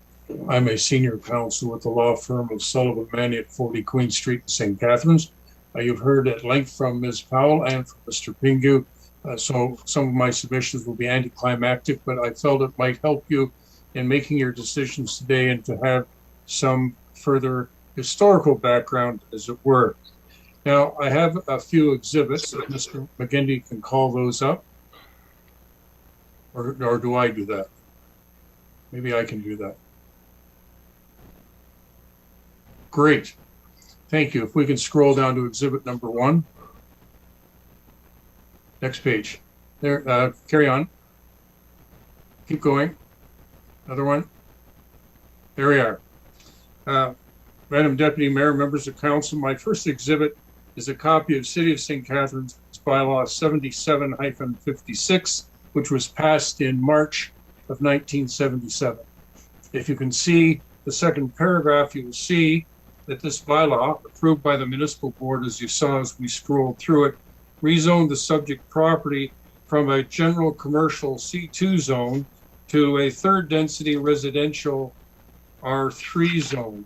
I'm a senior counsel with the law firm of Sullivan Manny at 40 Queen Street in St. Catharines. You've heard at length from Ms. Powell and from Mr. Pingu, so some of my submissions will be anticlimactic, but I felt it might help you in making your decisions today and to have some further historical background, as it were. Now, I have a few exhibits. If Mr. McGinty can call those up. Or do I do that? Maybe I can do that. Great. Thank you. If we can scroll down to exhibit number 1. Next page. There, carry on. Keep going. Another one. There we are. Madam Deputy Mayor, members of council, my first exhibit is a copy of City of St. Catharines bylaw 77-56, which was passed in March of 1977. If you can see the second paragraph, you will see that this bylaw, approved by the municipal board, as you saw as we scrolled through it, rezoned the subject property from a general commercial C2 zone to a third density residential R3 zone.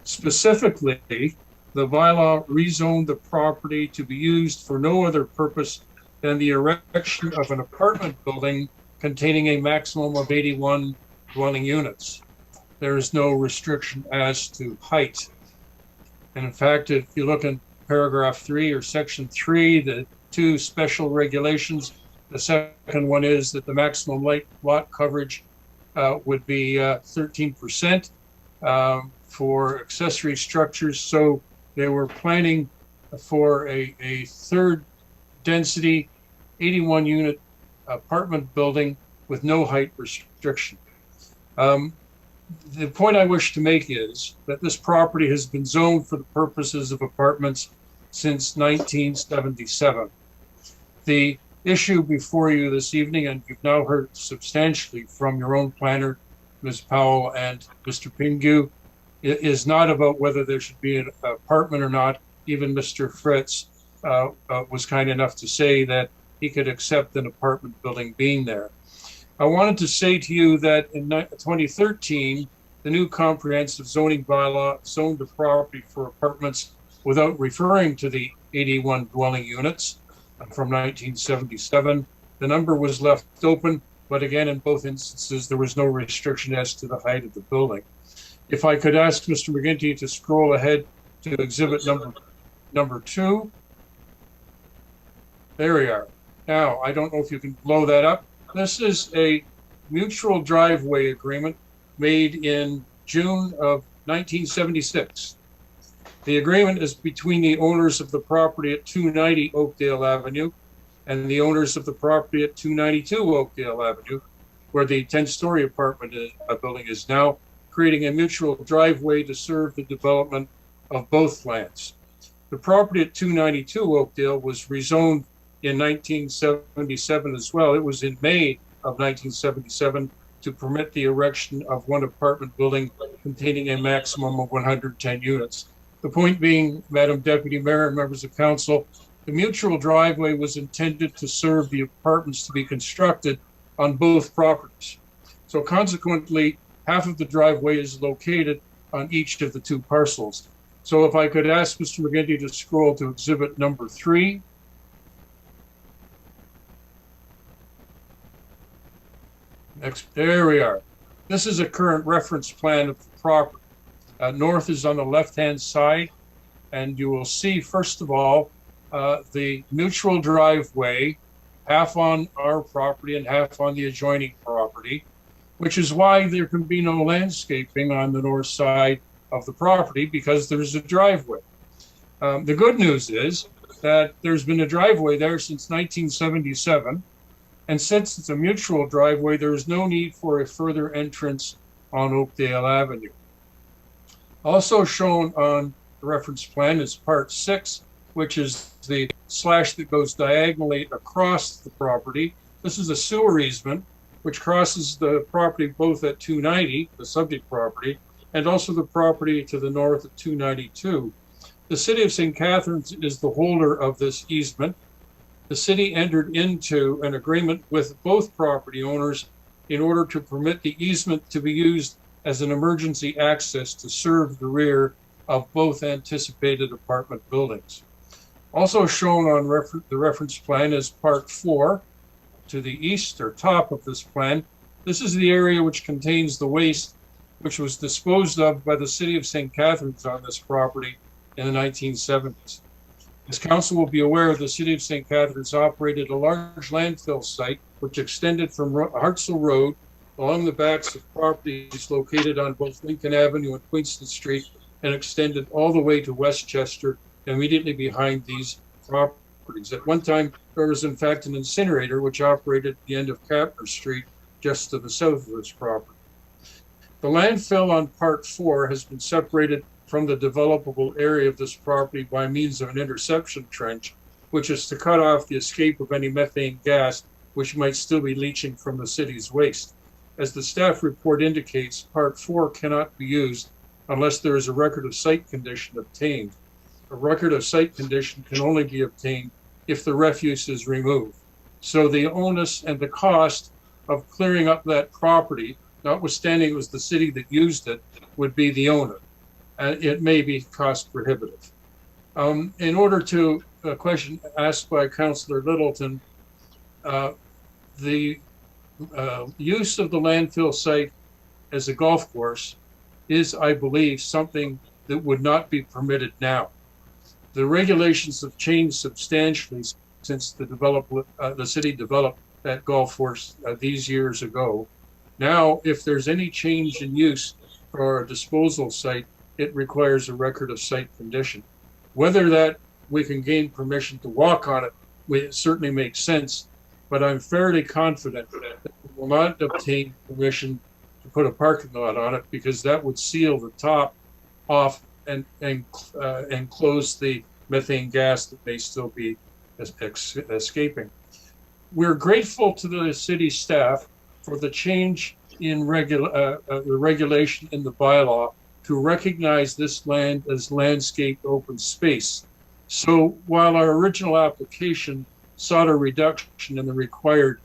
Specifically, the bylaw rezoned the property to be used for no other purpose than the erection of an apartment building containing a maximum of 81 dwelling units. There is no restriction as to height. And in fact, if you look in paragraph 3 or section 3, the 2 special regulations, the second one is that the maximum lot coverage would be 13% for accessory structures. So they were planning for a third density 81 unit apartment building with no height restriction. The point I wish to make is that this property has been zoned for the purposes of apartments since 1977. The issue before you this evening, and you've now heard substantially from your own planner, Ms. Powell and Mr. Pingu, is not about whether there should be an apartment or not. Even Mr. Fritz was kind enough to say that he could accept an apartment building being there. I wanted to say to you that in 2013, the new comprehensive zoning bylaw zoned the property for apartments without referring to the 81 dwelling units from 1977. The number was left open, but again, in both instances, there was no restriction as to the height of the building. If I could ask Mr. McGinty to scroll ahead to exhibit number 2. There we are. Now, I don't know if you can blow that up. This is a mutual driveway agreement made in June of 1976. The agreement is between the owners of the property at 290 Oakdale Avenue and the owners of the property at 292 Oakdale Avenue, where the 10-story apartment building is now, creating a mutual driveway to serve the development of both lands. The property at 292 Oakdale was rezoned in 1977 as well. It was in May of 1977 to permit the erection of one apartment building containing a maximum of 110 units. The point being, Madam Deputy Mayor and members of council, The mutual driveway was intended to serve the apartments to be constructed on both properties. So consequently, half of the driveway is located on each of the two parcels. So if I could ask Mr. McGinty to scroll to exhibit number 3. Next, there we are. This is a current reference plan of the property. North is on the left-hand side, and you will see, first of all, the mutual driveway, half on our property and half on the adjoining property, which is why there can be no landscaping on the north side of the property, because there's a driveway. The good news is that there's been a driveway there since 1977, and since it's a mutual driveway, there is no need for a further entrance on Oakdale Avenue. Also shown on the reference plan is part 6, which is the slash that goes diagonally across the property. This is a sewer easement which crosses the property both at 290, the subject property, and also the property to the north at 292. The city of St. Catharines is the holder of this easement. The city entered into an agreement with both property owners in order to permit the easement to be used as an emergency access to serve the rear of both anticipated apartment buildings. Also shown on the reference plan is part 4 to the east or top of this plan. This is the area which contains the waste which was disposed of by the city of St. Catharines on this property in the 1970s. As council will be aware, the city of St. Catharines operated a large landfill site which extended from Hartsel Road along the backs of properties located on both Lincoln Avenue and Queenston Street and extended all the way to Westchester immediately behind these properties. At one time, there was in fact an incinerator which operated at the end of Capner Street just to the south of this property. The landfill on part 4 has been separated from the developable area of this property by means of an interception trench, which is to cut off the escape of any methane gas which might still be leaching from the city's waste. As the staff report indicates, part 4 cannot be used unless there is a record of site condition obtained. A record of site condition can only be obtained if the refuse is removed. So the onus and the cost of clearing up that property, notwithstanding it was the city that used it, would be the owner. And it may be cost prohibitive. In order to a question asked by Councillor Littleton, the use of the landfill site as a golf course is, I believe, something that would not be permitted now. The regulations have changed substantially since the city developed that golf course these years ago. Now, if there's any change in use for a disposal site, it requires a record of site condition. Whether that we can gain permission to walk on it certainly makes sense, but I'm fairly confident that we will not obtain permission to put a parking lot on it, because that would seal the top off and close the methane gas that may still be escaping. We're grateful to the city staff for the change in the regulation in the bylaw to recognize this land as landscaped open space. So while our original application sought a reduction in the required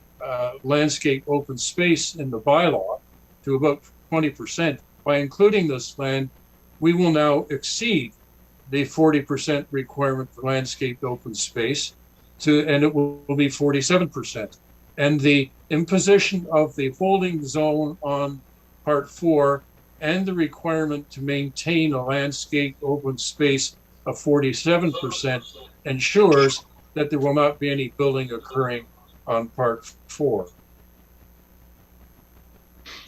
landscape open space in the bylaw to about 20%, by including this land, we will now exceed the 40% requirement for landscaped open space, and it will be 47%. And the imposition of the holding zone on part 4 and the requirement to maintain a landscaped open space of 47% ensures that there will not be any building occurring on part 4.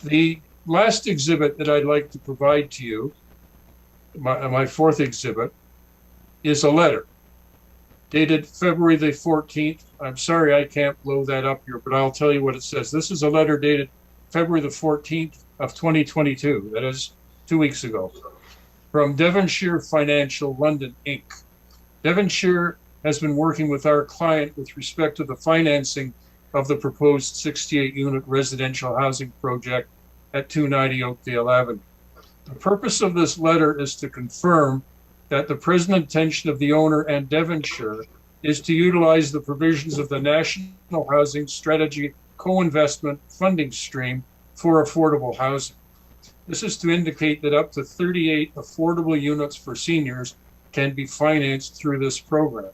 The last exhibit that I'd like to provide to you, my fourth exhibit, is a letter dated February the 14th. I'm sorry I can't blow that up here, but I'll tell you what it says. This is a letter dated February the 14th of 2022, that is 2 weeks ago, from Devonshire Financial London, Inc. Devonshire has been working with our client with respect to the financing of the proposed 68-unit residential housing project at 290 Oakdale Avenue. The purpose of this letter is to confirm that the present intention of the owner and Devonshire is to utilize the provisions of the National Housing Strategy Co-Investment Funding Stream for affordable housing. This is to indicate that up to 38 affordable units for seniors can be financed through this program.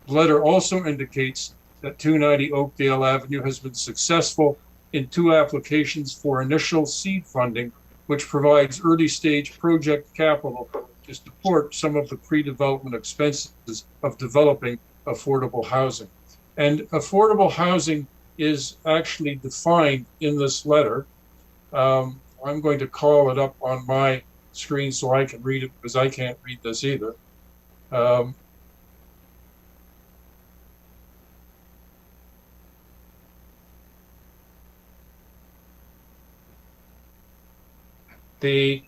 The letter also indicates that 290 Oakdale Avenue has been successful in 2 applications for initial seed funding, which provides early stage project capital to support some of the pre-development expenses of developing affordable housing. And affordable housing is actually defined in this letter. I'm going to call it up on my screen so I can read it, because I can't read this either. The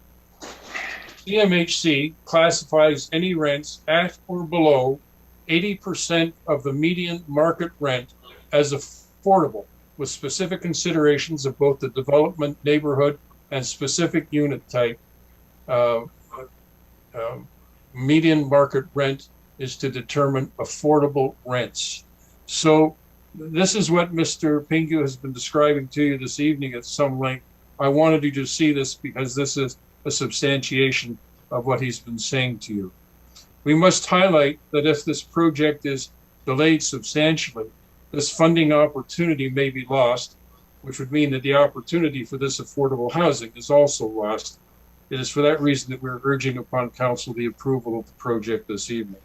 CMHC classifies any rents at or below 80% of the median market rent as affordable, with specific considerations of both the development, neighborhood, and specific unit type. Median market rent is to determine affordable rents. So this is what Mr. Pingu has been describing to you this evening at some length. I wanted you to see this because this is a substantiation of what he's been saying to you. We must highlight that if this project is delayed substantially, this funding opportunity may be lost, which would mean that the opportunity for this affordable housing is also lost. It is for that reason that we're urging upon Council the approval of the project this evening.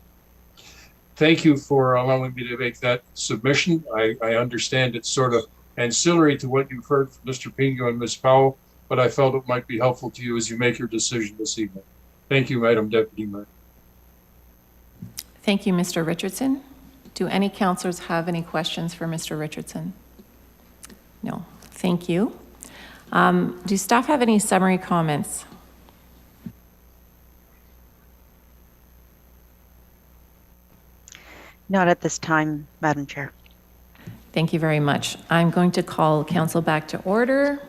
Thank you for allowing me to make that submission. I understand it's sort of ancillary to what you've heard from Mr. Pingu and Ms. Powell, but I felt it might be helpful to you as you make your decision this evening. Thank you, Madam Deputy Mayor. Thank you, Mr. Richardson. Do any councillors have any questions for Mr. Richardson? No. Thank you. Do staff have any summary comments? Not at this time, Madam Chair. Thank you very much. I'm going to call council back to order.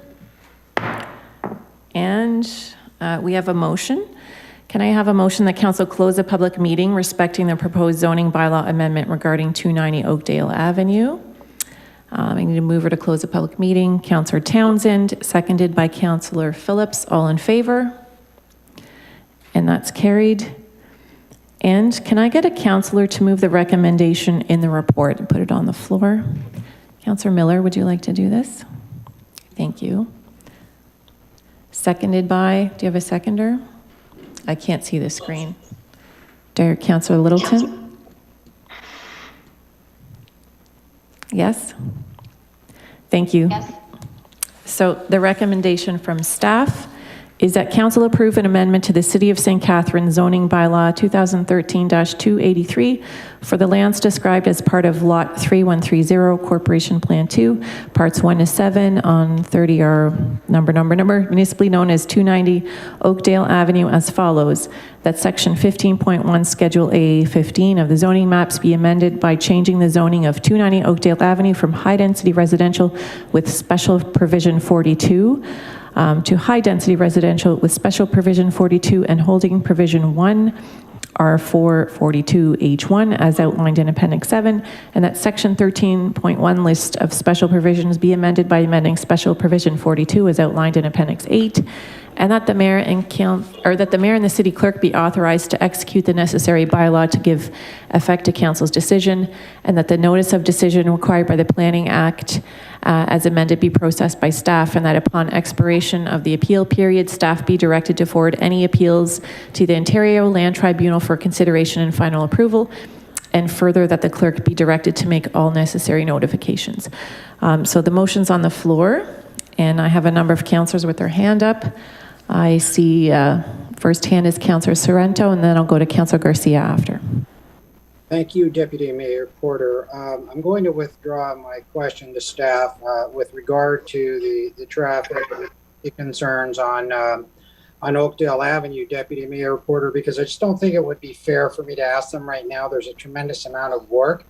And we have a motion. Can I have a motion that council close a public meeting respecting the proposed zoning bylaw amendment regarding 290 Oakdale Avenue? I need to move her to close a public meeting. Councillor Townsend, seconded by Councillor Phillips. All in favor? And that's carried. And can I get a councillor to move the recommendation in the report and put it on the floor? Councillor Miller, would you like to do this? Thank you. Seconded by, do you have a seconder? I can't see the screen. Councillor Littleton? Yes? Thank you. Yes. So the recommendation from staff is that council approve an amendment to the City of St. Catharines zoning bylaw 2013-283 for the lands described as part of Lot 3130 Corporation Plan 2, Parts 1 to 7 on 30R number, municipally known as 290 Oakdale Avenue as follows. That section 15.1 Schedule A15 of the zoning maps be amended by changing the zoning of 290 Oakdale Avenue from high-density residential with special provision 42 to high-density residential with special provision 42 and holding provision 1 R4 42H1 as outlined in Appendix 7, and that Section 13.1 list of special provisions be amended by amending special provision 42 as outlined in Appendix 8, and that the mayor and the city clerk be authorized to execute the necessary bylaw to give effect to council's decision, and that the notice of decision required by the Planning Act as amended be processed by staff, and that upon expiration of the appeal period, staff be directed to forward any appeals to the Ontario Land Tribunal for consideration and final approval, and further that the clerk be directed to make all necessary notifications. So the motion's on the floor, and I have a number of councillors with their hand up. I see first hand is Councillor Sorrento, and then I'll go to Councillor Garcia after. Thank you, Deputy Mayor Porter. I'm going to withdraw my question to staff with regard to the traffic concerns on Oakdale Avenue, Deputy Mayor Porter, because I just don't think it would be fair for me to ask them right now. There's a tremendous amount of work.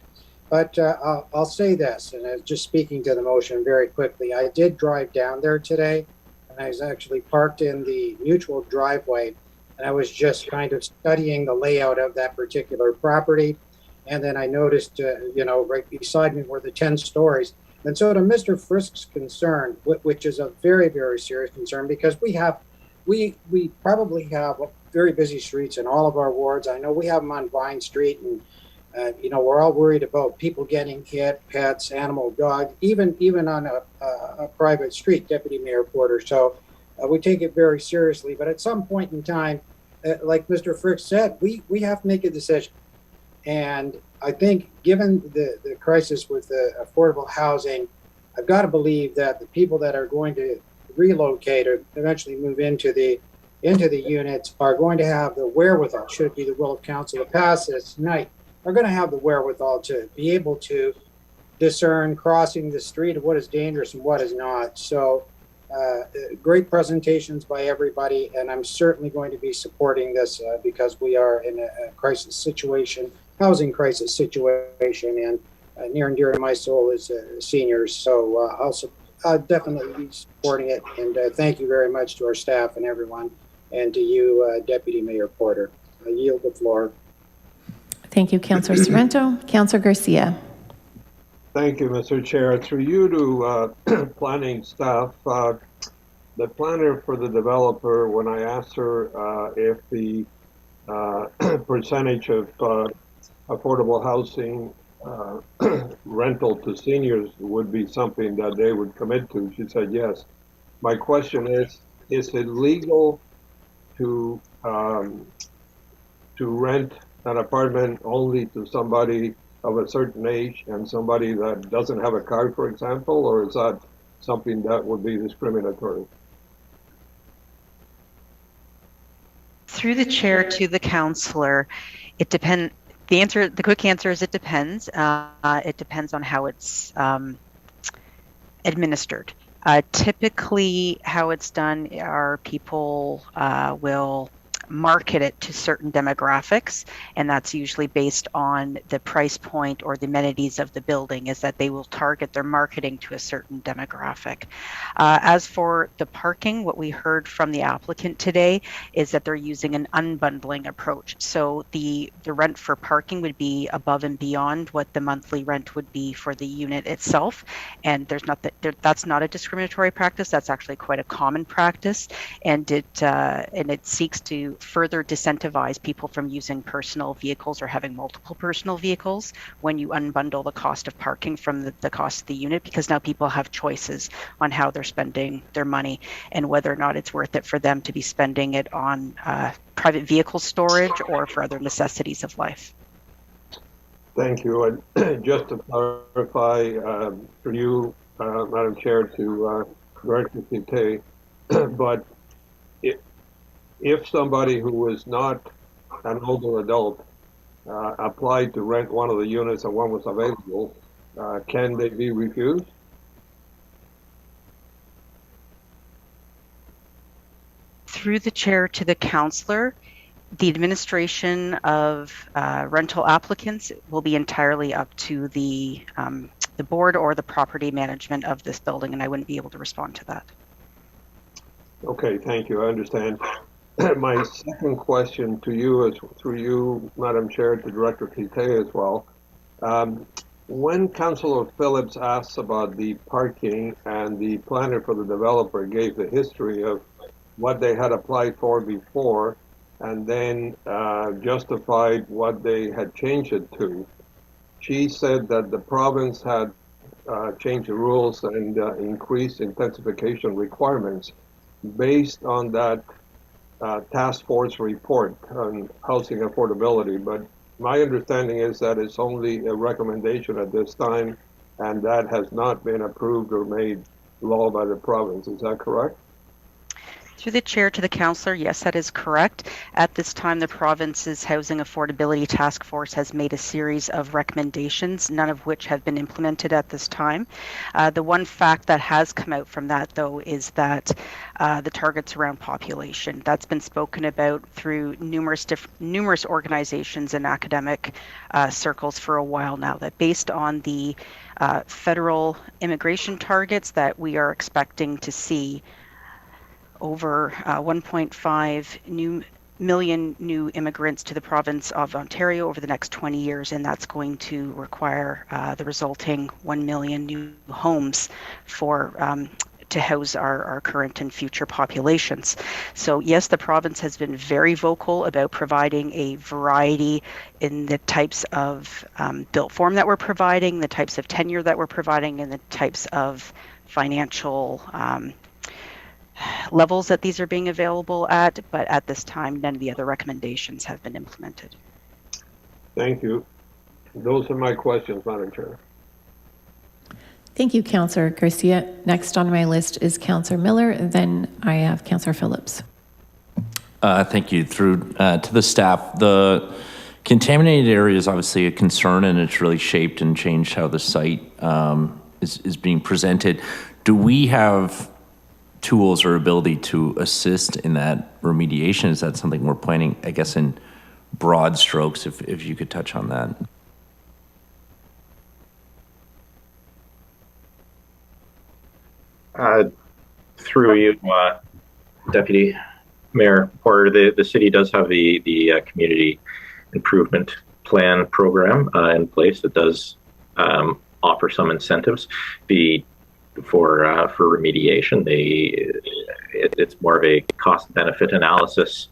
But I'll say this, and just speaking to the motion very quickly, I did drive down there today, and I was actually parked in the mutual driveway, and I was just kind of studying the layout of that particular property. And then I noticed, right beside me were the 10 stories. And so to Mr. Frisk's concern, which is a very, very serious concern, because we probably have very busy streets in all of our wards. I know we have them on Vine Street, and we're all worried about people getting hit, pets, animal, dog, even on a private street, Deputy Mayor Porter. So we take it very seriously. But at some point in time, like Mr. Frisk said, we have to make a decision. And I think given the crisis with the affordable housing, I've got to believe that the people that are going to relocate or eventually move into the units are going to have the wherewithal, should it be the will of council to pass this tonight, are going to have the wherewithal to be able to discern crossing the street of what is dangerous and what is not. So great presentations by everybody, and I'm certainly going to be supporting this because we are in a crisis situation, housing crisis situation, and near and dear to my soul is seniors. So I'll definitely be supporting it, and thank you very much to our staff and everyone, and to you, Deputy Mayor Porter. I yield the floor. Thank you, Councillor Sorrento. Councillor Garcia. Thank you, Mr. Chair. Through you to planning staff, the planner for the developer, when I asked her if the percentage of affordable housing rental to seniors would be something that they would commit to, she said yes. My question is it legal to rent an apartment only to somebody of a certain age and somebody that doesn't have a car, for example, or is that something that would be discriminatory? Through the chair to the councillor, it depends. The quick answer is it depends. It depends on how it's administered. Typically, how it's done are people will market it to certain demographics, and that's usually based on the price point or the amenities of the building, is that they will target their marketing to a certain demographic. As for the parking, what we heard from the applicant today is that they're using an unbundling approach. So the rent for parking would be above and beyond what the monthly rent would be for the unit itself, and that's not a discriminatory practice. That's actually quite a common practice, and it seeks to further disincentivize people from using personal vehicles or having multiple personal vehicles when you unbundle the cost of parking from the cost of the unit, because now people have choices on how they're spending their money and whether or not it's worth it for them to be spending it on private vehicle storage or for other necessities of life. Thank you. And just to clarify for you, Madam Chair, to Director Kite, but if somebody who is not an older adult applied to rent one of the units and one was available, can they be refused? Through the chair to the councillor, the administration of rental applicants will be entirely up to the board or the property management of this building, and I wouldn't be able to respond to that. Okay, thank you. I understand. My second question to you is through you, Madam Chair, to Director Kite as well. When Councillor Phillips asked about the parking and the planner for the developer gave the history of what they had applied for before and then justified what they had changed it to, she said that the province had changed the rules and increased intensification requirements based on that task force report on housing affordability, but my understanding is that it's only a recommendation at this time, and that has not been approved or made law by the province. Is that correct? Through the chair to the councillor, yes, that is correct. At this time, the province's Housing Affordability Task Force has made a series of recommendations, none of which have been implemented at this time. The one fact that has come out from that, though, is that the targets around population. That's been spoken about through numerous organizations and academic circles for a while now, that based on the federal immigration targets that we are expecting to see over 1.5 million new immigrants to the province of Ontario over the next 20 years, and that's going to require the resulting 1 million new homes for to house our current and future populations. So yes, the province has been very vocal about providing a variety in the types of built form that we're providing, the types of tenure that we're providing, and the types of financial levels that these are being available at, but at this time, none of the other recommendations have been implemented. Thank you. Those are my questions, Madam Chair. Thank you, Councillor Garcia. Next on my list is Councillor Miller, then I have Councillor Phillips. Thank you. Through to the staff, the contaminated area is obviously a concern, and it's really shaped and changed how the site is being presented. Do we have tools or ability to assist in that remediation? Is that something we're planning, I guess, in broad strokes, if you could touch on that? Through you, Deputy Mayor Porter, the city does have the community improvement plan program in place that does offer some incentives. For remediation, it's more of a cost-benefit analysis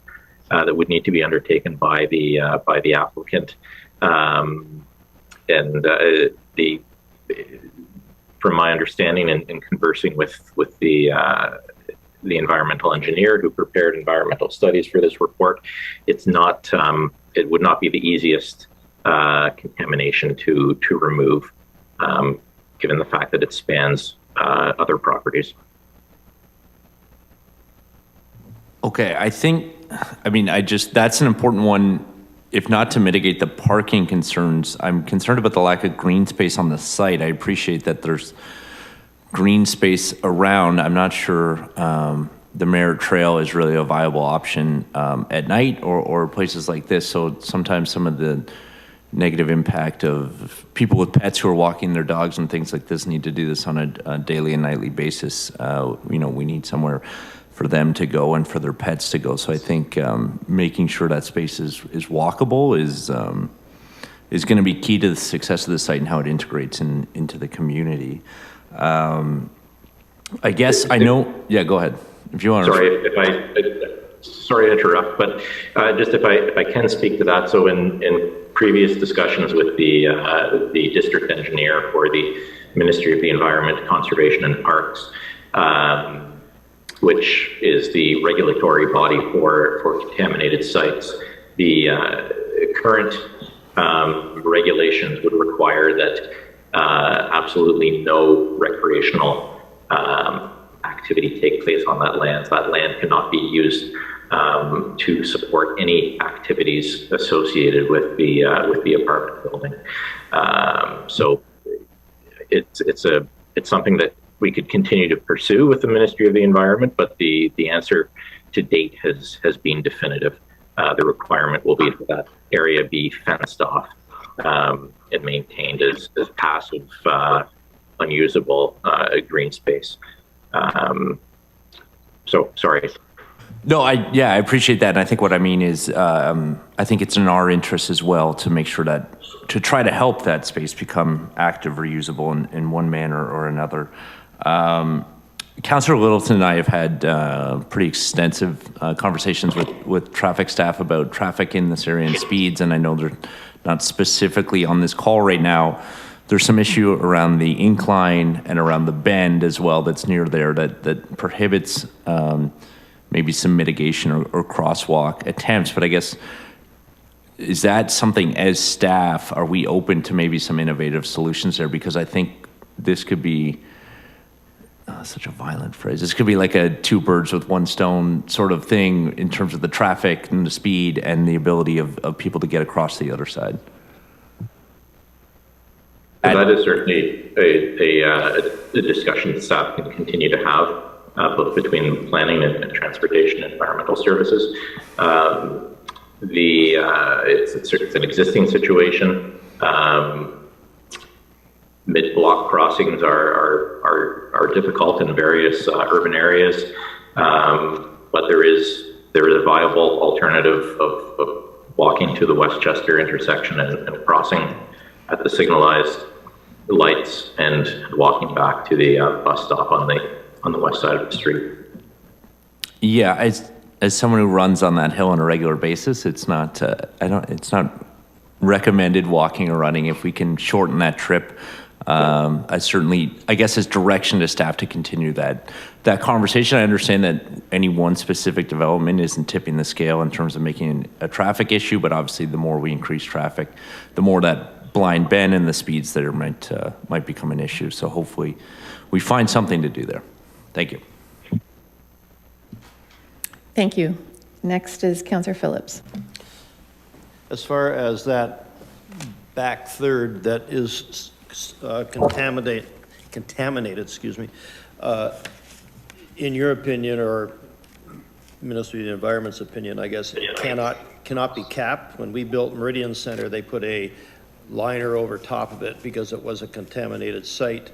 that would need to be undertaken by the applicant, from my understanding and conversing with the environmental engineer who prepared environmental studies for this report, it's not it would not be the easiest contamination to remove, given the fact that it spans other properties. Okay, that's an important one, if not to mitigate the parking concerns. I'm concerned about the lack of green space on the site. I appreciate that there's green space around. I'm not sure the Merritt Trail is really a viable option at night or places like this. So sometimes some of the negative impact of people with pets who are walking their dogs and things like this need to do this on a daily and nightly basis. We need somewhere for them to go and for their pets to go. So I think making sure that space is walkable is going to be key to the success of the site and how it integrates into the community. I guess I know. Yeah, go ahead if you want. Sorry to interrupt, but just if I can speak to that. So in previous discussions with the district engineer for the Ministry of the Environment, Conservation and Parks, which is the regulatory body for contaminated sites, the current regulations would require that absolutely no recreational activity take place on that land. That land cannot be used to support any activities associated with the apartment building. So it's something that we could continue to pursue with the Ministry of the Environment, but the answer to date has been definitive. The requirement will be that that area be fenced off and maintained as passive, unusable green space. So sorry. No, I appreciate that. And I think what I mean is, I think it's in our interest as well to make sure to try to help that space become active or usable in one manner or another. Councillor Littleton and I have had pretty extensive conversations with traffic staff about traffic in this area and speeds, and I know they're not specifically on this call right now. There's some issue around the incline and around the bend as well that's near there that prohibits maybe some mitigation or crosswalk attempts. But I guess, is that something as staff, are we open to maybe some innovative solutions there? Because I think this could be such a violent phrase. This could be like a two birds with one stone sort of thing in terms of the traffic and the speed and the ability of people to get across the other side. That is certainly a discussion that staff can continue to have, both between planning and transportation and environmental services. It's an existing situation. Mid-block crossings are difficult in various urban areas, but there is there is a viable alternative of walking to the Westchester intersection and crossing at the signalized lights and walking back to the bus stop on the west side of the street. Yeah, as someone who runs on that hill on a regular basis, it's not it's not recommended walking or running. If we can shorten that trip, I guess as direction to staff to continue that conversation. I understand that any one specific development isn't tipping the scale in terms of making a traffic issue, but obviously the more we increase traffic, the more that blind bend and the speeds that might become an issue. So hopefully we find something to do there. Thank you. Thank you. Next is Councillor Phillips. As far as that back third that is contaminated, excuse me, in your opinion, or Ministry of the Environment's opinion, I guess, it cannot be capped. When we built Meridian Center, they put a liner over top of it because it was a contaminated site.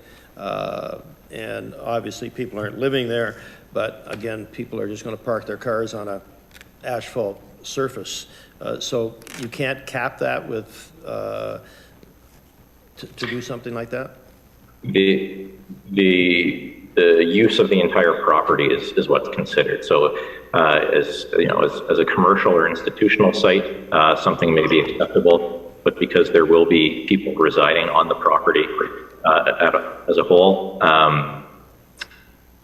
And obviously people aren't living there, but again, people are just going to park their cars on a asphalt surface. So you can't cap that with, to do something like that? The use of the entire property is what's considered. So as a commercial or institutional site, something may be acceptable, but because there will be people residing on the property as a whole,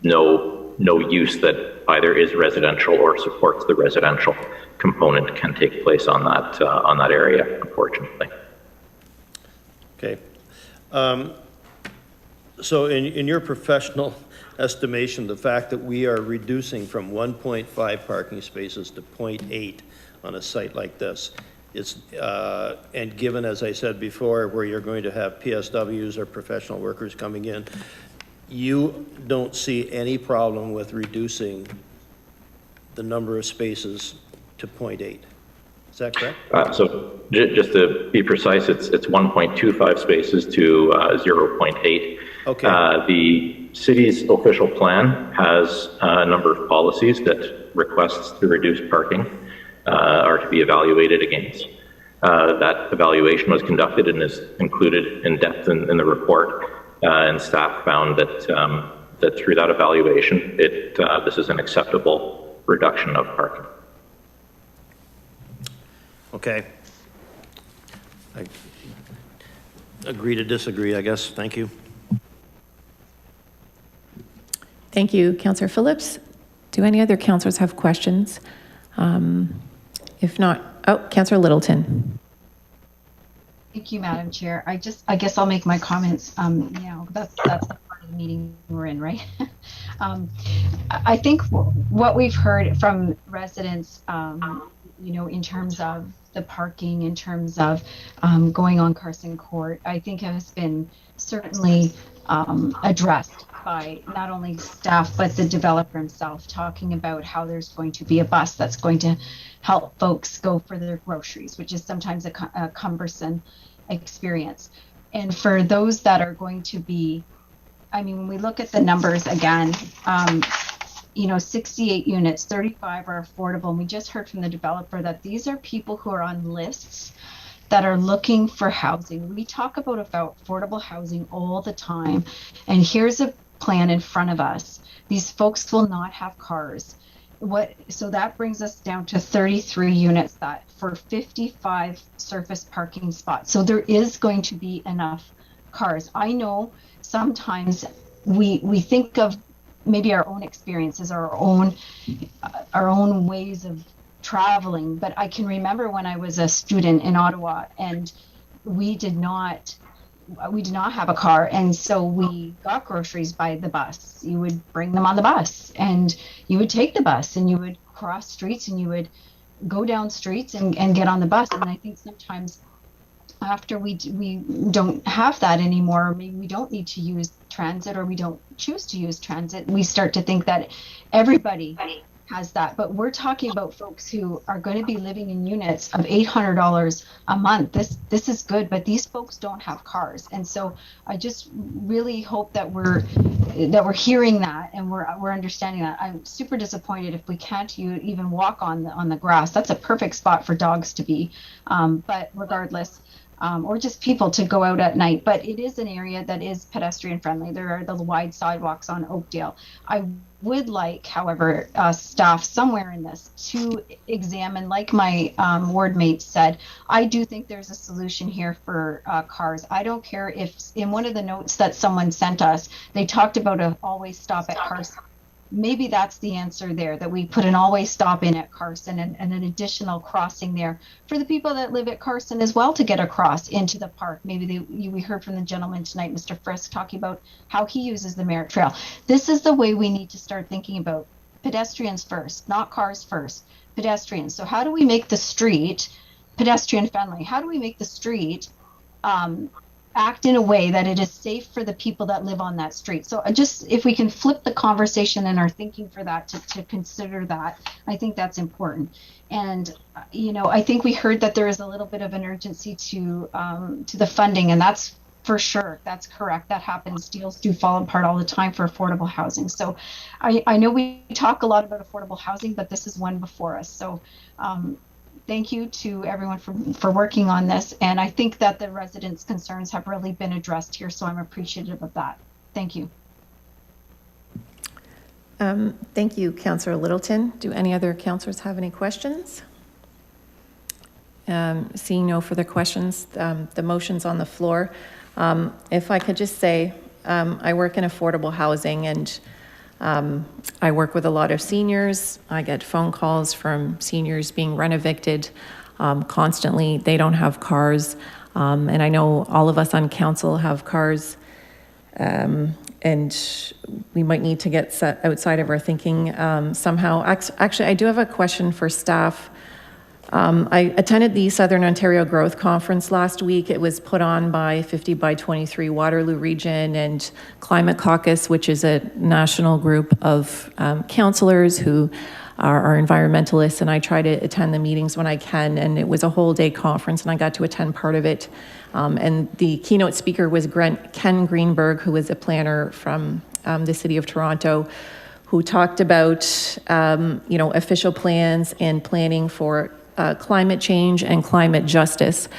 no use that either is residential or supports the residential component can take place on that area, unfortunately. Okay. So in your professional estimation, the fact that we are reducing from 1.5 parking spaces to 0.8 on a site like this, it's, and given, as I said before, where you're going to have PSWs or professional workers coming in, you don't see any problem with reducing the number of spaces to 0.8. Is that correct? So just to be precise, it's 1.25 spaces to 0.8. Okay. The city's official plan has a number of policies that requests to reduce parking are to be evaluated against. That evaluation was conducted and is included in depth in the report. And staff found that that through that evaluation, this is an acceptable reduction of parking. Okay. I agree to disagree, I guess. Thank you. Thank you, Councillor Phillips. Do any other councillors have questions? If not, Councillor Littleton. Thank you, Madam Chair. I guess I'll make my comments now. That's the part of the meeting we're in, right? I think what we've heard from residents, in terms of the parking, in terms of going on Carson Court, I think has been certainly addressed by not only staff, but the developer himself, talking about how there's going to be a bus that's going to help folks go for their groceries, which is sometimes a cumbersome experience. And for those that are going to be, when we look at the numbers again, 68 units, 35 are affordable. And we just heard from the developer that these are people who are on lists that are looking for housing. We talk about affordable housing all the time. And here's a plan in front of us. These folks will not have cars. So that brings us down to 33 units that for 55 surface parking spots. So there is going to be enough cars. I know sometimes we think of maybe our own experiences, our own ways of traveling, but I can remember when I was a student in Ottawa and we did not have a car, and so we got groceries by the bus. You would bring them on the bus and you would take the bus and you would cross streets and you would go down streets and get on the bus. And I think sometimes after we don't have that anymore, maybe we don't need to use transit or we don't choose to use transit, we start to think that everybody has that, but we're talking about folks who are going to be living in units of $800 a month. This is good, but these folks don't have cars, and so I just really hope that we're hearing that and we're understanding that. I'm super disappointed if we can't even walk on the grass. That's a perfect spot for dogs to be, but regardless. Or just people to go out at night. But it is an area that is pedestrian friendly. There are the wide sidewalks on Oakdale. I would like, however, staff somewhere in this to examine, like my ward mate said, I do think there's a solution here for cars. I don't care if in one of the notes that someone sent us, they talked about a always stop at Carson. Maybe that's the answer there, that we put an always stop in at Carson and an additional crossing there for the people that live at Carson as well to get across into the park. Maybe we heard from the gentleman tonight, Mr. Frisk, talking about how he uses the Merritt Trail. This is the way we need to start thinking about pedestrians first, not cars first, pedestrians. So how do we make the street pedestrian friendly? How do we make the street act in a way that it is safe for the people that live on that street? So just if we can flip the conversation and our thinking for that to consider that, I think that's important. And I think we heard that there is a little bit of an urgency to the funding, and that's for sure. That's correct. That happens. Deals do fall apart all the time for affordable housing. So I know we talk a lot about affordable housing, but this is one before us. So thank you to everyone for working on this. And I think that the residents' concerns have really been addressed here, so I'm appreciative of that. Thank you. Thank you, Councillor Littleton. Do any other councillors have any questions? Seeing no further questions, the motion's on the floor. If I could just say, I work in affordable housing, and I work with a lot of seniors. I get phone calls from seniors being rent evicted constantly. They don't have cars. And I know all of us on council have cars, and we might need to get set outside of our thinking somehow. Actually, I do have a question for staff. I attended the Southern Ontario Growth Conference last week. It was put on by 50 by 23 Waterloo Region and Climate Caucus, which is a national group of councillors who are environmentalists, and I try to attend the meetings when I can, and it was a whole day conference, and I got to attend part of it. And the keynote speaker was Ken Greenberg, who is a planner from the City of Toronto, who talked about official plans and planning for climate change and climate justice,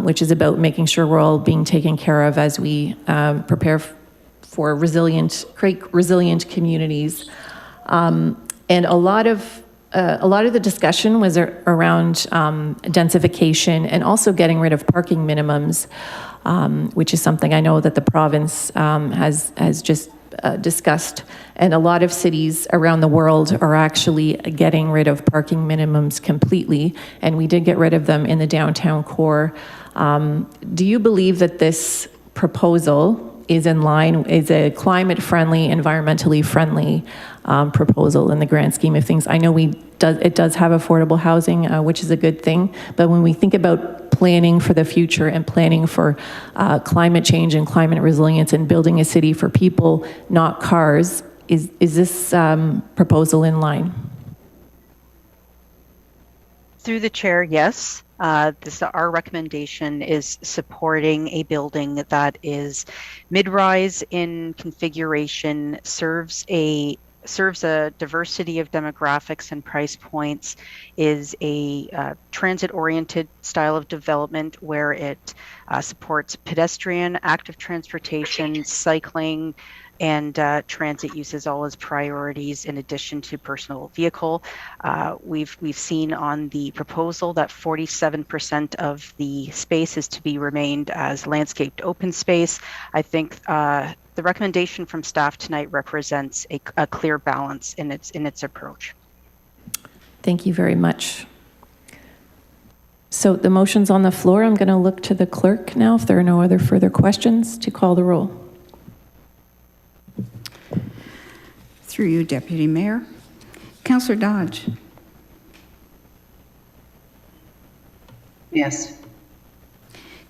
which is about making sure we're all being taken care of as we prepare for create resilient communities. And a lot of the discussion was around densification and also getting rid of parking minimums, which is something I know that the province has just discussed, and a lot of cities around the world are actually getting rid of parking minimums completely, and we did get rid of them in the downtown core. Do you believe that this proposal is in line, is a climate-friendly, environmentally friendly proposal in the grand scheme of things? I know it does have affordable housing, which is a good thing, but when we think about planning for the future and planning for climate change and climate resilience and building a city for people, not cars, is this proposal in line? Through the chair, yes. Our recommendation is supporting a building that is mid-rise in configuration, serves a diversity of demographics and price points, is a transit-oriented style of development where it supports pedestrian, active transportation, cycling, and transit uses all as priorities in addition to personal vehicle. We've seen on the proposal that 47% of the space is to be remained as landscaped open space. I think the recommendation from staff tonight represents a clear balance in its approach. Thank you very much. So the motion's on the floor. I'm going to look to the clerk now if there are no other further questions to call the roll. Through you, Deputy Mayor. Councillor Dodge. Yes.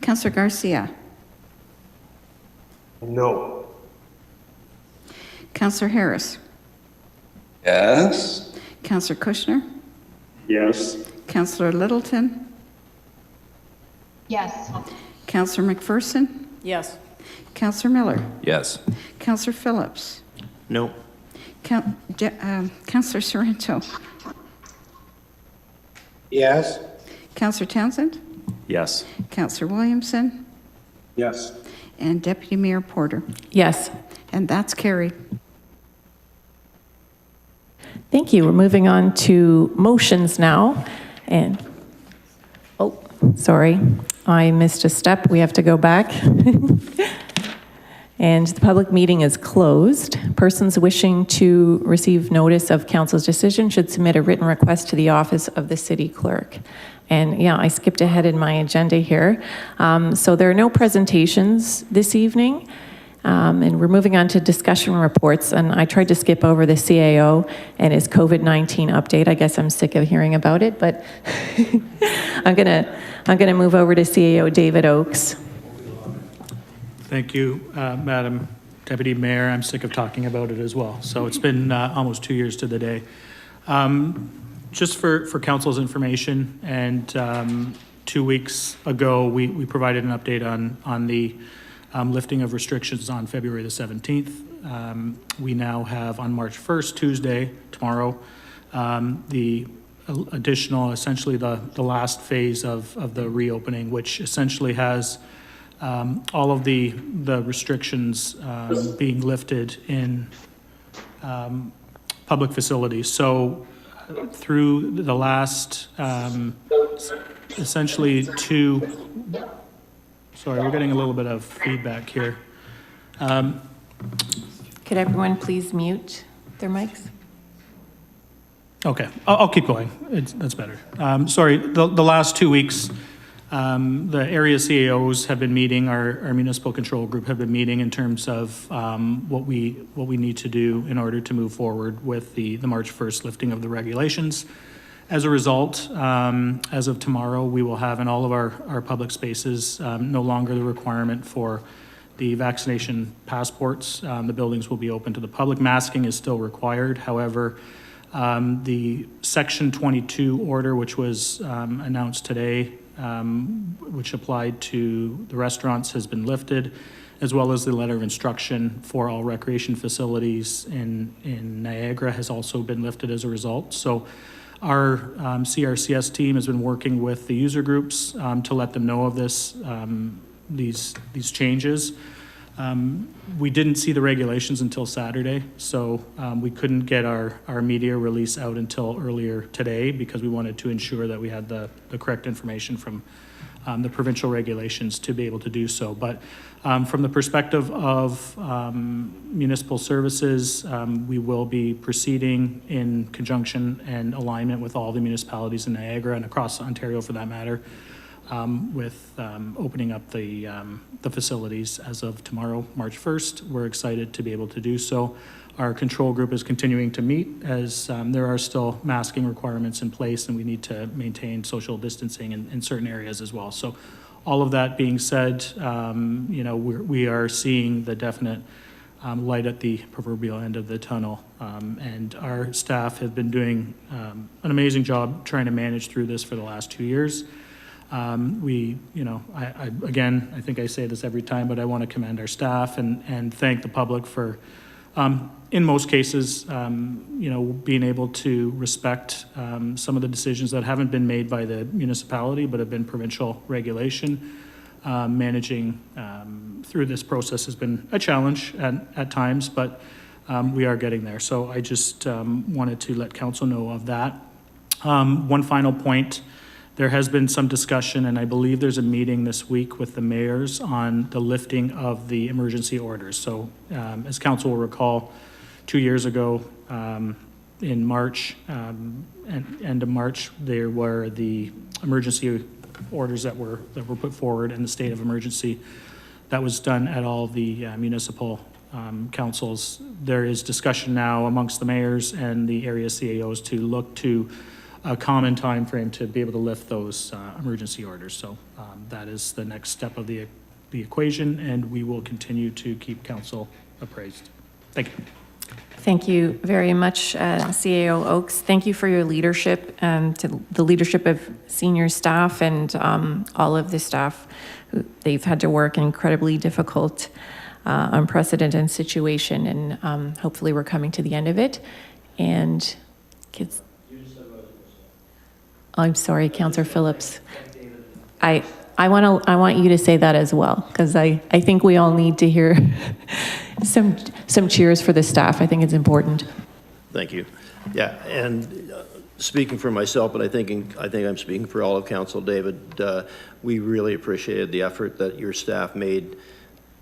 Councillor Garcia. No. Councillor Harris. Yes. Councillor Kushner, Yes. Councillor Littleton, Yes. Councillor McPherson, Yes. Councillor Miller, Yes. Councillor Phillips, No. Councillor Sorrento, Yes. Councillor Townsend, Yes. Councillor Williamson, Yes. and Deputy Mayor Porter. Yes. And that's carried. Thank you. We're moving on to motions now. And, oh, sorry, I missed a step. We have to go back. And the public meeting is closed. Persons wishing to receive notice of council's decision should submit a written request to the office of the city clerk. And yeah, I skipped ahead in my agenda here. So there are no presentations this evening. And we're moving on to discussion reports. And I tried to skip over the CAO and his COVID-19 update. I guess I'm sick of hearing about it, but I'm gonna move over to CAO David Oakes. Thank you, Madam Deputy Mayor. I'm sick of talking about it as well. So it's been almost 2 years to the day. Just for council's information, and 2 weeks ago, we provided an update on the lifting of restrictions on February the 17th. We now have on March 1st, Tuesday, tomorrow, the additional, essentially the last phase of the reopening, which essentially has all of the restrictions being lifted in public facilities. So through the last essentially sorry, we're getting a little bit of feedback here. Could everyone please mute their mics? Okay, I'll keep going. That's better. Sorry, the last 2 weeks, the area CAOs have been meeting, our municipal control group have been meeting in terms of what we need to do in order to move forward with the March 1st lifting of the regulations. As a result, as of tomorrow, we will have in all of our public spaces no longer the requirement for the vaccination passports. The buildings will be open to the public. Masking is still required. However, the Section 22 order, which was announced today, which applied to the restaurants, has been lifted, as well as the letter of instruction for all recreation facilities in Niagara has also been lifted as a result. So our CRCS team has been working with the user groups to let them know of these changes. We didn't see the regulations until Saturday, so we couldn't get our media release out until earlier today because we wanted to ensure that we had the correct information from the provincial regulations to be able to do so. But from the perspective of municipal services, we will be proceeding in conjunction and alignment with all the municipalities in Niagara and across Ontario for that matter, with opening up the facilities as of tomorrow, March 1st. We're excited to be able to do so. Our control group is continuing to meet as there are still masking requirements in place and we need to maintain social distancing in certain areas as well. So all of that being said, we are seeing the definite light at the proverbial end of the tunnel. And our staff have been doing an amazing job trying to manage through this for the last 2 years. Again, I think I say this every time, but I want to commend our staff and thank the public for, in most cases, being able to respect some of the decisions that haven't been made by the municipality, but have been provincial regulation. Managing through this process has been a challenge at times, but we are getting there. So I just wanted to let council know of that. One final point. There has been some discussion, and I believe there's a meeting this week with the mayors on the lifting of the emergency orders. So as council will recall, 2 years ago in March, end of March, there were the emergency orders that were put forward in the state of emergency. That was done at all the municipal councils. There is discussion now amongst the mayors and the area CAOs to look to a common time frame to be able to lift those emergency orders. So that is the next step of the equation, and we will continue to keep council appraised. Thank you. Thank you very much, CAO Oakes. Thank you for your leadership, to the leadership of senior staff and all of the staff. They've had to work in incredibly difficult, unprecedented situation, and hopefully we're coming to the end of it. And kids, I'm sorry, Councillor Phillips. I want you to say that as well, because I think we all need to hear some cheers for the staff. I think it's important. Thank you. Yeah, and speaking for myself, but I think I'm speaking for all of Council, David, we really appreciated the effort that your staff made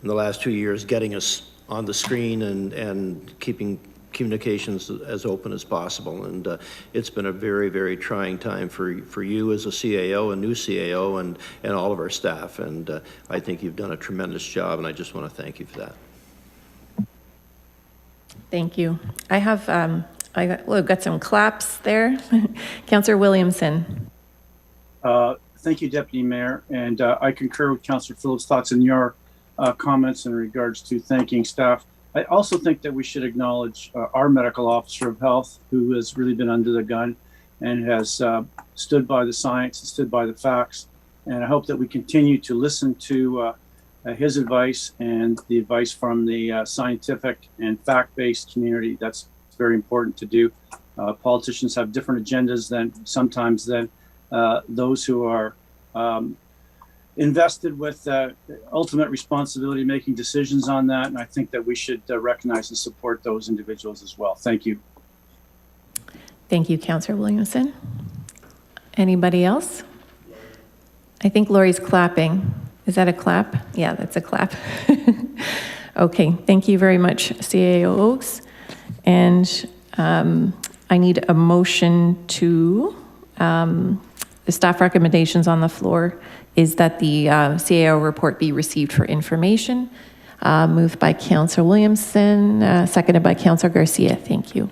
in the last 2 years, getting us on the screen and keeping communications as open as possible. And it's been a very, very trying time for you as a CAO, a new CAO, and all of our staff. And I think you've done a tremendous job, and I just want to thank you for that. Thank you. I have, we've got some claps there. Councillor Williamson. Thank you, Deputy Mayor. And I concur with Councillor Phillips' thoughts in your comments in regards to thanking staff. I also think that we should acknowledge our medical officer of health, who has really been under the gun and has stood by the science and stood by the facts. And I hope that we continue to listen to his advice and the advice from the scientific and fact-based community. That's very important to do. Politicians have different agendas sometimes than those who are invested with ultimate responsibility making decisions on that. And I think that we should recognize and support those individuals as well. Thank you. Thank you, Councillor Williamson. Anybody else? I think Lori's clapping. Is that a clap? Yeah, that's a clap. Okay, thank you very much, CAO Oakes. And I need a motion to, the staff recommendations on the floor is that the CAO report be received for information. Moved by Councillor Williamson, seconded by Councillor Garcia. Thank you.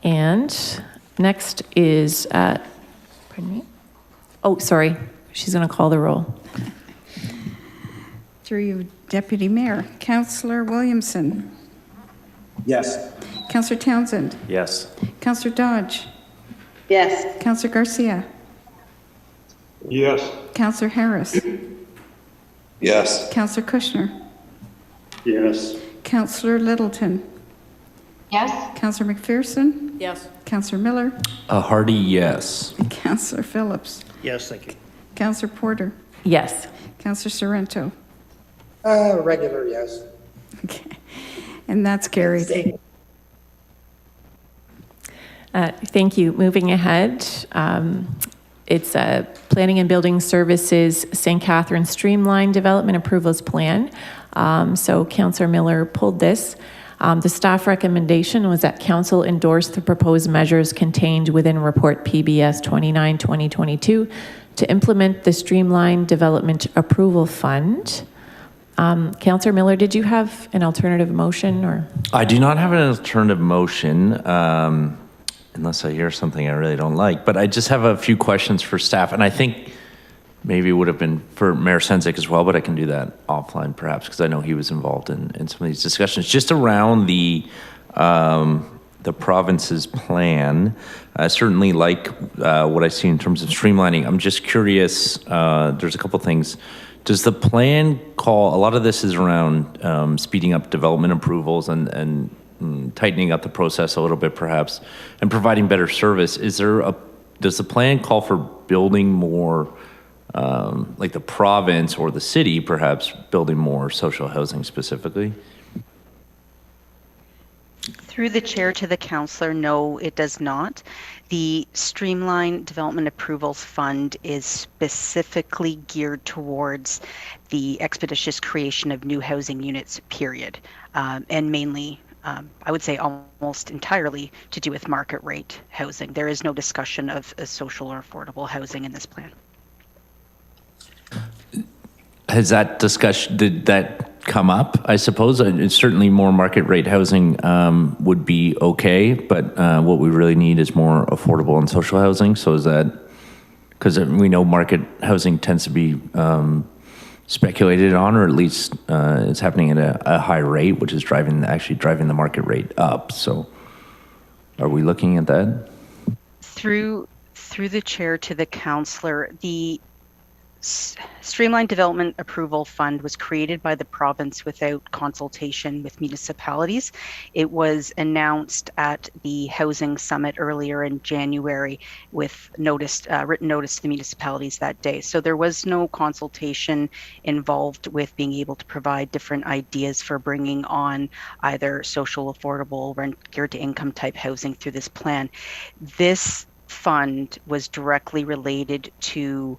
And next is, pardon me. Oh, sorry. She's going to call the roll. Through you, Deputy Mayor. Councillor Williamson. Yes. Councillor Townsend. Yes. Councillor Dodge. Yes. Councillor Garcia. Yes. Councillor Harris. Yes. Councillor Kushner. Yes. Councillor Littleton. Yes. Councillor McPherson. Yes. Councillor Miller. A hearty yes. Councillor Phillips. Yes, thank you. Councillor Porter. Yes. Councillor Sorrento. Regular yes. Okay. And that's carried. Thank you. Moving ahead, it's a Planning and Building Services St. Catharines Streamline Development Approvals Plan. So Councillor Miller pulled this. The staff recommendation was that Council endorse the proposed measures contained within Report PBS 29-2022 to implement the Streamline Development Approval Fund. Councillor Miller, did you have an alternative motion or? I do not have an alternative motion, unless I hear something I really don't like, but I just have a few questions for staff, and I think maybe it would have been for Mayor Senzik as well, but I can do that offline perhaps, because I know he was involved in some of these discussions. Just around the province's plan, I certainly like what I see in terms of streamlining. I'm just curious, there's a couple things. Does the plan call, a lot of this is around speeding up development approvals and tightening up the process a little bit perhaps, and providing better service. Does the plan call for building more, like the province or the city perhaps building more social housing specifically? Through the chair to the councillor, no, it does not. The Streamline Development Approvals Fund is specifically geared towards the expeditious creation of new housing units, period, and mainly, I would say almost entirely to do with market rate housing. There is no discussion of social or affordable housing in this plan. Has that discussion, did that come up? I suppose it's certainly more market rate housing would be okay, but what we really need is more affordable and social housing. So is that, because we know market housing tends to be speculated on, or at least it's happening at a high rate, which is actually driving the market rate up. So are we looking at that? Through the chair to the councillor, the Streamline Development Approval Fund was created by the province without consultation with municipalities. It was announced at the Housing Summit earlier in January with written notice to the municipalities that day. So there was no consultation involved with being able to provide different ideas for bringing on either social, affordable, rent geared to income type housing through this plan. This fund was directly related to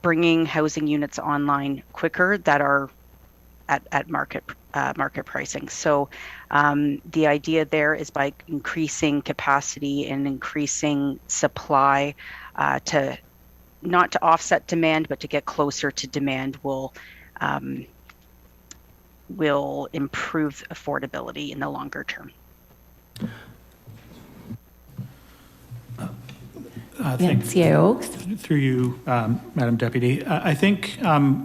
bringing housing units online quicker that are at market pricing. So the idea there is by increasing capacity and increasing supply to not to offset demand, but to get closer to demand will improve affordability in the longer term. CIO Oaks. Through you, Madam Deputy. I think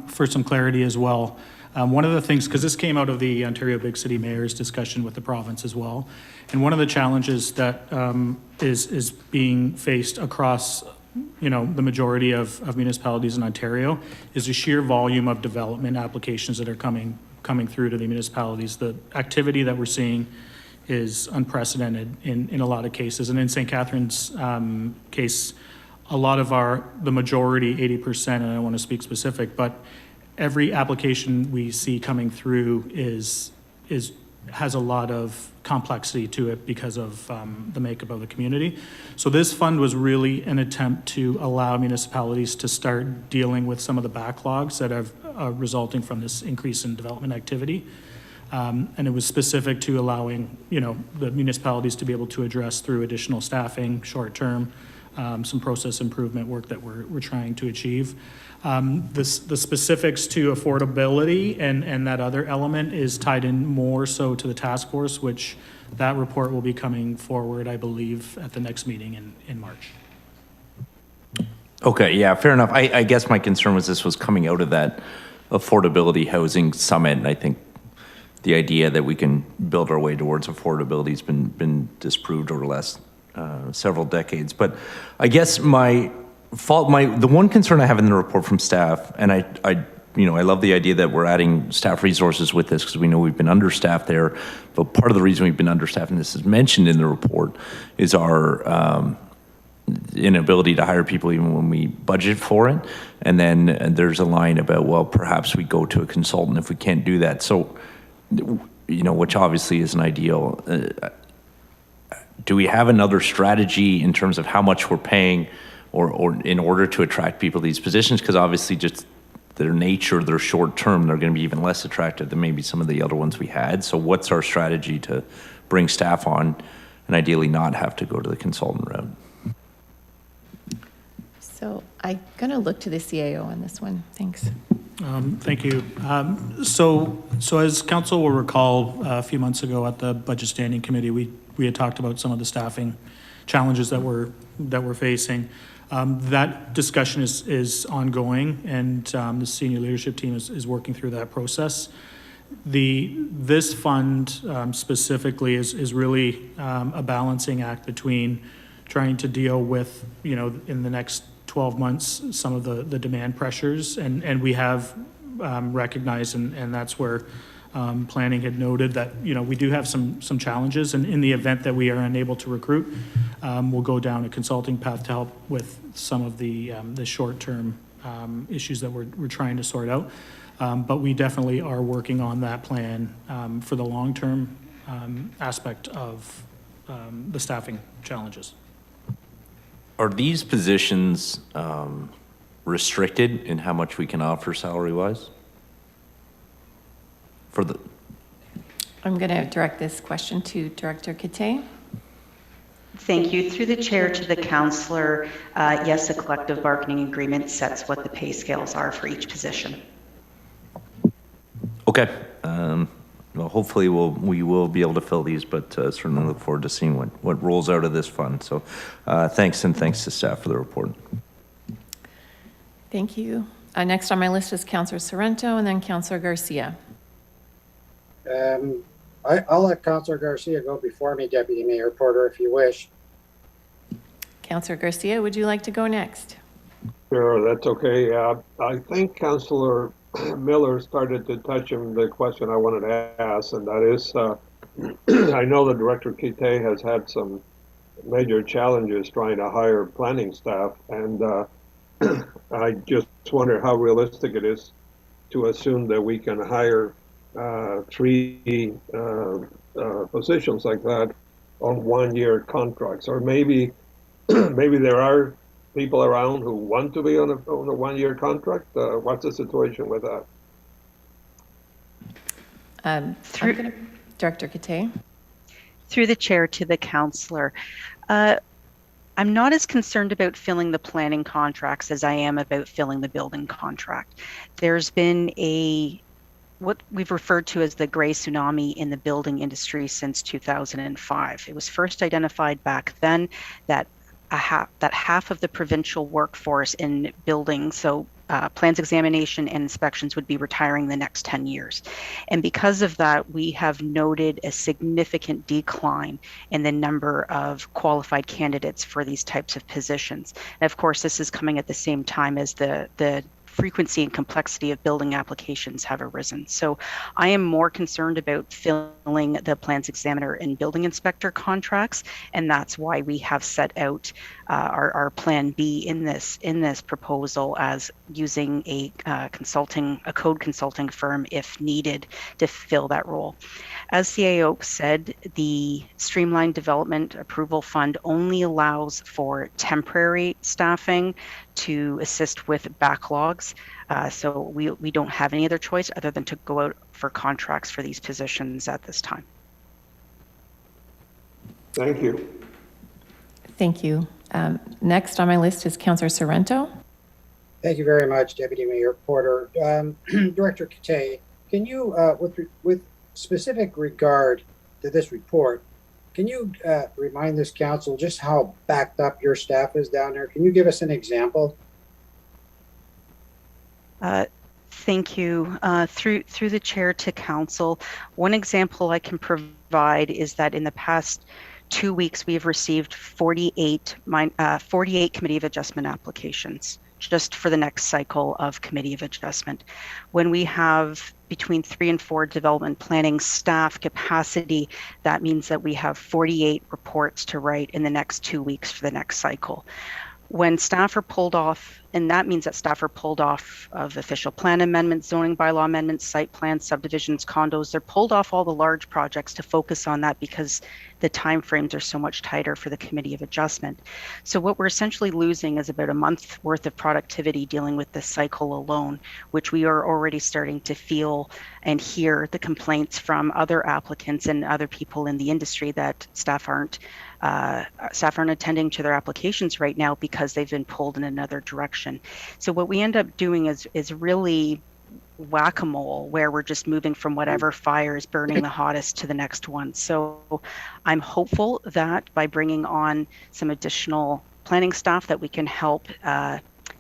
for some clarity as well, one of the things, because this came out of the Ontario Big City Mayor's discussion with the province as well, and one of the challenges that is being faced across the majority of municipalities in Ontario is the sheer volume of development applications that are coming through to the municipalities. The activity that we're seeing is unprecedented in a lot of cases. And in St. Catharines' case, a lot of the majority, 80%, and I don't want to speak specific, but every application we see coming through has a lot of complexity to it because of the makeup of the community. So this fund was really an attempt to allow municipalities to start dealing with some of the backlogs that are resulting from this increase in development activity. And it was specific to allowing, the municipalities to be able to address through additional staffing, short-term, some process improvement work that we're trying to achieve. The specifics to affordability and that other element is tied in more so to the task force, which that report will be coming forward, I believe, at the next meeting in March. Okay, yeah, fair enough. I guess my concern was this was coming out of that affordability housing summit, and I think the idea that we can build our way towards affordability has been disproved over the last several decades. But I guess the one concern I have in the report from staff, and I love the idea that we're adding staff resources with this because we know we've been understaffed there. But part of the reason we've been understaffed, and this is mentioned in the report, is our inability to hire people even when we budget for it. And then there's a line about, well, perhaps we go to a consultant if we can't do that. So, which obviously isn't ideal. Do we have another strategy in terms of how much we're paying or in order to attract people to these positions? Because obviously just their nature, they're short term, they're going to be even less attractive than maybe some of the other ones we had. So what's our strategy to bring staff on and ideally not have to go to the consultant route? So I'm going to look to the CIO on this one. Thanks. Thank you. So as council will recall, a few months ago at the Budget Standing Committee, we had talked about some of the staffing challenges that we're facing. That discussion is ongoing, and the senior leadership team is working through that process. This fund specifically is really a balancing act between trying to deal with, in the next 12 months, some of the demand pressures, and we have recognized, and that's where planning had noted that, we do have some challenges, and in the event that we are unable to recruit, we'll go down a consulting path to help with some of the short-term issues that we're trying to sort out. But we definitely are working on that plan for the long-term aspect of the staffing challenges. Are these positions restricted in how much we can offer salary-wise? I'm going to direct this question to Director Kate. Thank you. Through the chair to the councillor, yes, a collective bargaining agreement sets what the pay scales are for each position. Okay. Well, hopefully we will be able to fill these, but certainly look forward to seeing what rolls out of this fund. So thanks, and thanks to staff for the report. Thank you. Next on my list is Councillor Sorrento and then Councillor Garcia. I'll let Councillor Garcia go before me, Deputy Mayor Porter, if you wish. Councillor Garcia, would you like to go next? Sure, that's okay. I think Councillor Miller started to touch on the question I wanted to ask, and that is, I know that Director Kite has had some major challenges trying to hire planning staff, and I just wonder how realistic it is to assume that we can hire 3 positions like that on 1-year contracts, or maybe there are people around who want to be on a 1-year contract. What's the situation with that? Director Kite. Through the chair to the councillor. I'm not as concerned about filling the planning contracts as I am about filling the building contract. There's been what we've referred to as the gray tsunami in the building industry since 2005. It was first identified back then that half of the provincial workforce in building, so plans examination and inspections, would be retiring the next 10 years. And because of that, we have noted a significant decline in the number of qualified candidates for these types of positions. And of course, this is coming at the same time as the frequency and complexity of building applications have arisen. So I am more concerned about filling the plans examiner and building inspector contracts, and that's why we have set out our plan B in this proposal as using a code consulting firm if needed to fill that role. As CAO said, the Streamline Development Approval Fund only allows for temporary staffing to assist with backlogs. So we don't have any other choice other than to go out for contracts for these positions at this time. Thank you. Thank you. Next on my list is Councillor Sorrento. Thank you very much, Deputy Mayor Porter. Director Kite, can you, with specific regard to this report, can you remind this council just how backed up your staff is down there? Can you give us an example? Thank you. Through the chair to council, one example I can provide is that in the past 2 weeks, we have received 48 Committee of Adjustment applications just for the next cycle of Committee of Adjustment. When we have between 3 and 4 development planning staff capacity, that means that we have 48 reports to write in the next 2 weeks for the next cycle. When staff are pulled off, and that means that staff are pulled off of official plan amendments, zoning bylaw amendments, site plans, subdivisions, condos, they're pulled off all the large projects to focus on that because the timeframes are so much tighter for the Committee of Adjustment. So what we're essentially losing is about a month's worth of productivity dealing with this cycle alone, which we are already starting to feel and hear the complaints from other applicants and other people in the industry that staff aren't attending to their applications right now because they've been pulled in another direction. So what we end up doing is really whack-a-mole, where we're just moving from whatever fire is burning the hottest to the next one. So I'm hopeful that by bringing on some additional planning staff that we can help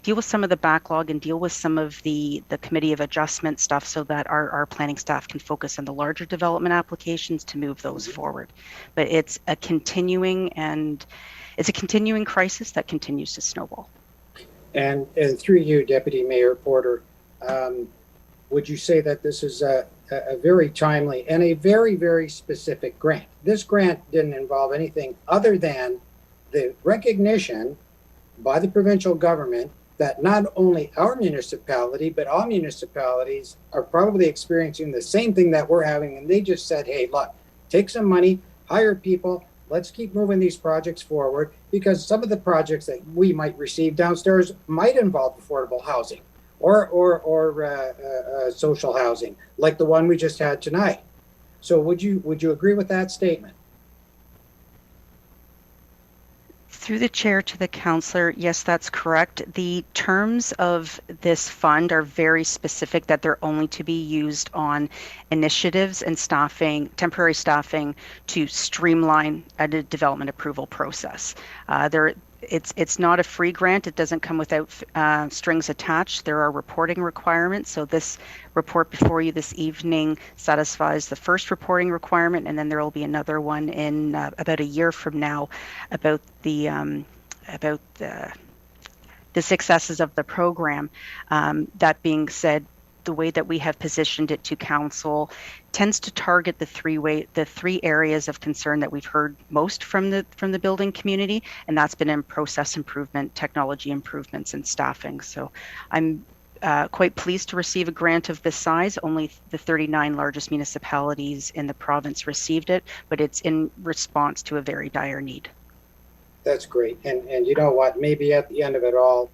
deal with some of the backlog and deal with some of the Committee of Adjustment stuff so that our planning staff can focus on the larger development applications to move those forward. But it's a continuing crisis that continues to snowball. And through you, Deputy Mayor Porter, would you say that this is a very timely and a very, very specific grant? This grant didn't involve anything other than the recognition by the provincial government that not only our municipality, but all municipalities are probably experiencing the same thing that we're having. And they just said, hey, look, take some money, hire people, let's keep moving these projects forward, because some of the projects that we might receive downstairs might involve affordable housing or social housing, like the one we just had tonight. So would you agree with that statement? Through the chair to the councillor, yes, that's correct. The terms of this fund are very specific, that they're only to be used on initiatives and staffing, temporary staffing, to streamline a development approval process. it's not a free grant. It doesn't come without strings attached. There are reporting requirements. So this report before you this evening satisfies the first reporting requirement, and then there will be another one in about a year from now about the successes of the program. That being said, the way that we have positioned it to council tends to target the three areas of concern that we've heard most from the building community, and that's been in process improvement, technology improvements, and staffing. So I'm quite pleased to receive a grant of this size. Only the 39 largest municipalities in the province received it, but it's in response to a very dire need. That's great. And you know what, maybe at the end of it all,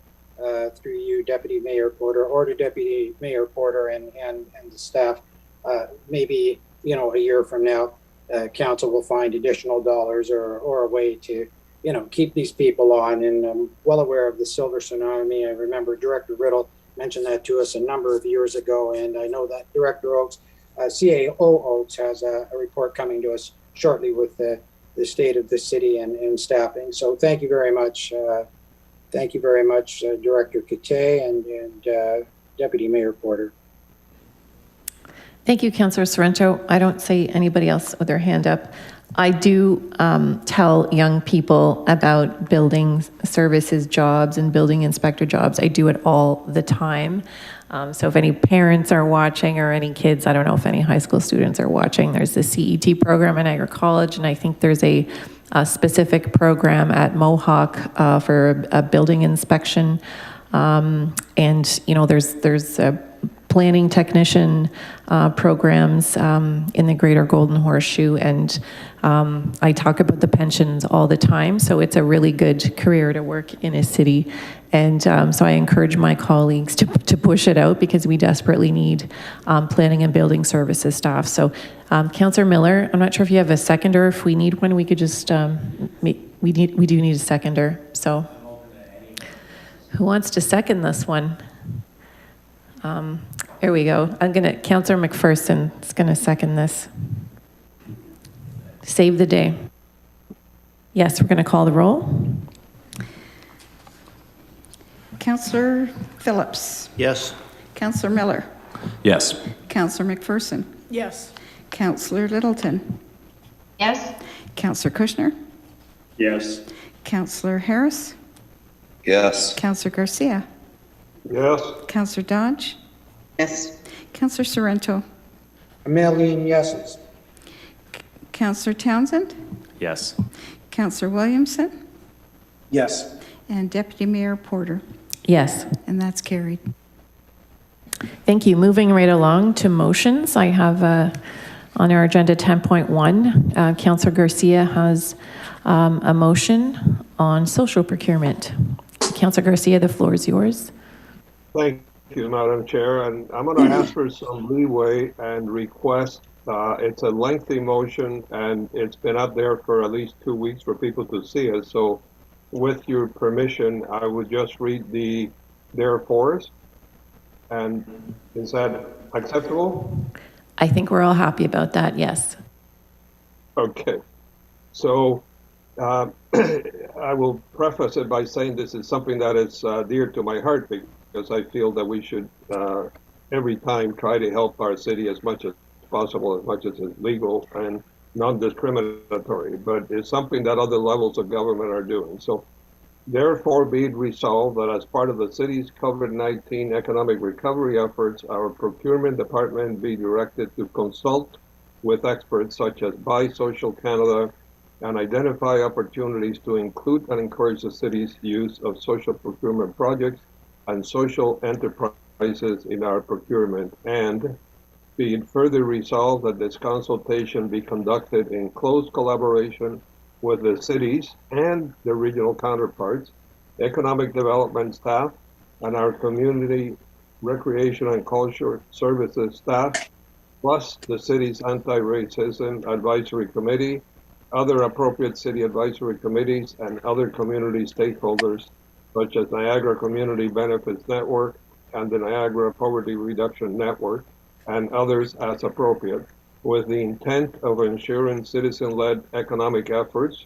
through you, Deputy Mayor Porter, or to Deputy Mayor Porter and the staff, maybe, you know, a year from now, council will find additional dollars or a way to, you know, keep these people on. And I'm well aware of the silver tsunami. I remember Director Riddle mentioned that to us a number of years ago. And I know that Director Oakes, CAO Oakes, has a report coming to us shortly with the state of the city and staffing. So thank you very much. Thank you very much, Director Kate and Deputy Mayor Porter. Thank you, Councillor Sorrento. I don't see anybody else with their hand up. I do tell young people about building services jobs and building inspector jobs. I do it all the time. So if any parents are watching or any kids, I don't know if any high school students are watching, there's the CET program at Niagara College, and I think there's a specific program at Mohawk for a building inspection. And, you know, there's planning technician programs in the Greater Golden Horseshoe, and I talk about the pensions all the time, so it's a really good career to work in a city. And so I encourage my colleagues to push it out, because we desperately need planning and building services staff. So Councillor Miller, I'm not sure if you have a seconder. If we need one, we could just, we do need a seconder. So who wants to second this one? Here we go. Councillor McPherson is gonna second this. Save the day. Yes, we're gonna call the roll. Councillor Phillips. Yes. Councillor Miller. Yes. Councillor McPherson. Yes. Councillor Littleton. Yes. Councillor Kushner. Yes. Councillor Harris. Yes. Councillor Garcia. Yes. Councillor Dodge. Yes. Councillor Sorrento. A million yeses. Councillor Townsend. Yes. Councillor Williamson. Yes. And Deputy Mayor Porter. Yes. And that's carried. Thank you. Moving right along to motions, I have on our agenda 10.1, Councillor Garcia has a motion on social procurement. Councillor Garcia, the floor is yours. Thank you, Madam Chair. And I'm going to ask for some leeway and request. It's a lengthy motion, and it's been up there for at least 2 weeks for people to see it. So with your permission, I would just read the therefores. And is that acceptable? I think we're all happy about that, yes. Okay. So I will preface it by saying this is something that is dear to my heart, because I feel that we should every time try to help our city as much as possible, as much as is legal and non-discriminatory, but it's something that other levels of government are doing. So therefore be it resolved that as part of the city's COVID-19 economic recovery efforts, our procurement department be directed to consult with experts such as Buy Social Canada and identify opportunities to include and encourage the city's use of social procurement projects and social enterprises in our procurement. And be it further resolved that this consultation be conducted in close collaboration with the cities and the regional counterparts, economic development staff, and our community recreation and culture services staff, plus the city's anti-racism advisory committee, other appropriate city advisory committees, and other community stakeholders, such as Niagara Community Benefits Network and the Niagara Poverty Reduction Network, and others as appropriate, with the intent of ensuring citizen-led economic efforts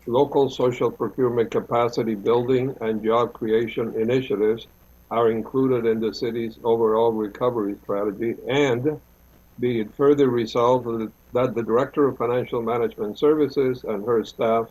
local social procurement capacity building and job creation initiatives are included in the city's overall recovery strategy, and be it further resolved that the Director of Financial Management Services and her staff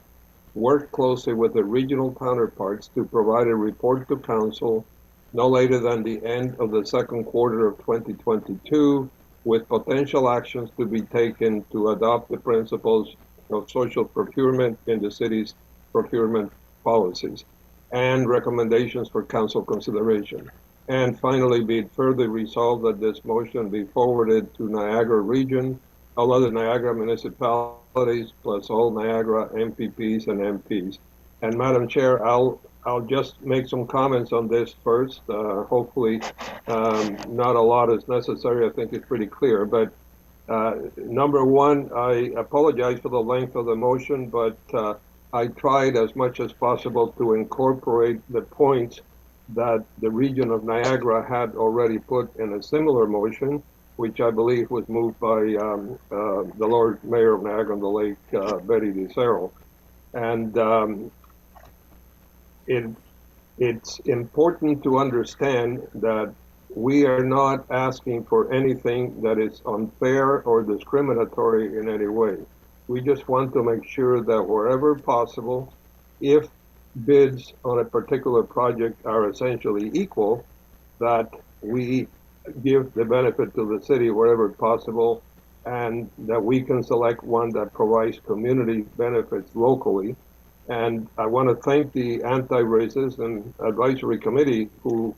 work closely with the regional counterparts to provide a report to Council no later than the end of the second quarter of 2022, with potential actions to be taken to adopt the principles of social procurement in the city's procurement policies and recommendations for Council consideration. And finally, be it further resolved that this motion be forwarded to Niagara Region, all other Niagara municipalities, plus all Niagara MPPs and MPs. And Madam Chair, I'll just make some comments on this first. Hopefully, not a lot is necessary. I think it's pretty clear. But number one, I apologize for the length of the motion, but I tried as much as possible to incorporate the points that the region of Niagara had already put in a similar motion, which I believe was moved by the Lord Mayor of Niagara-on-the-Lake, Betty DeCero. And it's important to understand that we are not asking for anything that is unfair or discriminatory in any way. We just want to make sure that wherever possible, if bids on a particular project are essentially equal, that we give the benefit to the city wherever possible, and that we can select one that provides community benefits locally. And I want to thank the Anti-Racist and Advisory Committee, who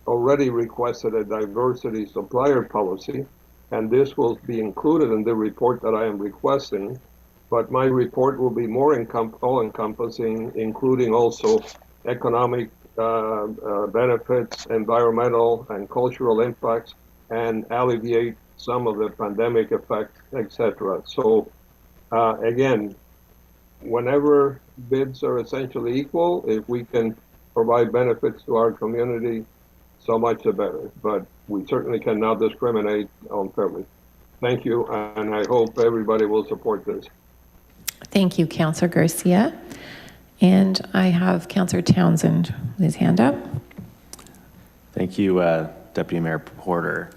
already requested a diversity supplier policy, and this will be included in the report that I am requesting. But my report will be more all-encompassing, including also economic benefits, environmental and cultural impacts, and alleviate some of the pandemic effects, etc. So again, whenever bids are essentially equal, if we can provide benefits to our community, so much the better. But we certainly cannot discriminate unfairly. Thank you, and I hope everybody will support this. Thank you, Councillor Garcia. And I have Councillor Townsend with his hand up. Thank you, Deputy Mayor Porter.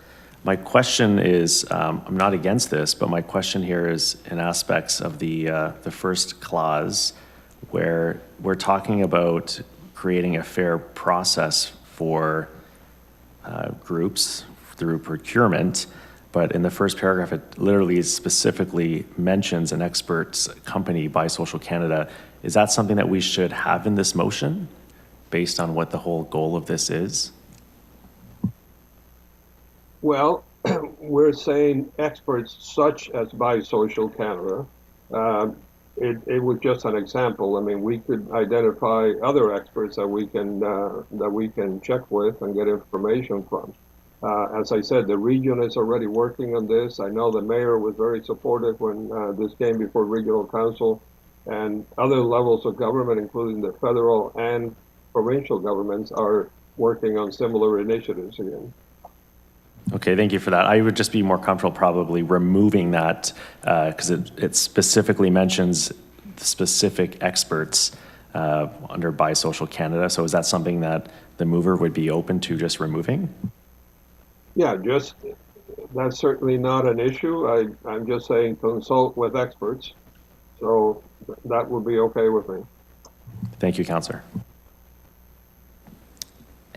My question is, I'm not against this, but my question here is in aspects of the first clause, where we're talking about creating a fair process for groups through procurement. But in the first paragraph, it literally specifically mentions an expert's company by Social Canada. Is that something that we should have in this motion based on what the whole goal of this is? Well, we're saying experts such as by Social Canada. It was just an example. I mean, we could identify other experts that we can check with and get information from. As I said, the region is already working on this. I know the mayor was very supportive when this came before regional council, and other levels of government, including the federal and provincial governments, are working on similar initiatives again. Okay, thank you for that. I would just be more comfortable probably removing that because it specifically mentions specific experts under by Social Canada. So is that something that the mover would be open to just removing? Yeah, that's certainly not an issue. I'm just saying consult with experts. So that would be okay with me. Thank you, Councillor.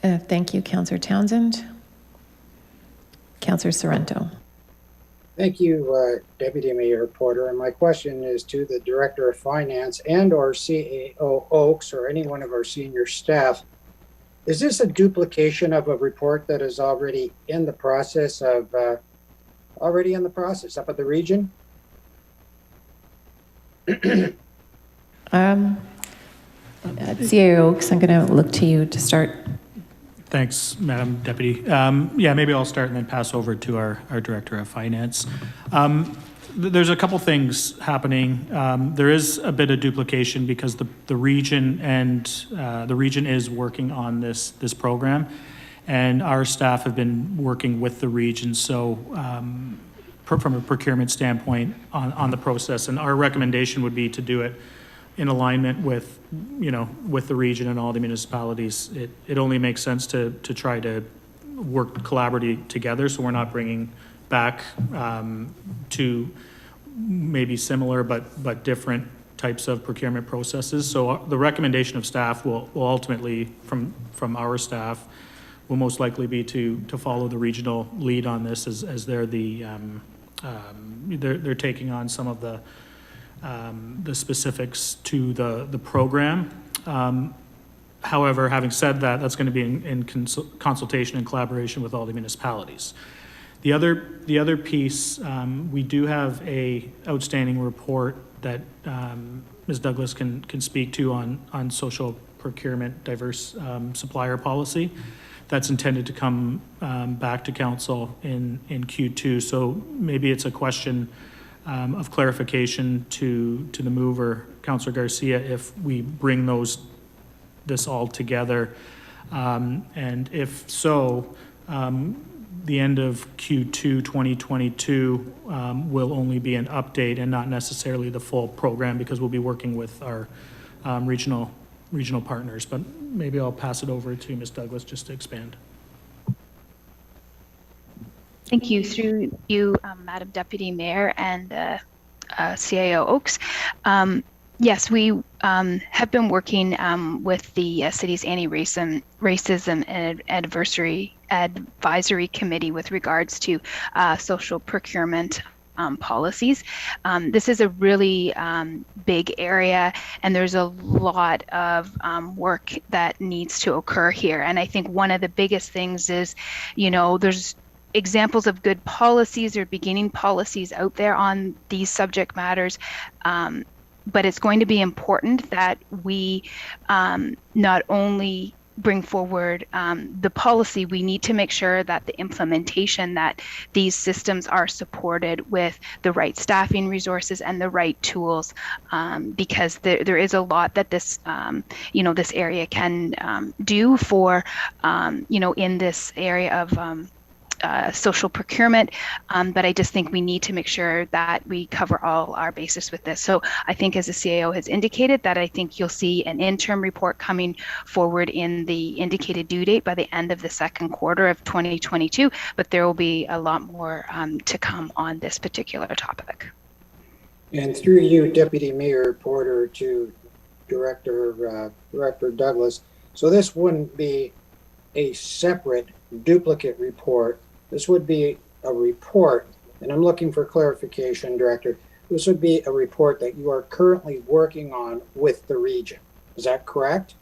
Thank you, Councillor Townsend. Councillor Sorrento. Thank you, Deputy Mayor Porter. And my question is to the Director of Finance and or CAO Oaks or any one of our senior staff. Is this a duplication of a report that is already in the process up at the region? CAO Oaks, I'm going to look to you to start. Thanks, Madam Deputy. Yeah, maybe I'll start and then pass over to our Director of Finance. There's a couple things happening. There is a bit of duplication because the region is working on this program, and our staff have been working with the region. So from a procurement standpoint on the process, and our recommendation would be to do it in alignment with, with the region and all the municipalities. It only makes sense to try to work collaboratively together, so we're not bringing back to maybe similar but different types of procurement processes. So the recommendation of staff will ultimately, from our staff, will most likely be to follow the regional lead on this, as they're they're taking on some of the specifics to the program. However, having said that, that's going to be in consultation and collaboration with all the municipalities. The other piece, we do have a outstanding report that Ms. Douglas can speak to on social procurement diverse supplier policy. That's intended to come back to council in Q2. So maybe it's a question of clarification to the mover, Councillor Garcia, if we bring this all together. And if so, the end of Q2 2022 will only be an update and not necessarily the full program, because we'll be working with our regional partners. But maybe I'll pass it over to Ms. Douglas just to expand. Thank you. Through you, Madam Deputy Mayor and CAO Oakes. Yes, we have been working with the city's anti-racism and advisory committee with regards to social procurement policies. This is a really big area, and there's a lot of work that needs to occur here. And I think one of the biggest things is, there's examples of good policies or beginning policies out there on these subject matters. But it's going to be important that we not only bring forward the policy, we need to make sure that the implementation, that these systems are supported with the right staffing resources and the right tools, because there is a lot that this, this area can do for, in this area of social procurement, but I just think we need to make sure that we cover all our bases with this. So I think, as the CAO has indicated, that I think you'll see an interim report coming forward in the indicated due date by the end of the second quarter of 2022, but there will be a lot more to come on this particular topic. And through you, Deputy Mayor Porter, to Director Douglas, so this wouldn't be a separate duplicate report. This would be a report, and I'm looking for clarification, Director. This would be a report that you are currently working on with the region. Is that correct?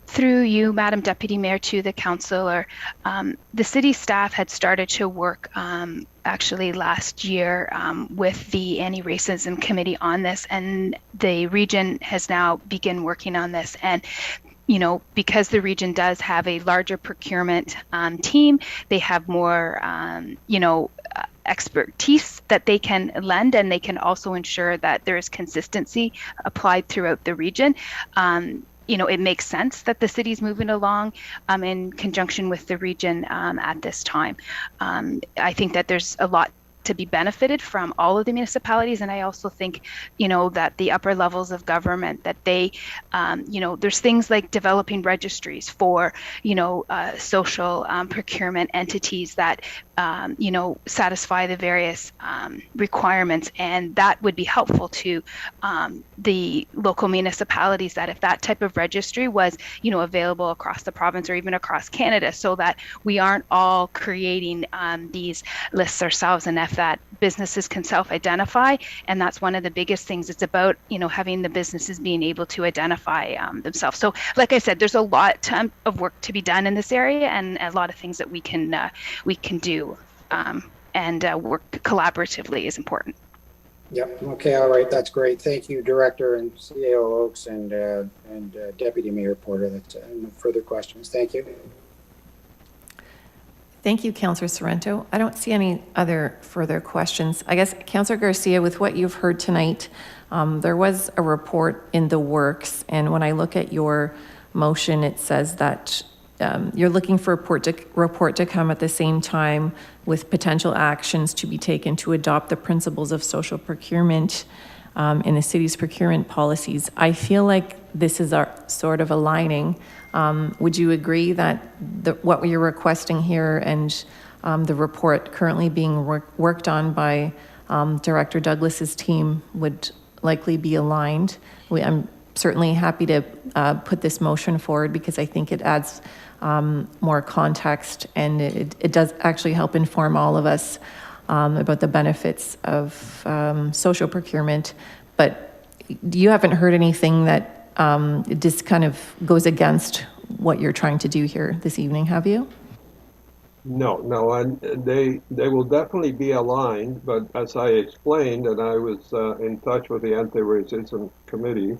Through you, Madam Deputy Mayor, to the councillor, the city staff had started to work actually last year with the Anti-Racism Committee on this, and the region has now begun working on this. And because the region does have a larger procurement team, they have more, expertise that they can lend, and they can also ensure that there is consistency applied throughout the region. It makes sense that the city's moving along in conjunction with the region at this time. I think that there's a lot to be benefited from all of the municipalities. And I also think, that the upper levels of government, that they, there's things like developing registries for, social procurement entities that, satisfy the various requirements. And that would be helpful to the local municipalities, that if that type of registry was, available across the province or even across Canada, so that we aren't all creating these lists ourselves, and if that businesses can self-identify. And that's one of the biggest things. It's about, having the businesses being able to identify themselves. So like I said, there's a lot of work to be done in this area, and a lot of things that we can do, and work collaboratively is important. Yep. Okay. All right. That's great. Thank you, Director and CAO Oakes and Deputy Mayor Porter. That's no further questions. Thank you. Thank you, Councillor Sorrento. I don't see any other further questions. I guess, Councillor Garcia, with what you've heard tonight, there was a report in the works, and when I look at your motion, it says that you're looking for a report to come at the same time with potential actions to be taken to adopt the principles of social procurement in the city's procurement policies. I feel like this is our sort of aligning. Would you agree that what you're requesting here and the report currently being worked on by Director Douglas's team would likely be aligned? I'm certainly happy to put this motion forward because I think it adds more context, and it does actually help inform all of us about the benefits of social procurement. But you haven't heard anything that just kind of goes against what you're trying to do here this evening, have you? No, and they will definitely be aligned, but as I explained, and I was in touch with the Anti-Racism Committee,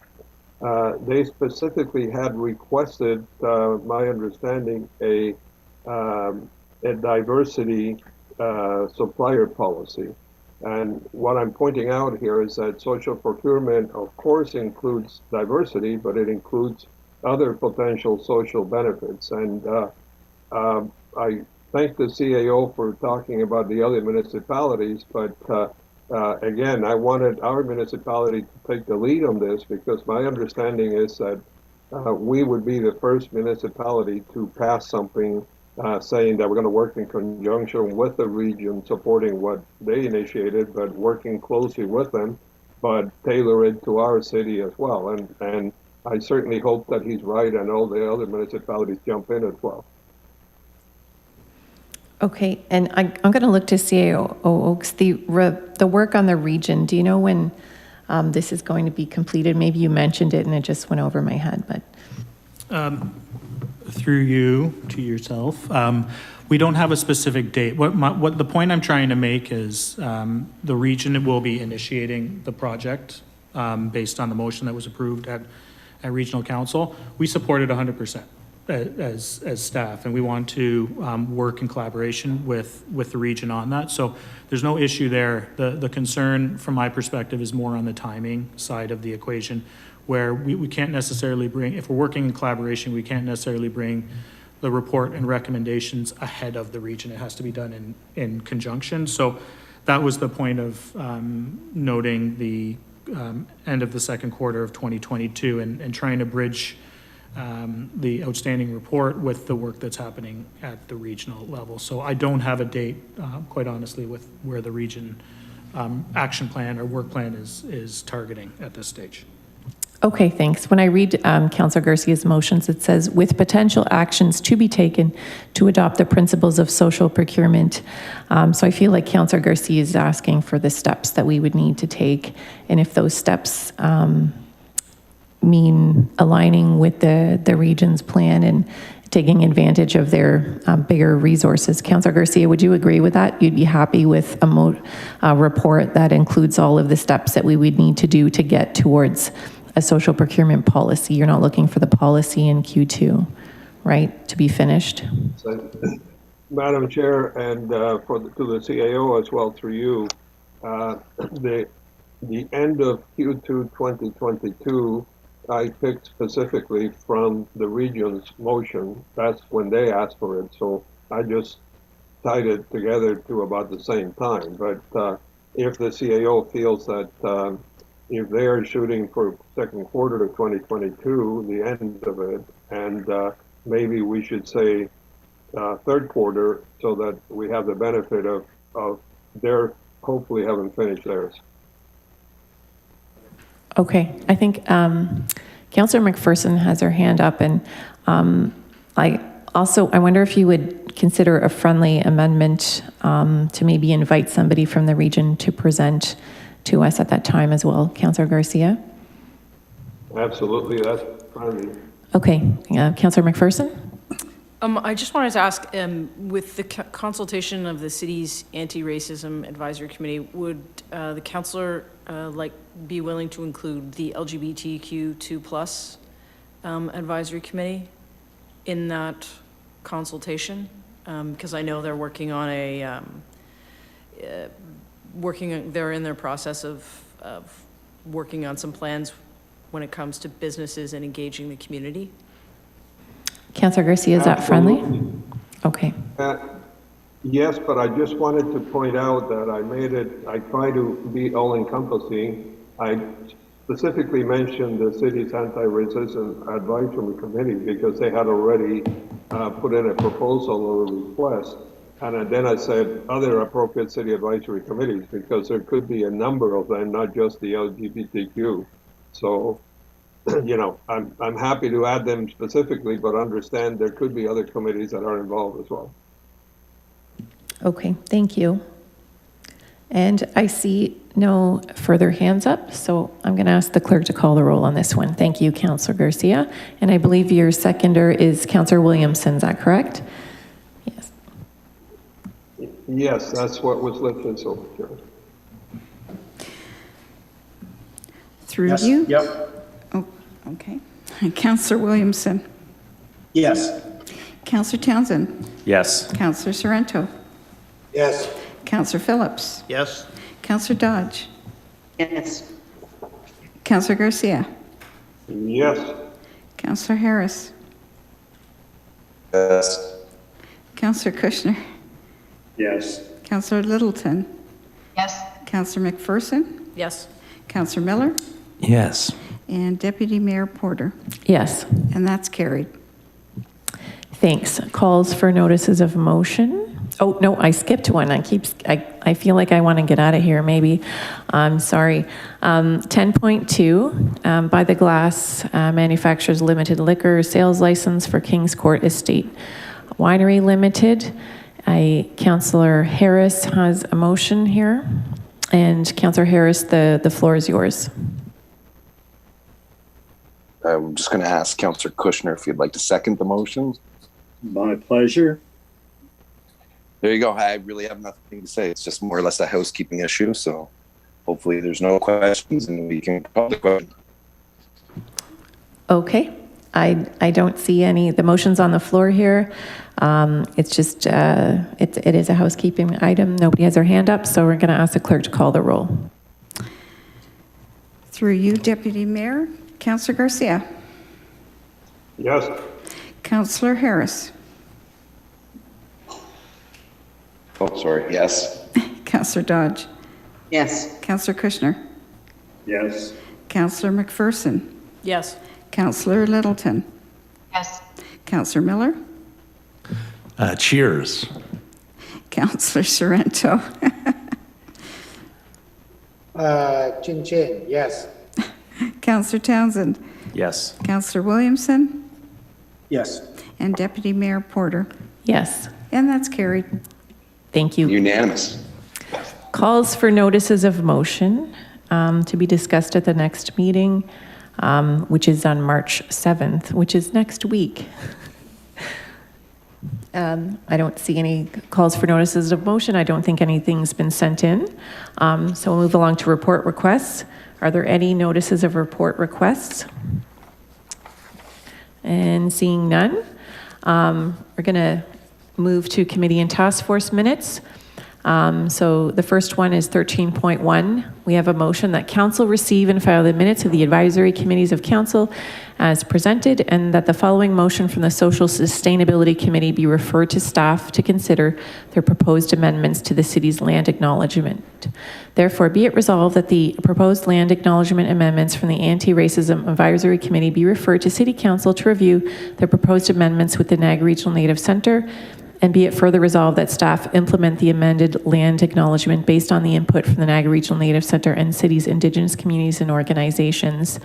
they specifically had requested, my understanding, a diversity supplier policy. And what I'm pointing out here is that social procurement, of course, includes diversity, but it includes other potential social benefits. And I thank the CAO for talking about the other municipalities, but again, I wanted our municipality to take the lead on this because my understanding is that we would be the first municipality to pass something saying that we're going to work in conjunction with the region, supporting what they initiated, but working closely with them, but tailor it to our city as well. And I certainly hope that he's right and all the other municipalities jump in as well. Okay, and I'm going to look to CAO Oaks. The work on the region, do you know when this is going to be completed? Maybe you mentioned it and it just went over my head, but. Through you to yourself, we don't have a specific date. What the point I'm trying to make is the region will be initiating the project based on the motion that was approved at Regional Council. We support it 100%. As staff, and we want to work in collaboration with the region on that. So there's no issue there. The concern from my perspective is more on the timing side of the equation, where we can't necessarily bring, if we're working in collaboration, we can't necessarily bring the report and recommendations ahead of the region. It has to be done in conjunction. So that was the point of noting the end of the second quarter of 2022 and trying to bridge the outstanding report with the work that's happening at the regional level. So I don't have a date, quite honestly, with where the region action plan or work plan is targeting at this stage. Okay, thanks. When I read Councillor Garcia's motions, it says, with potential actions to be taken to adopt the principles of social procurement. So I feel like Councillor Garcia is asking for the steps that we would need to take. And if those steps mean aligning with the region's plan and taking advantage of their bigger resources. Councillor Garcia, would you agree with that? You'd be happy with a report that includes all of the steps that we would need to do to get towards a social procurement policy? You're not looking for the policy in Q2, right, to be finished? So, Madam Chair, and to the CAO as well through you, the end of Q2 2022, I picked specifically from the region's motion. That's when they asked for it. So I just tied it together to about the same time. But if the CAO feels that if they are shooting for second quarter of 2022, the end of it, and maybe we should say third quarter so that we have the benefit of their hopefully having finished theirs. Okay, I think Councillor McPherson has her hand up, and I wonder if you would consider a friendly amendment to maybe invite somebody from the region to present to us at that time as well. Councillor Garcia? Absolutely, that's friendly. Okay, Councillor McPherson? I just wanted to ask, with the consultation of the city's anti-racism advisory committee, would the councillor be willing to include the LGBTQ2+ advisory committee in that consultation? Because I know they're working on they're in their process of working on some plans when it comes to businesses and engaging the community. Councillor Garcia, is that friendly? Absolutely. Okay. Yes, but I just wanted to point out that I try to be all-encompassing. I specifically mentioned the city's anti-racism advisory committee because they had already put in a proposal or a request. And then I said other appropriate city advisory committees because there could be a number of them, not just the LGBTQ. So, you know, I'm happy to add them specifically, but understand there could be other committees that are involved as well. Okay, thank you. And I see no further hands up, so I'm going to ask the clerk to call the roll on this one. Thank you, Councillor Garcia. And I believe your seconder is Councillor Williamson, is that correct? Yes. Yes, that's what was listed so far. Through Yes. you? Yep. Oh, okay. Councillor Williamson. Yes. Councillor Townsend. Yes. Councillor Sorrento. Yes. Councillor Phillips. Yes. Councillor Dodge. Yes. Councillor Garcia. Yes. Councillor Harris. Yes. Councillor Kushner. Yes. Councillor Littleton. Yes. Councillor McPherson. Yes. Councillor Miller. Yes. And Deputy Mayor Porter. Yes. And that's carried. Thanks. Calls for notices of motion. Oh, no, I skipped one. I feel like I want to get out of here, maybe. I'm sorry. 10.2, By the Glass Manufacturers Limited Liquor Sales License for Kings Court Estate Winery Limited. Councillor Harris has a motion here. And Councillor Harris, the floor is yours. I'm just going to ask Councillor Kushner if you'd like to second the motion. My pleasure. There you go. I really have nothing to say. It's just more or less a housekeeping issue. So hopefully there's no questions and we can call the question. Okay. I don't see any. The motion's on the floor here. It's just, it is a housekeeping item. Nobody has their hand up, so we're going to ask the clerk to call the roll. Through you, Deputy Mayor. Councillor Garcia. Yes. Councillor Harris. Oh, sorry. Yes. Councillor Dodge. Yes. Councillor Kushner. Yes. Councillor McPherson. Yes. Councillor Littleton. Yes. Councillor Miller. Cheers. Councillor Sorrento. Chin chin, yes. Councillor Townsend. Yes. Councillor Williamson. Yes. And Deputy Mayor Porter. Yes. And that's carried. Thank you. Unanimous. Calls for notices of motion to be discussed at the next meeting, which is on March 7th, which is next week. I don't see any calls for notices of motion. I don't think anything's been sent in. So we'll move along to report requests. Are there any notices of report requests? And seeing none, we're going to move to committee and task force minutes. So the first one is 13.1. We have a motion that council receive and file the minutes of the advisory committees of council as presented, and that the following motion from the Social Sustainability Committee be referred to staff to consider their proposed amendments to the city's land acknowledgement. Therefore, be it resolved that the proposed land acknowledgement amendments from the Anti-Racism Advisory Committee be referred to City Council to review their proposed amendments with the Niagara Regional Native Centre. And be it further resolved that staff implement the amended land acknowledgement based on the input from the Niagara Regional Native Centre and city's Indigenous communities and organizations.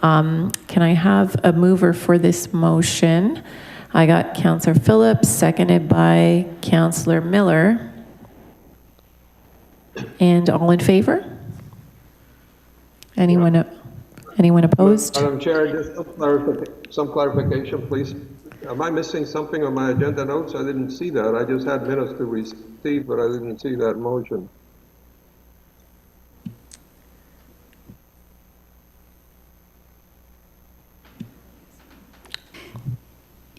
Can I have a mover for this motion? I got Councillor Phillips, seconded by Councillor Miller. And all in favor? Anyone opposed? Madam Chair, just some clarification, please. Am I missing something on my agenda notes? I didn't see that. I just had minutes to receive, but I didn't see that motion.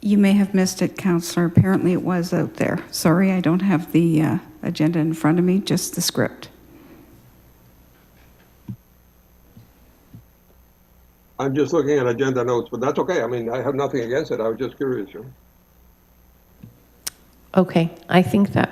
You may have missed it, Councillor. Apparently it was out there. Sorry, I don't have the agenda in front of me, just the script. I'm just looking at agenda notes, but that's okay. I mean, I have nothing against it. I was just curious. Okay, I think that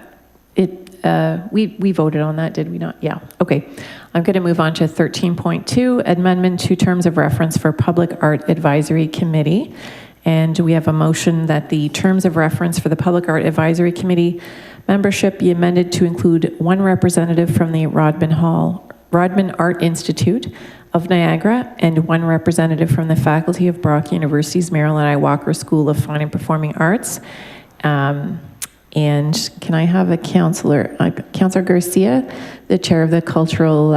we voted on that, did we not? Yeah, okay. I'm going to move on to 13.2, amendment to terms of reference for Public Art Advisory Committee. And we have a motion that the terms of reference for the Public Art Advisory Committee membership be amended to include one representative from the Rodman Art Institute of Niagara and one representative from the faculty of Brock University's Marilyn I. Walker School of Fine and Performing Arts. And can I have a counselor, Councillor Garcia, the chair of the Cultural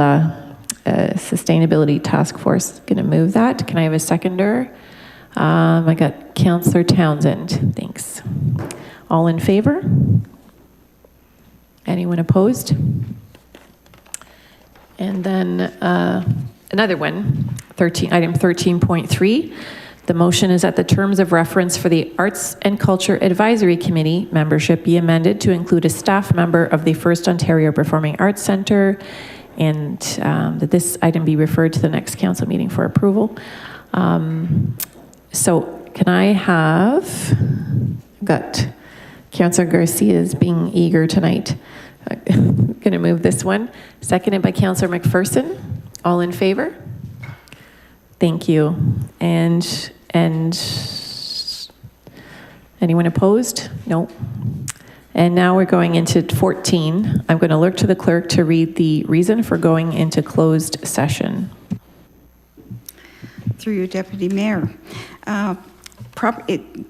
Sustainability Task Force, going to move that. Can I have a seconder? I got Councillor Townsend. Thanks. All in favor? Anyone opposed? And then another one, item 13.3. The motion is that the terms of reference for the Arts and Culture Advisory Committee membership be amended to include a staff member of the First Ontario Performing Arts Centre, and that this item be referred to the next council meeting for approval. So can I have, got Councillor Garcia is being eager tonight. I'm going to move this one. Seconded by Councillor McPherson. All in favor? Thank you. And anyone opposed? No. And now we're going into 14. I'm going to look to the clerk to read the reason for going into closed session. Through you, Deputy Mayor.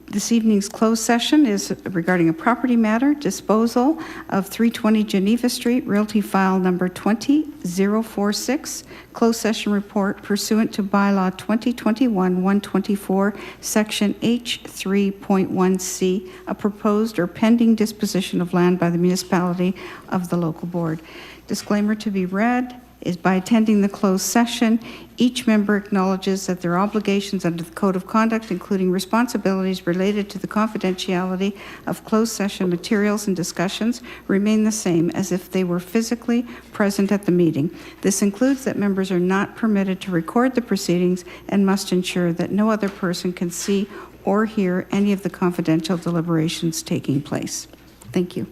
This evening's closed session is regarding a property matter, disposal of 320 Geneva Street, Realty File number 20046, closed session report pursuant to Bylaw 2021-124, Section H3.1C, a proposed or pending disposition of land by the municipality of the local board. Disclaimer to be read is by attending the closed session, each member acknowledges that their obligations under the Code of Conduct, including responsibilities related to the confidentiality of closed session materials and discussions, remain the same as if they were physically present at the meeting. This includes that members are not permitted to record the proceedings and must ensure that no other person can see or hear any of the confidential deliberations taking place. Thank you.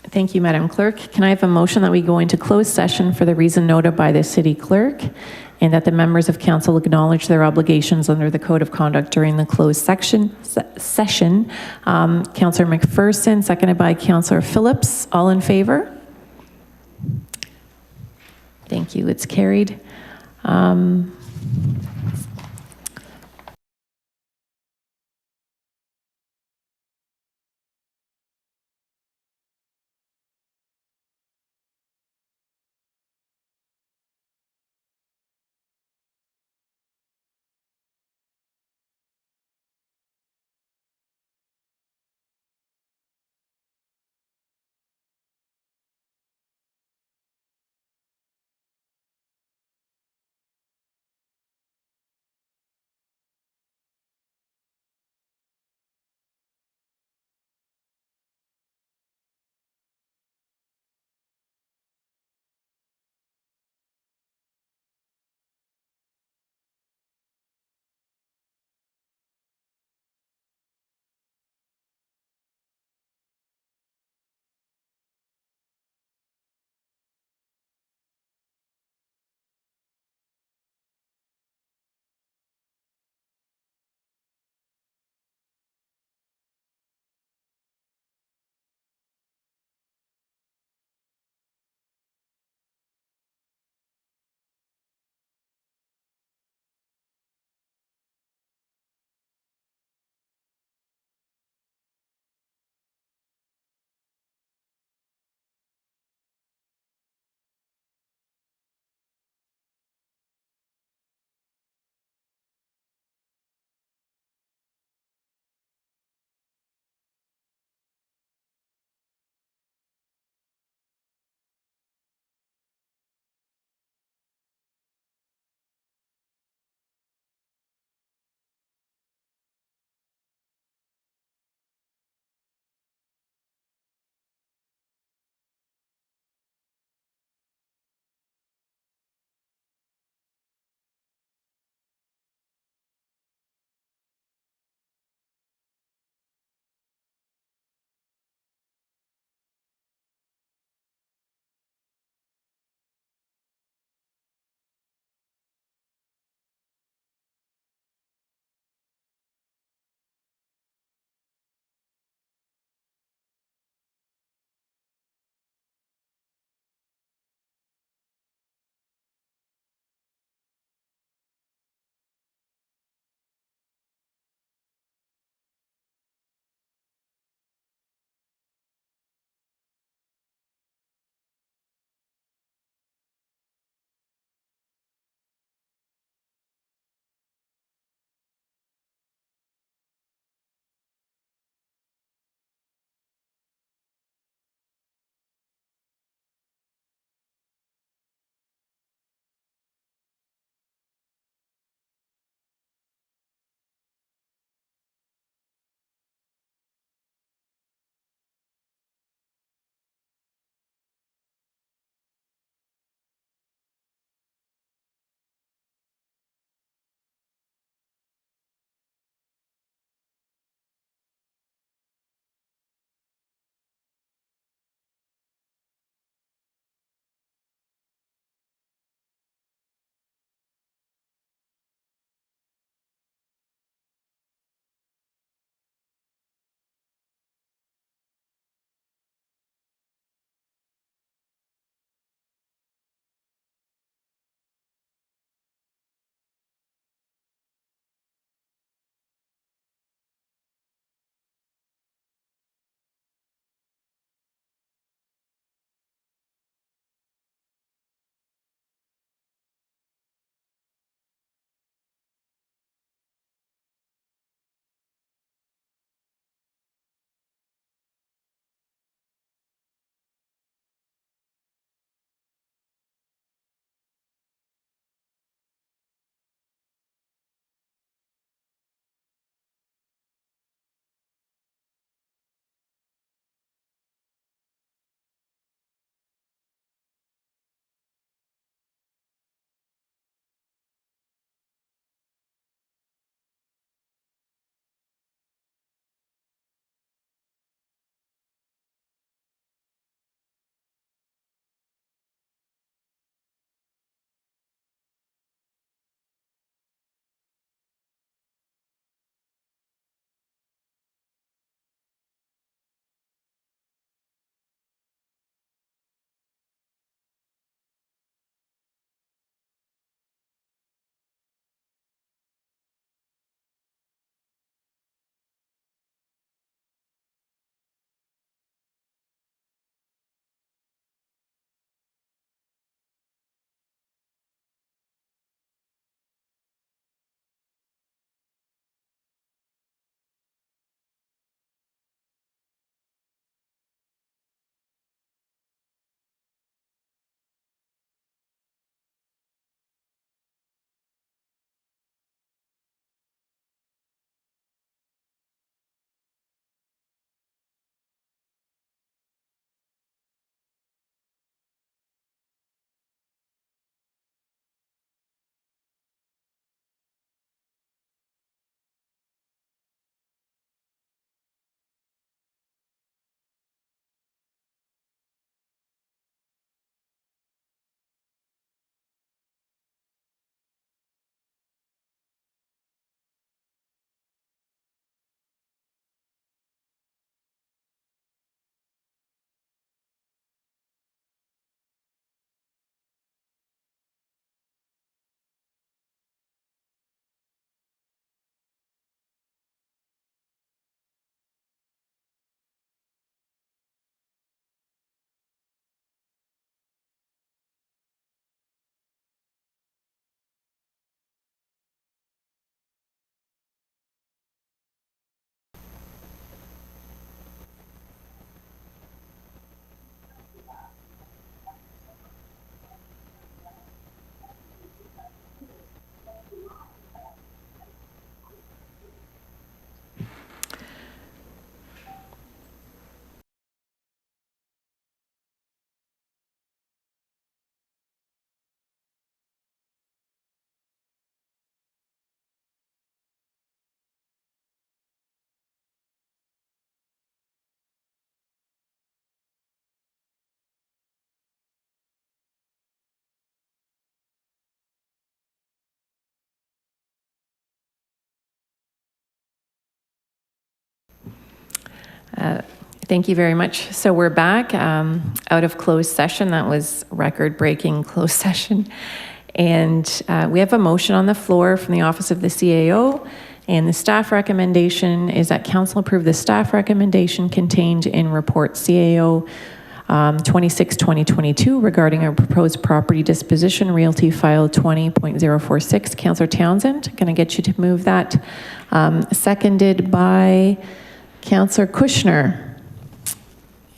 Thank you, Madam Clerk. Can I have a motion that we go into closed session for the reason noted by the City Clerk, and that the members of Council acknowledge their obligations under the Code of Conduct during the closed session? Councillor McPherson, seconded by Councillor Phillips. All in favor? Thank you. It's carried. Thank you very much. So we're back out of closed session. That was record-breaking closed session. And we have a motion on the floor from the Office of the CAO. And the staff recommendation is that council approve the staff recommendation contained in report CAO 26-2022 regarding a proposed property disposition, Realty File 20.046. Councillor Townsend, going to get you to move that. Seconded by Councillor Kushner.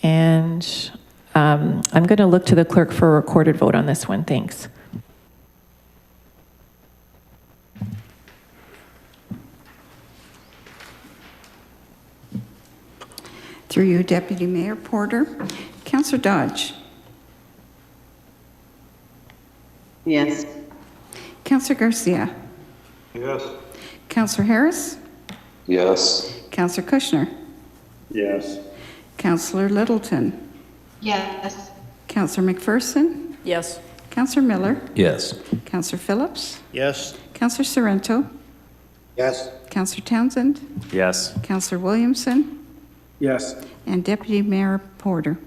And I'm going to look to the clerk for a recorded vote on this one. Thanks. Through you, Deputy Mayor Porter. Councillor Dodge. Yes. Councillor Garcia. Yes. Councillor Harris. Yes. Councillor Kushner. Yes. Councillor Littleton. Yes. Councillor McPherson. Yes. Councillor Miller. Yes. Councillor Phillips. Yes. Councillor Sorrento. Yes. Councillor Townsend. Yes. Councillor Williamson. Yes. And Deputy Mayor Porter.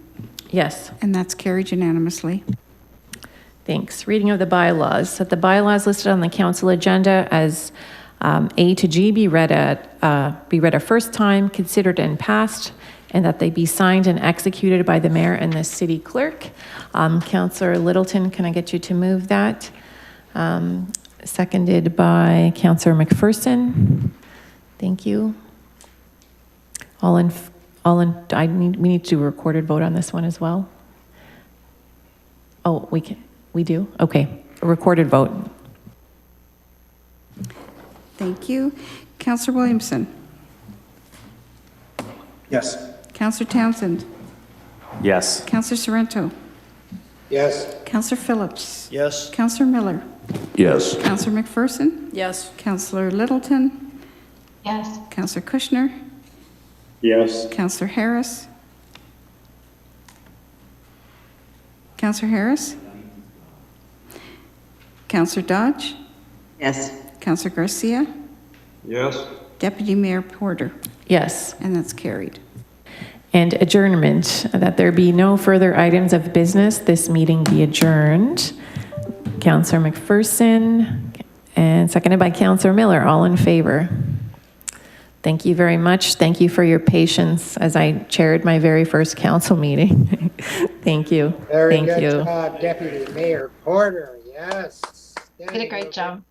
Yes. And that's carried unanimously. Thanks. Reading of the bylaws. So the bylaws listed on the council agenda as A to G be read a first time, considered and passed, and that they be signed and executed by the mayor and the city clerk. Councillor Littleton, can I get you to move that? Seconded by Councillor McPherson. Thank you. We need to do a recorded vote on this one as well. Oh, we do? Okay, a recorded vote. Thank you. Councillor Williamson. Yes. Councillor Townsend. Yes. Councillor Sorrento. Yes. Councillor Phillips. Yes. Councillor Miller. Yes. Councillor McPherson. Yes. Councillor Littleton. Yes. Councillor Kushner. Yes. Councillor Harris. Councillor Harris. Councillor Dodge. Yes. Councillor Garcia. Yes. Deputy Mayor Porter. Yes. And that's carried. And adjournment, that there be no further items of business, this meeting be adjourned. Councillor McPherson, and seconded by Councillor Miller, all in favor. Thank you very much. Thank you for your patience as I chaired my very first council meeting. Thank you. Very Thank good you. job, Deputy Mayor Porter. Yes. Did a great job.